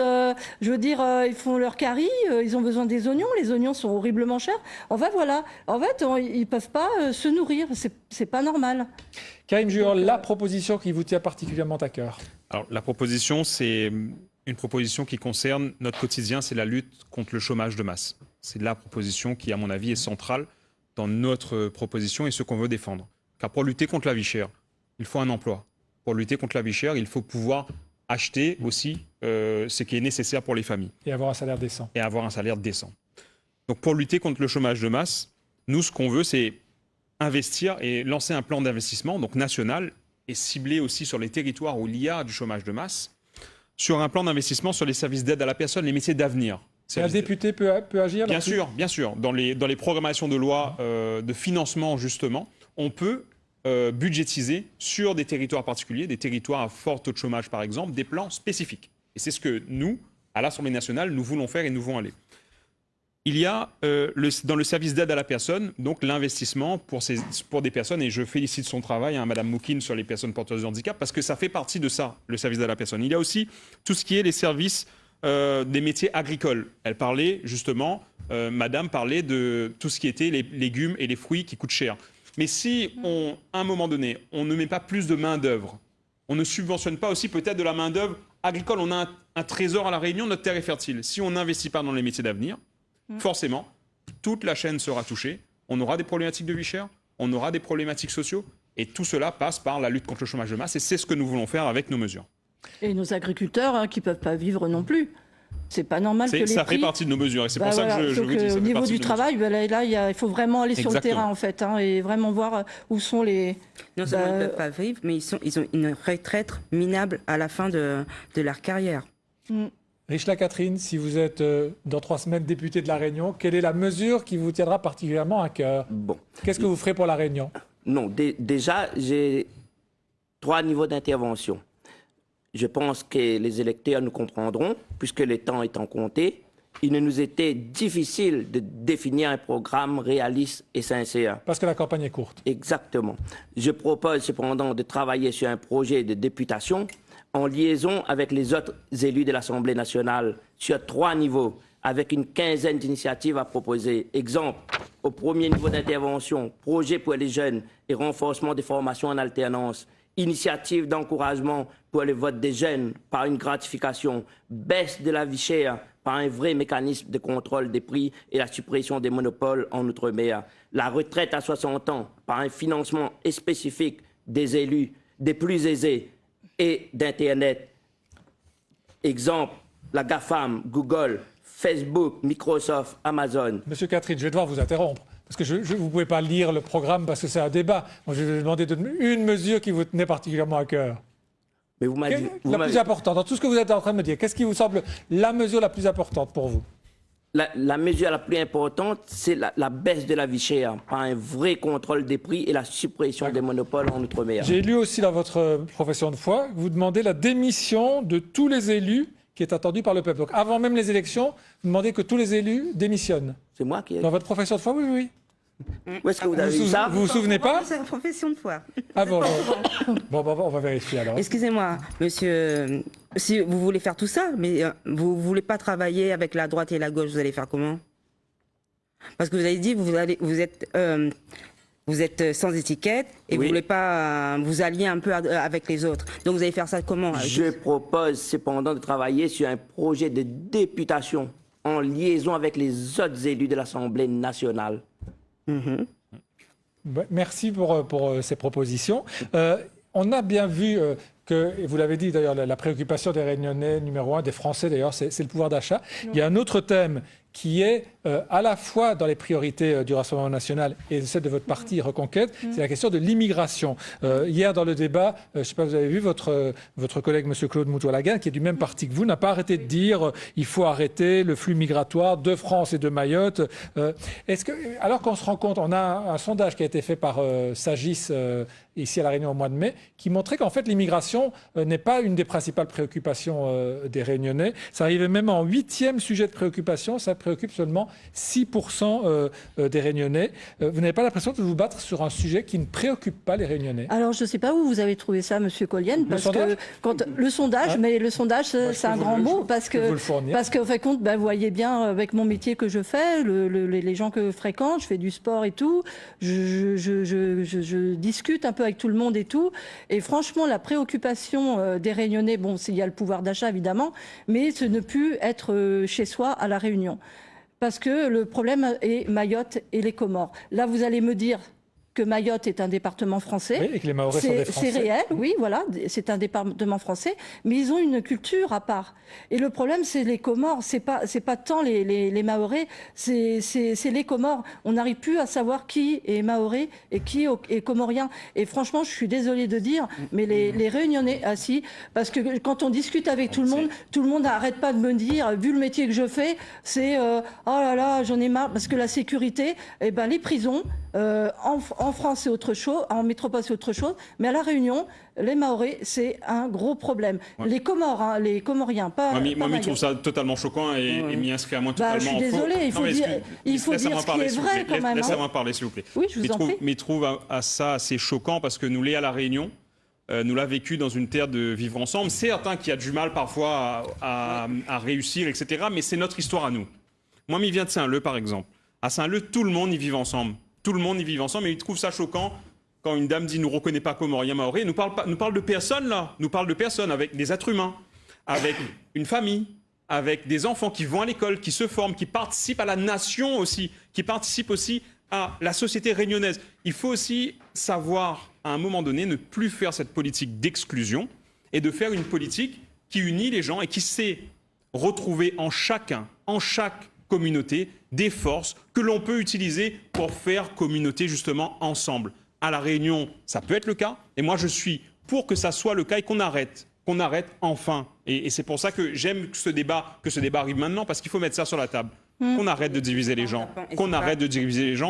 ils font leur carie, ils ont besoin des oignons, les oignons sont horriblement chers. Voilà. En fait, ils ne peuvent pas se nourrir, c'est pas normal. Karim Juor, la proposition qui vous tient particulièrement à cœur. Alors, la proposition, c'est une proposition qui concerne notre quotidien, c'est la lutte contre le chômage de masse. C'est la proposition qui, à mon avis, est centrale dans notre proposition et ce qu'on veut défendre. Car pour lutter contre la vie chère, il faut un emploi. Pour lutter contre la vie chère, il faut pouvoir acheter aussi ce qui est nécessaire pour les familles. Et avoir un salaire décent. Et avoir un salaire décent. Donc pour lutter contre le chômage de masse, nous, ce qu'on veut, c'est investir et lancer un plan d'investissement donc national et ciblé aussi sur les territoires où il y a du chômage de masse, sur un plan d'investissement sur les services d'aide à la personne, les métiers d'avenir. Un député peut agir bien sûr. Dans les programmations de loi de financement, justement, on peut budgétiser sur des territoires particuliers, des territoires à fort taux de chômage par exemple, des plans spécifiques. Et c'est ce que nous, à l'Assemblée nationale, nous voulons faire et nous voulons aller. Il y a dans le service d'aide à la personne, donc l'investissement pour des personnes, et je félicite son travail, Madame Moukine, sur les personnes porteuses de handicap, parce que ça fait partie de ça, le service d'aide à la personne. Il y a aussi tout ce qui est les services des métiers agricoles. Elle parlait justement, Madame parlait de tout ce qui était les légumes et les fruits qui coûtent cher. Mais si, à un moment donné, on ne met pas plus de main-d'œuvre, on ne subventionne pas aussi peut-être de la main-d'œuvre agricole, on a un trésor à La Réunion, notre terre est fertile. Si on n'investit pas dans les métiers d'avenir, forcément, toute la chaîne sera touchée. On aura des problématiques de vie chère, on aura des problématiques sociaux, et tout cela passe par la lutte contre le chômage de masse, et c'est ce que nous voulons faire avec nos mesures. Et nos agriculteurs qui ne peuvent pas vivre non plus. C'est pas normal que les ça prix... fait partie de nos mesures et c'est pour ça que je vous dis. Au niveau du travail, il faut vraiment aller sur le terrain en fait, et vraiment voir où sont les. Non seulement ils ne peuvent pas vivre, mais ils ont une retraite minable à la fin de leur carrière. Richela Catherine, si vous êtes dans 3 semaines député de La Réunion, quelle est la mesure qui vous tiendra particulièrement à cœur? Qu'est-ce que vous ferez pour La Réunion? Non, déjà, j'ai 3 niveaux d'intervention. Je pense que les électeurs nous comprendront, puisque le temps est en compté. il ne nous était difficile de définir un programme réaliste et sincère. Parce que la campagne est courte. Exactement. Je propose cependant de travailler sur un projet de députation en liaison avec les autres élus de l'Assemblée nationale sur 3 niveaux, avec une quinzaine d'initiatives à proposer. Exemple, au premier niveau d'intervention, projet pour les jeunes et renforcement des formations en alternance. Initiative d'encouragement pour le vote des jeunes par une gratification, baisse de la vie chère par un vrai mécanisme de contrôle des prix et la suppression des monopoles en Outre-mer. La retraite à 60 ans par un financement spécifique des élus, des plus aisés et d'Internet. Exemple, la GAFAM, Google, Facebook, Microsoft, Amazon. Monsieur Catherine, je vais devoir vous interrompre. Parce que vous ne pouvez pas lire le programme parce que c'est un débat. Moi, je vais vous demander une mesure qui vous tenait particulièrement à cœur. Mais vous m'avez la plus importante, dans tout ce que vous êtes en train de me dire, qu'est-ce qui vous semble la mesure la plus importante pour vous? La mesure la plus importante, c'est la baisse de la vie chère par un vrai contrôle des prix et la suppression des monopoles en Outre-mer. J'ai lu aussi dans votre profession de foi que vous demandez la démission de tous les élus qui est attendu par le peuple. Donc avant même les élections, vous demandez que tous les élus démissionnent. C'est moi qui ai... Dans votre profession de foi, oui, oui. Où est-ce que vous avez vu ça? Vous vous souvenez pas? C'est une profession de foi. Ah bon, on va vérifier alors. Excusez-moi, monsieur, si vous voulez faire tout ça, mais vous ne voulez pas travailler avec la droite et la gauche, vous allez faire comment? Parce que vous avez dit vous êtes sans étiquette et vous voulez pas vous allier un peu avec les autres. Donc vous allez faire ça comment? Je propose cependant de travailler sur un projet de députation en liaison avec les autres élus de l'Assemblée nationale. Merci pour ces propositions. On a bien vu que, et vous l'avez dit d'ailleurs, la préoccupation des Réunionnais, numéro 1, des Français d'ailleurs, c'est le pouvoir d'achat. Il y a un autre thème qui est à la fois dans les priorités du Rassemblement national et celle de votre parti Reconquête, c'est la question de l'immigration. Hier, dans le débat, je ne sais pas, vous avez vu votre collègue, M. Claude Moutoua-Laguin, qui est du même parti que vous, n'a pas arrêté de dire il faut arrêter le flux migratoire de France et de Mayotte. Alors qu'on se rend compte, on a un sondage qui a été fait par Sagis ici à La Réunion au mois de mai, qui montrait qu'en fait l'immigration n'est pas une des principales préoccupations des Réunionnais. Ça arrivait même en 8e sujet de préoccupation, ça préoccupe seulement 6% des Réunionnais. Vous n'avez pas l'impression de vous battre sur un sujet qui ne préoccupe pas les Réunionnais? Alors, je ne sais pas où vous avez trouvé ça, Monsieur Collienne, parce que le sondage, mais le sondage, c'est un grand mot, parce que, en fait, compte, vous voyez bien avec mon métier que je fais, les gens que je fréquente, je fais du sport et tout, je discute un peu avec tout le monde et tout, et franchement, la préoccupation des Réunionnais, bon, il y a le pouvoir d'achat évidemment, mais ce ne plus être chez soi à La Réunion. Parce que le problème est Mayotte et les Comores. Là, vous allez me dire que Mayotte est un département français. Oui, et que les Mahorais sont des Français. C'est réel, oui, voilà, c'est un département français, mais ils ont une culture à part. Et le problème, c'est les Comores, c'est pas tant les Mahorais, c'est les Comores. On n'arrive plus à savoir qui est Mahorais et qui est Comorien. Et franchement, je suis désolée de dire, mais les Réunionnais, assis, parce que quand on discute avec tout le monde n'arrête pas de me dire, vu le métier que je fais, c'est oh là là, j'en ai marre, parce que la sécurité, les prisons, en France, c'est autre chose, en métropole, c'est autre chose, mais à La Réunion, les Mahorais, c'est un gros problème. Ouais. Les Comores, les Comoriens, pas. Moi, je trouve ça totalement choquant et m'y inscrit à moi totalement. Je suis désolée, il faut dire ce qui est vrai quand même. Laissez-moi parler, s'il vous plaît. Oui, je vous en prie. Mais je trouve ça assez choquant parce que nous, à La Réunion, nous l'a vécu dans une terre de vivre ensemble. Certes, qui a du mal parfois à réussir, etc., mais c'est notre histoire à nous. Moi, m'y vient de Saint-Leu, par exemple. À Saint-Leu, tout le monde y vit ensemble. Tout le monde y vit ensemble, et il trouve ça choquant quand une dame dit « nous reconnaît pas Comorien Maoré ». Nous parle de personnes, là. Nous parle de personnes avec des êtres humains, avec une famille, avec des enfants qui vont à l'école, qui se forment, qui participent à la nation aussi, qui participent aussi à la société réunionnaise. Il faut aussi savoir, à un moment donné, ne plus faire cette politique d'exclusion et de faire une politique qui unit les gens et qui sait retrouver en chaque communauté des forces que l'on peut utiliser pour faire communauté justement ensemble. À La Réunion, ça peut être le cas, et moi je suis pour que ça soit le cas et qu'on arrête enfin. Et c'est pour ça que j'aime que ce débat arrive maintenant, parce qu'il faut mettre ça sur la table. Qu'on arrête de diviser les gens,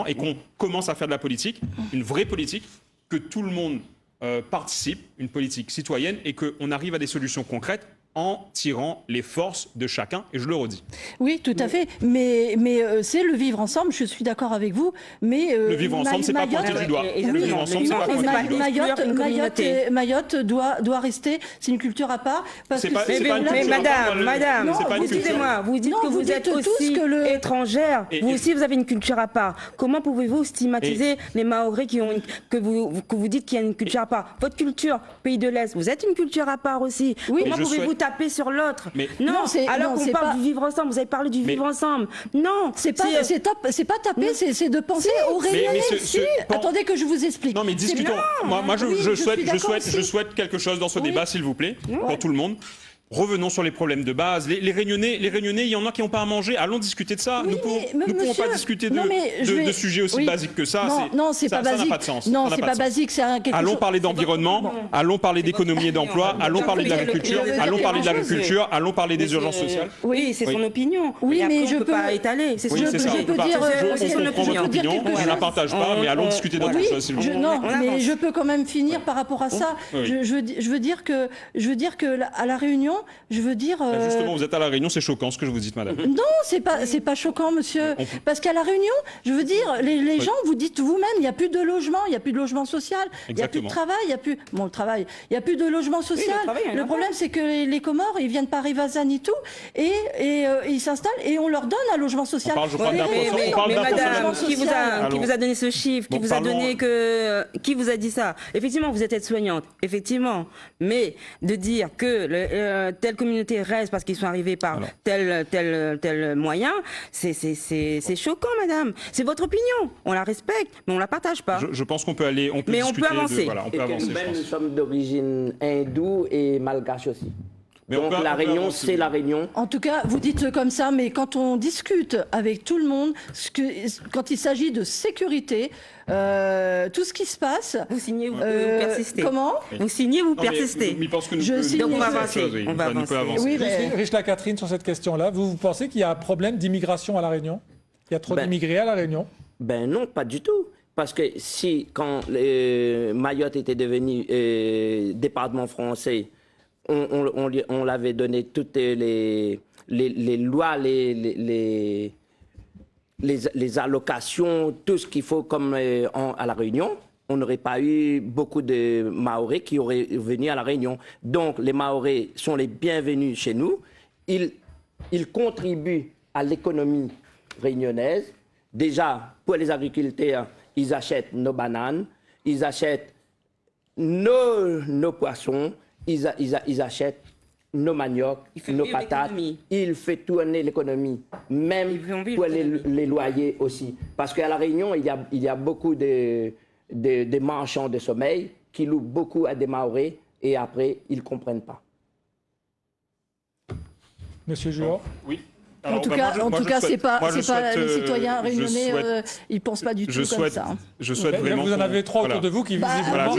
et qu'on commence à faire de la politique, une vraie politique, que tout le monde participe, une politique citoyenne, et qu'on arrive à des solutions concrètes en tirant les forces de chacun, et je le redis. Oui, tout à fait. Mais c'est le vivre ensemble, je suis d'accord avec vous. Mais le vivre ensemble, c'est pas pointer du doigt. Le vivre ensemble, c'est pas pointer du doigt. Mayotte doit rester, c'est une culture à part. Mais madame, excusez-moi, vous dites que vous êtes aussi étrangère. Vous aussi, vous avez une culture à part. Comment pouvez-vous stigmatiser les Mahorais que vous dites qu'il y a une culture à part? Votre culture, pays de l'Est, vous êtes une culture à part aussi. Comment pouvez-vous taper sur l'autre? Non, alors qu'on parle du vivre ensemble, vous avez parlé du vivre ensemble. Non, c'est pas taper, c'est de penser aux Réunionnais. Attendez que je vous explique. Non, mais discutons. Moi, je souhaite quelque chose dans ce débat, s'il vous plaît, pour tout le monde. Revenons sur les problèmes de base. Les Réunionnais, il y en a qui n'ont pas à manger. Allons discuter de ça. Nous ne pouvons pas discuter de sujets aussi basiques que ça. Non, c'est pas basique. Ça n'a pas de sens. Non, c'est pas basique. Allons parler d'environnement. Allons parler d'économie et d'emploi. Allons parler de l'agriculture. Allons parler de l'agriculture. Allons parler des urgences sociales. Oui, c'est son opinion. Oui, mais je peux pas étaler. Je comprends votre opinion. Je ne la partage pas, mais allons discuter d'autres choses, s'il vous plaît. Non, mais je peux quand même finir par rapport à ça. Je veux dire que à la Réunion, je veux dire. Justement, vous êtes à la Réunion, c'est choquant ce que je vous dites, madame. Non, c'est pas choquant, monsieur. Parce qu'à la Réunion, je veux dire, les gens, vous dites vous-même, il n'y a plus de logement, il n'y a plus de logement social, il n'y a plus de travail, il n'y a plus. Bon, le travail, il n'y a plus de logement social. Le problème, c'est que les Comores, ils viennent par Rivazan et tout, et ils s'installent et on leur donne un logement social. Mais madame, qui vous a donné ce chiffre? Qui vous a donné qui vous a dit ça? Effectivement, vous êtes aide-soignante, effectivement. Mais de dire que telle communauté reste parce qu'ils sont arrivés par tel moyen, c'est choquant, madame. C'est votre opinion. On la respecte, mais on la partage pas. Je pense qu'on peut aller, on peut mais discuter. On peut avancer. On peut avancer. Nous sommes d'origine hindoue et malgache aussi. Donc la Réunion, c'est la Réunion. En tout cas, vous dites comme ça, mais quand on discute avec tout le monde, quand il s'agit de sécurité, tout ce qui se passe... Vous signez ou vous persistez? Comment? Vous signez ou vous persistez? Donc on va avancer. On va avancer. Oui, Richla Catherine, sur cette question-là, vous pensez qu'il y a un problème d'immigration à La Réunion? Il y a trop d'immigrés à La Réunion? Ben non, pas du tout. Parce que quand Mayotte était devenu département français, on l'avait donné toutes les lois, les allocations, tout ce qu'il faut comme à La Réunion, on n'aurait pas eu beaucoup de Mahorais qui auraient venu à La Réunion. Donc les Mahorais sont les bienvenus chez nous. Ils contribuent à l'économie réunionnaise. Déjà, pour les agriculteurs, ils achètent nos bananes, ils achètent nos poissons, ils achètent nos maniocs, nos patates. Il fait tourner l'économie, même pour les loyers aussi. Parce qu'à La Réunion, il y a beaucoup de marchands de sommeil qui louent beaucoup à des Mahorais et après, ils ne comprennent pas. Monsieur Juor? Oui. En tout cas, c'est pas les citoyens réunionnais, ils pensent pas du tout comme ça. Je souhaite vraiment. Vous en avez trois autour de vous qui visiblement ont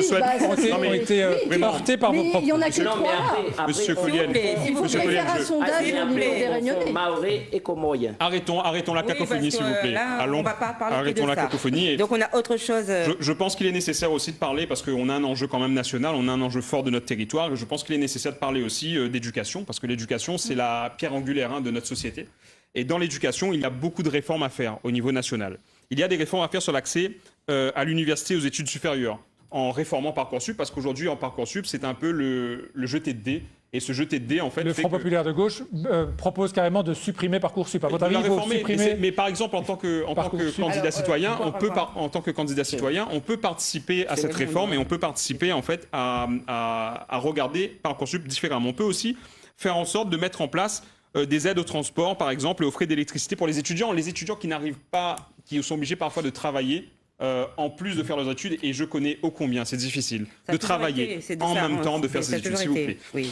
été heurtés par vos propres. Il y en a que trois. Monsieur Collienne, il faut faire un sondage au niveau des Réunionnais. Mahorais et Comoriens. Arrêtons la cacophonie, s'il vous plaît. On va pas parler arrêtons la cacophonie. Donc on a autre chose. Je pense qu'il est nécessaire aussi de parler parce qu'on a un enjeu quand même national, on a un enjeu fort de notre territoire. Et je pense qu'il est nécessaire de parler aussi d'éducation parce que l'éducation c'est la pierre angulaire de notre société. Et dans l'éducation, il y a beaucoup de réformes à faire au niveau national. Il y a des réformes à faire sur l'accès à l'université et aux études supérieures, en réformant Parcoursup, parce qu'aujourd'hui, en Parcoursup, c'est un peu le jeté de dés. Et ce jeté de dés, en fait... Le Front populaire de gauche propose carrément de supprimer Parcoursup. À votre avis, il faut supprimer... Mais par exemple, en tant que candidat citoyen, on peut participer à cette réforme et on peut participer, en fait, à regarder Parcoursup différemment. On peut aussi faire en sorte de mettre en place des aides au transport, par exemple, et aux frais d'électricité pour les étudiants qui n'arrivent pas, qui sont obligés parfois de travailler en plus de faire leurs études, et je connais ô combien c'est difficile de travailler en même temps de faire ses études, s'il vous plaît. Oui,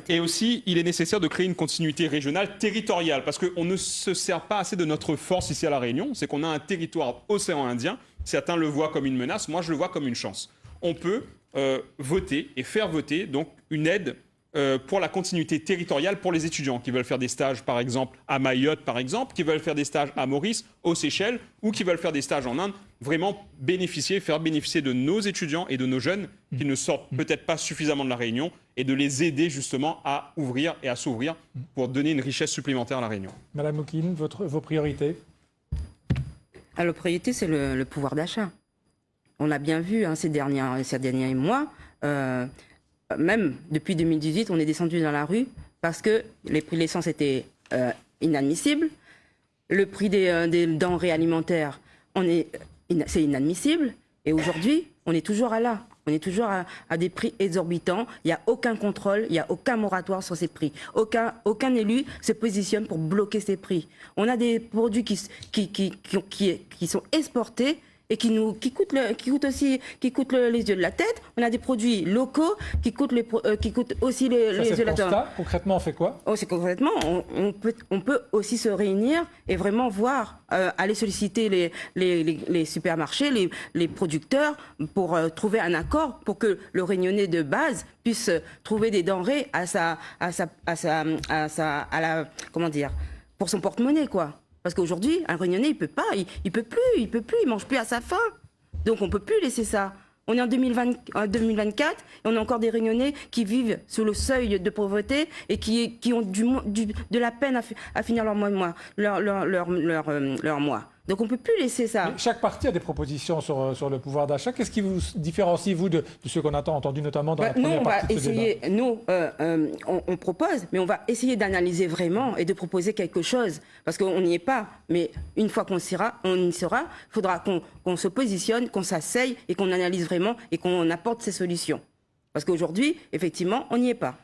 et aussi, il est nécessaire de créer une continuité régionale territoriale, parce qu'on ne se sert pas assez de notre force ici à La Réunion, c'est qu'on a un territoire océan Indien, certains le voient comme une menace, moi je le vois comme une chance. On peut voter et faire voter donc une aide pour la continuité territoriale pour les étudiants qui veulent faire des stages, par exemple, à Mayotte, par exemple, qui veulent faire des stages à Maurice, aux Seychelles, ou qui veulent faire des stages en Inde, vraiment faire bénéficier de nos étudiants et de nos jeunes qui ne sortent peut-être pas suffisamment de La Réunion et de les aider justement à ouvrir et à s'ouvrir pour donner une richesse supplémentaire à la Réunion. Madame Moukine, vos priorités? Alors, la priorité, c'est le pouvoir d'achat. On l'a bien vu ces derniers mois. Même depuis 2018, on est descendu dans la rue parce que les prix de l'essence étaient inadmissibles. Le prix des denrées alimentaires, c'est inadmissible. Et aujourd'hui, on est toujours là. On est toujours à des prix exorbitants. Il n'y a aucun contrôle, il n'y a aucun moratoire sur ces prix. Aucun élu se positionne pour bloquer ces prix. On a des produits qui sont exportés et qui coûtent les yeux de la tête. On a des produits locaux qui coûtent aussi les yeux de la tête. Concrètement, on fait quoi? Concrètement, on peut aussi se réunir et vraiment voir, aller solliciter les supermarchés, les producteurs pour trouver un accord pour que le Réunionnais de base puisse trouver des denrées pour son porte-monnaie, quoi. Parce qu'aujourd'hui, un Réunionnais, il peut plus, il mange plus à sa faim. Donc on peut plus laisser ça. On est en 2024 et on a encore des Réunionnais qui vivent sous le seuil de pauvreté et qui ont de la peine à finir leur mois. Donc on ne peut plus laisser ça. Mais chaque parti a des propositions sur le pouvoir d'achat. Qu'est-ce qui vous différencie, vous, de ce qu'on a entendu notamment dans la première partie de ce débat? Nous, on propose, mais on va essayer d'analyser vraiment et de proposer quelque chose. Parce qu'on n'y est pas. Mais une fois qu'on y sera, il faudra qu'on se positionne, qu'on s'asseye et qu'on analyse vraiment et qu'on apporte ces solutions. Parce qu'aujourd'hui, effectivement, on n'y est pas.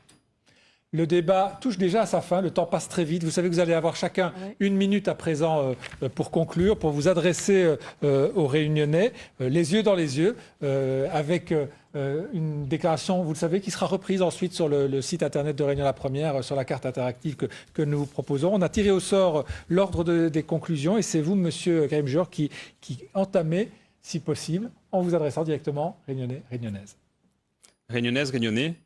Le débat touche déjà à sa fin, le temps passe très vite. Vous savez que vous allez avoir chacun une minute à présent pour conclure, pour vous adresser aux Réunionnais, les yeux dans les yeux, avec une déclaration, vous le savez, qui sera reprise ensuite sur le site internet de Réunion la Première, sur la carte interactive que nous vous proposons. On a tiré au sort l'ordre des conclusions et c'est vous, monsieur Karim Juor, qui entamez, si possible, en vous adressant directement Réunionnais, Réunionnaises. Réunionnaises, Réunionnais,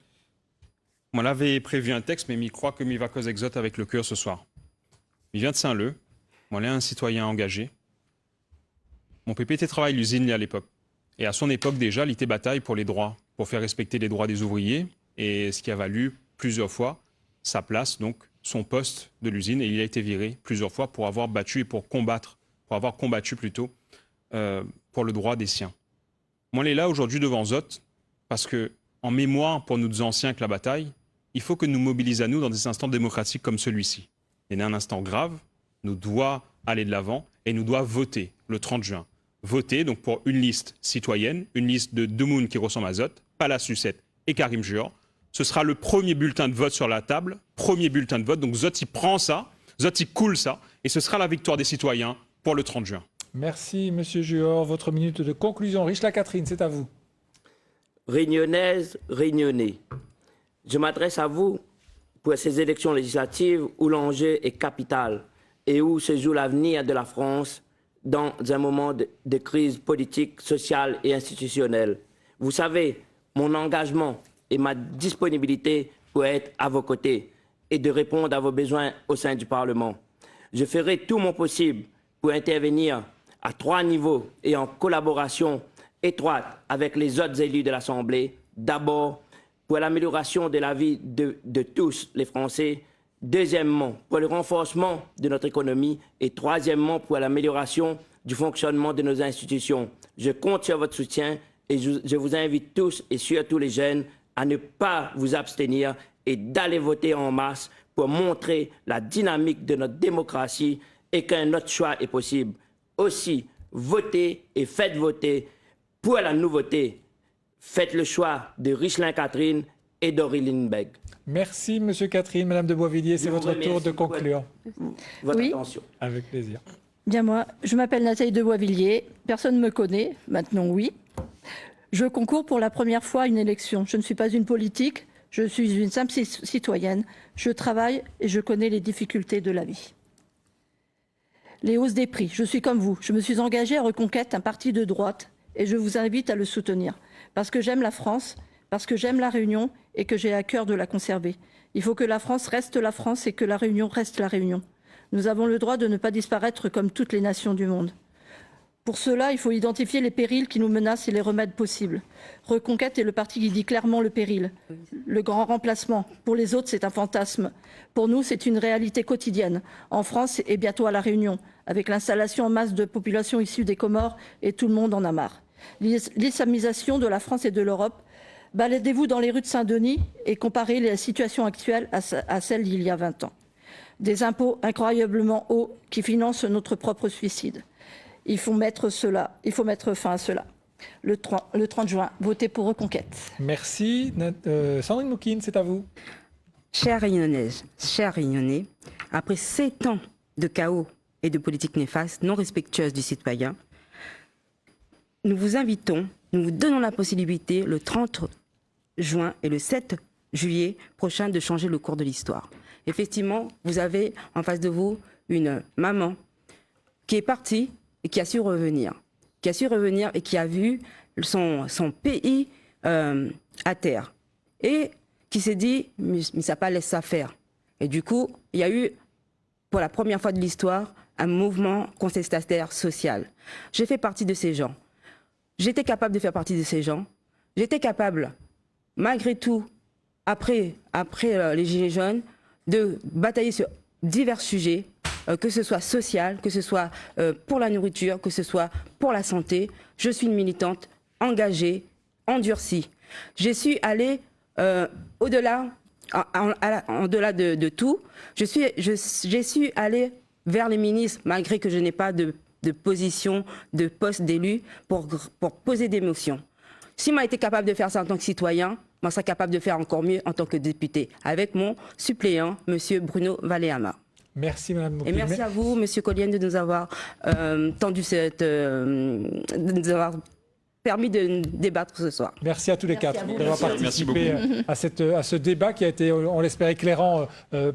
on l'avait prévu un texte, mais il croit que m'y va cause exote avec le cœur ce soir. Il vient de Saint-Leu, moi, est un citoyen engagé. Mon PPT travaille l'usine à l'époque. Et à son époque déjà, il était bataille pour les droits, pour faire respecter les droits des ouvriers, et ce qui a valu plusieurs fois sa place, donc son poste de l'usine, et il a été viré plusieurs fois pour avoir battu et pour avoir combattu plutôt pour le droit des siens. Moi, elle est là aujourd'hui devant Zot, parce que en mémoire pour nous anciens que la bataille, il faut que nous mobilisions à nous dans des instants démocratiques comme celui-ci. Il y a un instant grave, nous doit aller de l'avant et nous doit voter le 30 juin. Voter donc pour une liste citoyenne, une liste de Demoun qui ressemble à Zot, Pala Sucette et Karim Juor. Ce sera le premier bulletin de vote sur la table, premier bulletin de vote. Donc Zot, il prend ça, Zot, il coule ça, et ce sera la victoire des citoyens pour le 30 juin. Merci, monsieur Juor. Votre minute de conclusion. Richela Catherine, c'est à vous. Réunionnaise, Réunionnais, je m'adresse à vous pour ces élections législatives où l'enjeu est capital et où se joue l'avenir de la France dans un moment de crise politique, sociale et institutionnelle. Vous savez, mon engagement et ma disponibilité pour être à vos côtés et de répondre à vos besoins au sein du Parlement. Je ferai tout mon possible pour intervenir à 3 niveaux et en collaboration étroite avec les autres élus de l'Assemblée. D'abord, pour l'amélioration de la vie de tous les Français. Deuxièmement, pour le renforcement de notre économie. Et troisièmement, pour l'amélioration du fonctionnement de nos institutions. Je compte sur votre soutien et je vous invite tous et surtout les jeunes à ne pas vous abstenir et d'aller voter en masse pour montrer la dynamique de notre démocratie et qu'un autre choix est possible. Aussi, votez et faites voter pour la nouveauté. Faites le choix de Richelin Catherine et d'Auréline Beg. Merci, monsieur Catherine. Madame de Boisvilliers, c'est votre tour de conclure. Votre attention. Avec plaisir. Bien moi, je m'appelle Nathalie de Boisvilliers. Personne ne me connaît. Maintenant, oui. Je concours pour la première fois à une élection. Je ne suis pas une politique. Je suis une simple citoyenne. Je travaille et je connais les difficultés de la vie. Les hausses des prix. Je suis comme vous. Je me suis engagée à Reconquête, un parti de droite, et je vous invite à le soutenir. Parce que j'aime la France, parce que j'aime la Réunion et que j'ai à cœur de la conserver. Il faut que la France reste la France et que la Réunion reste la Réunion. Nous avons le droit de ne pas disparaître comme toutes les nations du monde. Pour cela, il faut identifier les périls qui nous menacent et les remèdes possibles. Reconquête est le parti qui dit clairement le péril. Le grand remplacement. Pour les autres, c'est un fantasme. Pour nous, c'est une réalité quotidienne. En France et bientôt à La Réunion, avec l'installation en masse de populations issues des Comores, et tout le monde en a marre. L'islamisation de la France et de l'Europe. Baladez-vous dans les rues de Saint-Denis et comparez la situation actuelle à celle d'il y a 20 ans. Des impôts incroyablement hauts qui financent notre propre suicide. Il faut mettre fin à cela. Le 30 juin, votez pour Reconquête. Merci. Sandrine Moukine, c'est à vous. Chères Réunionnaises, chers Réunionnais, après 7 ans de chaos et de politiques néfastes, non respectueuses du citoyen, nous vous invitons, nous vous donnons la possibilité, le 30 juin et le 7 juillet prochain, de changer le cours de l'histoire. Effectivement, vous avez en face de vous une maman qui est partie et qui a su revenir. Et qui a vu son pays à terre. Et qui s'est dit, mais ça pas laisse ça faire. Et du coup, il y a eu, pour la première fois de l'histoire, un mouvement contestataire social. J'ai fait partie de ces gens. J'étais capable de faire partie de ces gens. J'étais capable, malgré tout, après les Gilets jaunes, de batailler sur divers sujets, que ce soit social, que ce soit pour la nourriture, que ce soit pour la santé. Je suis une militante engagée, endurcie. J'ai su aller au-delà, en-delà de tout. J'ai su aller vers les ministres, malgré que je n'ai pas de position, de poste d'élu, pour poser des motions. Si m'a été capable de faire ça en tant que citoyen, moi serai capable de faire encore mieux en tant que député, avec mon suppléant, M. Bruno Valéama. Merci Mme Moukine. Et merci à vous, M. Collienne, de nous avoir de nous avoir permis de débattre ce soir. Merci à tous les quatre d'avoir participé à ce débat qui a été, on l'espère, éclairant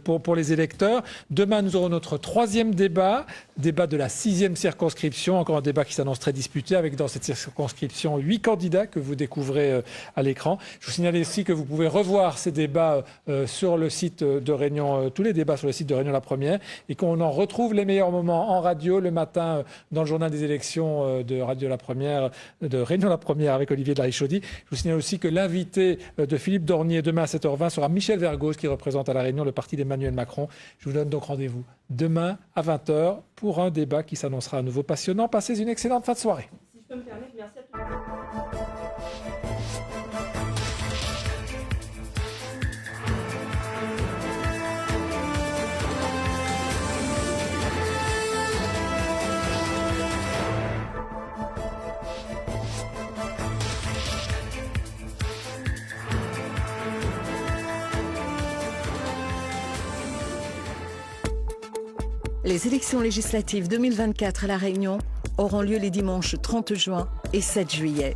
pour les électeurs. Demain, nous aurons notre 3e débat de la 6e circonscription, encore un débat qui s'annonce très disputé, avec dans cette circonscription 8 candidats que vous découvrez à l'écran. Je vous signale aussi que vous pouvez revoir ces débats sur le site de Réunion, tous les débats sur le site de Réunion La Première, et qu'on en retrouve les meilleurs moments en radio le matin dans le journal des élections de Radio La Première, de Réunion La Première avec Olivier de la Richaudy. Je vous signale aussi que l'invité de Philippe Dornier demain à 7h20 sera Michel Vergos, qui représente à La Réunion le parti d'Emmanuel Macron. Je vous donne donc rendez-vous demain à 20h pour un débat qui s'annoncera à nouveau passionnant. Passez une excellente fin de soirée. Si je peux me permettre, merci à tout le monde. Les élections législatives 2024 à La Réunion auront lieu les dimanches 30 juin et 7 juillet.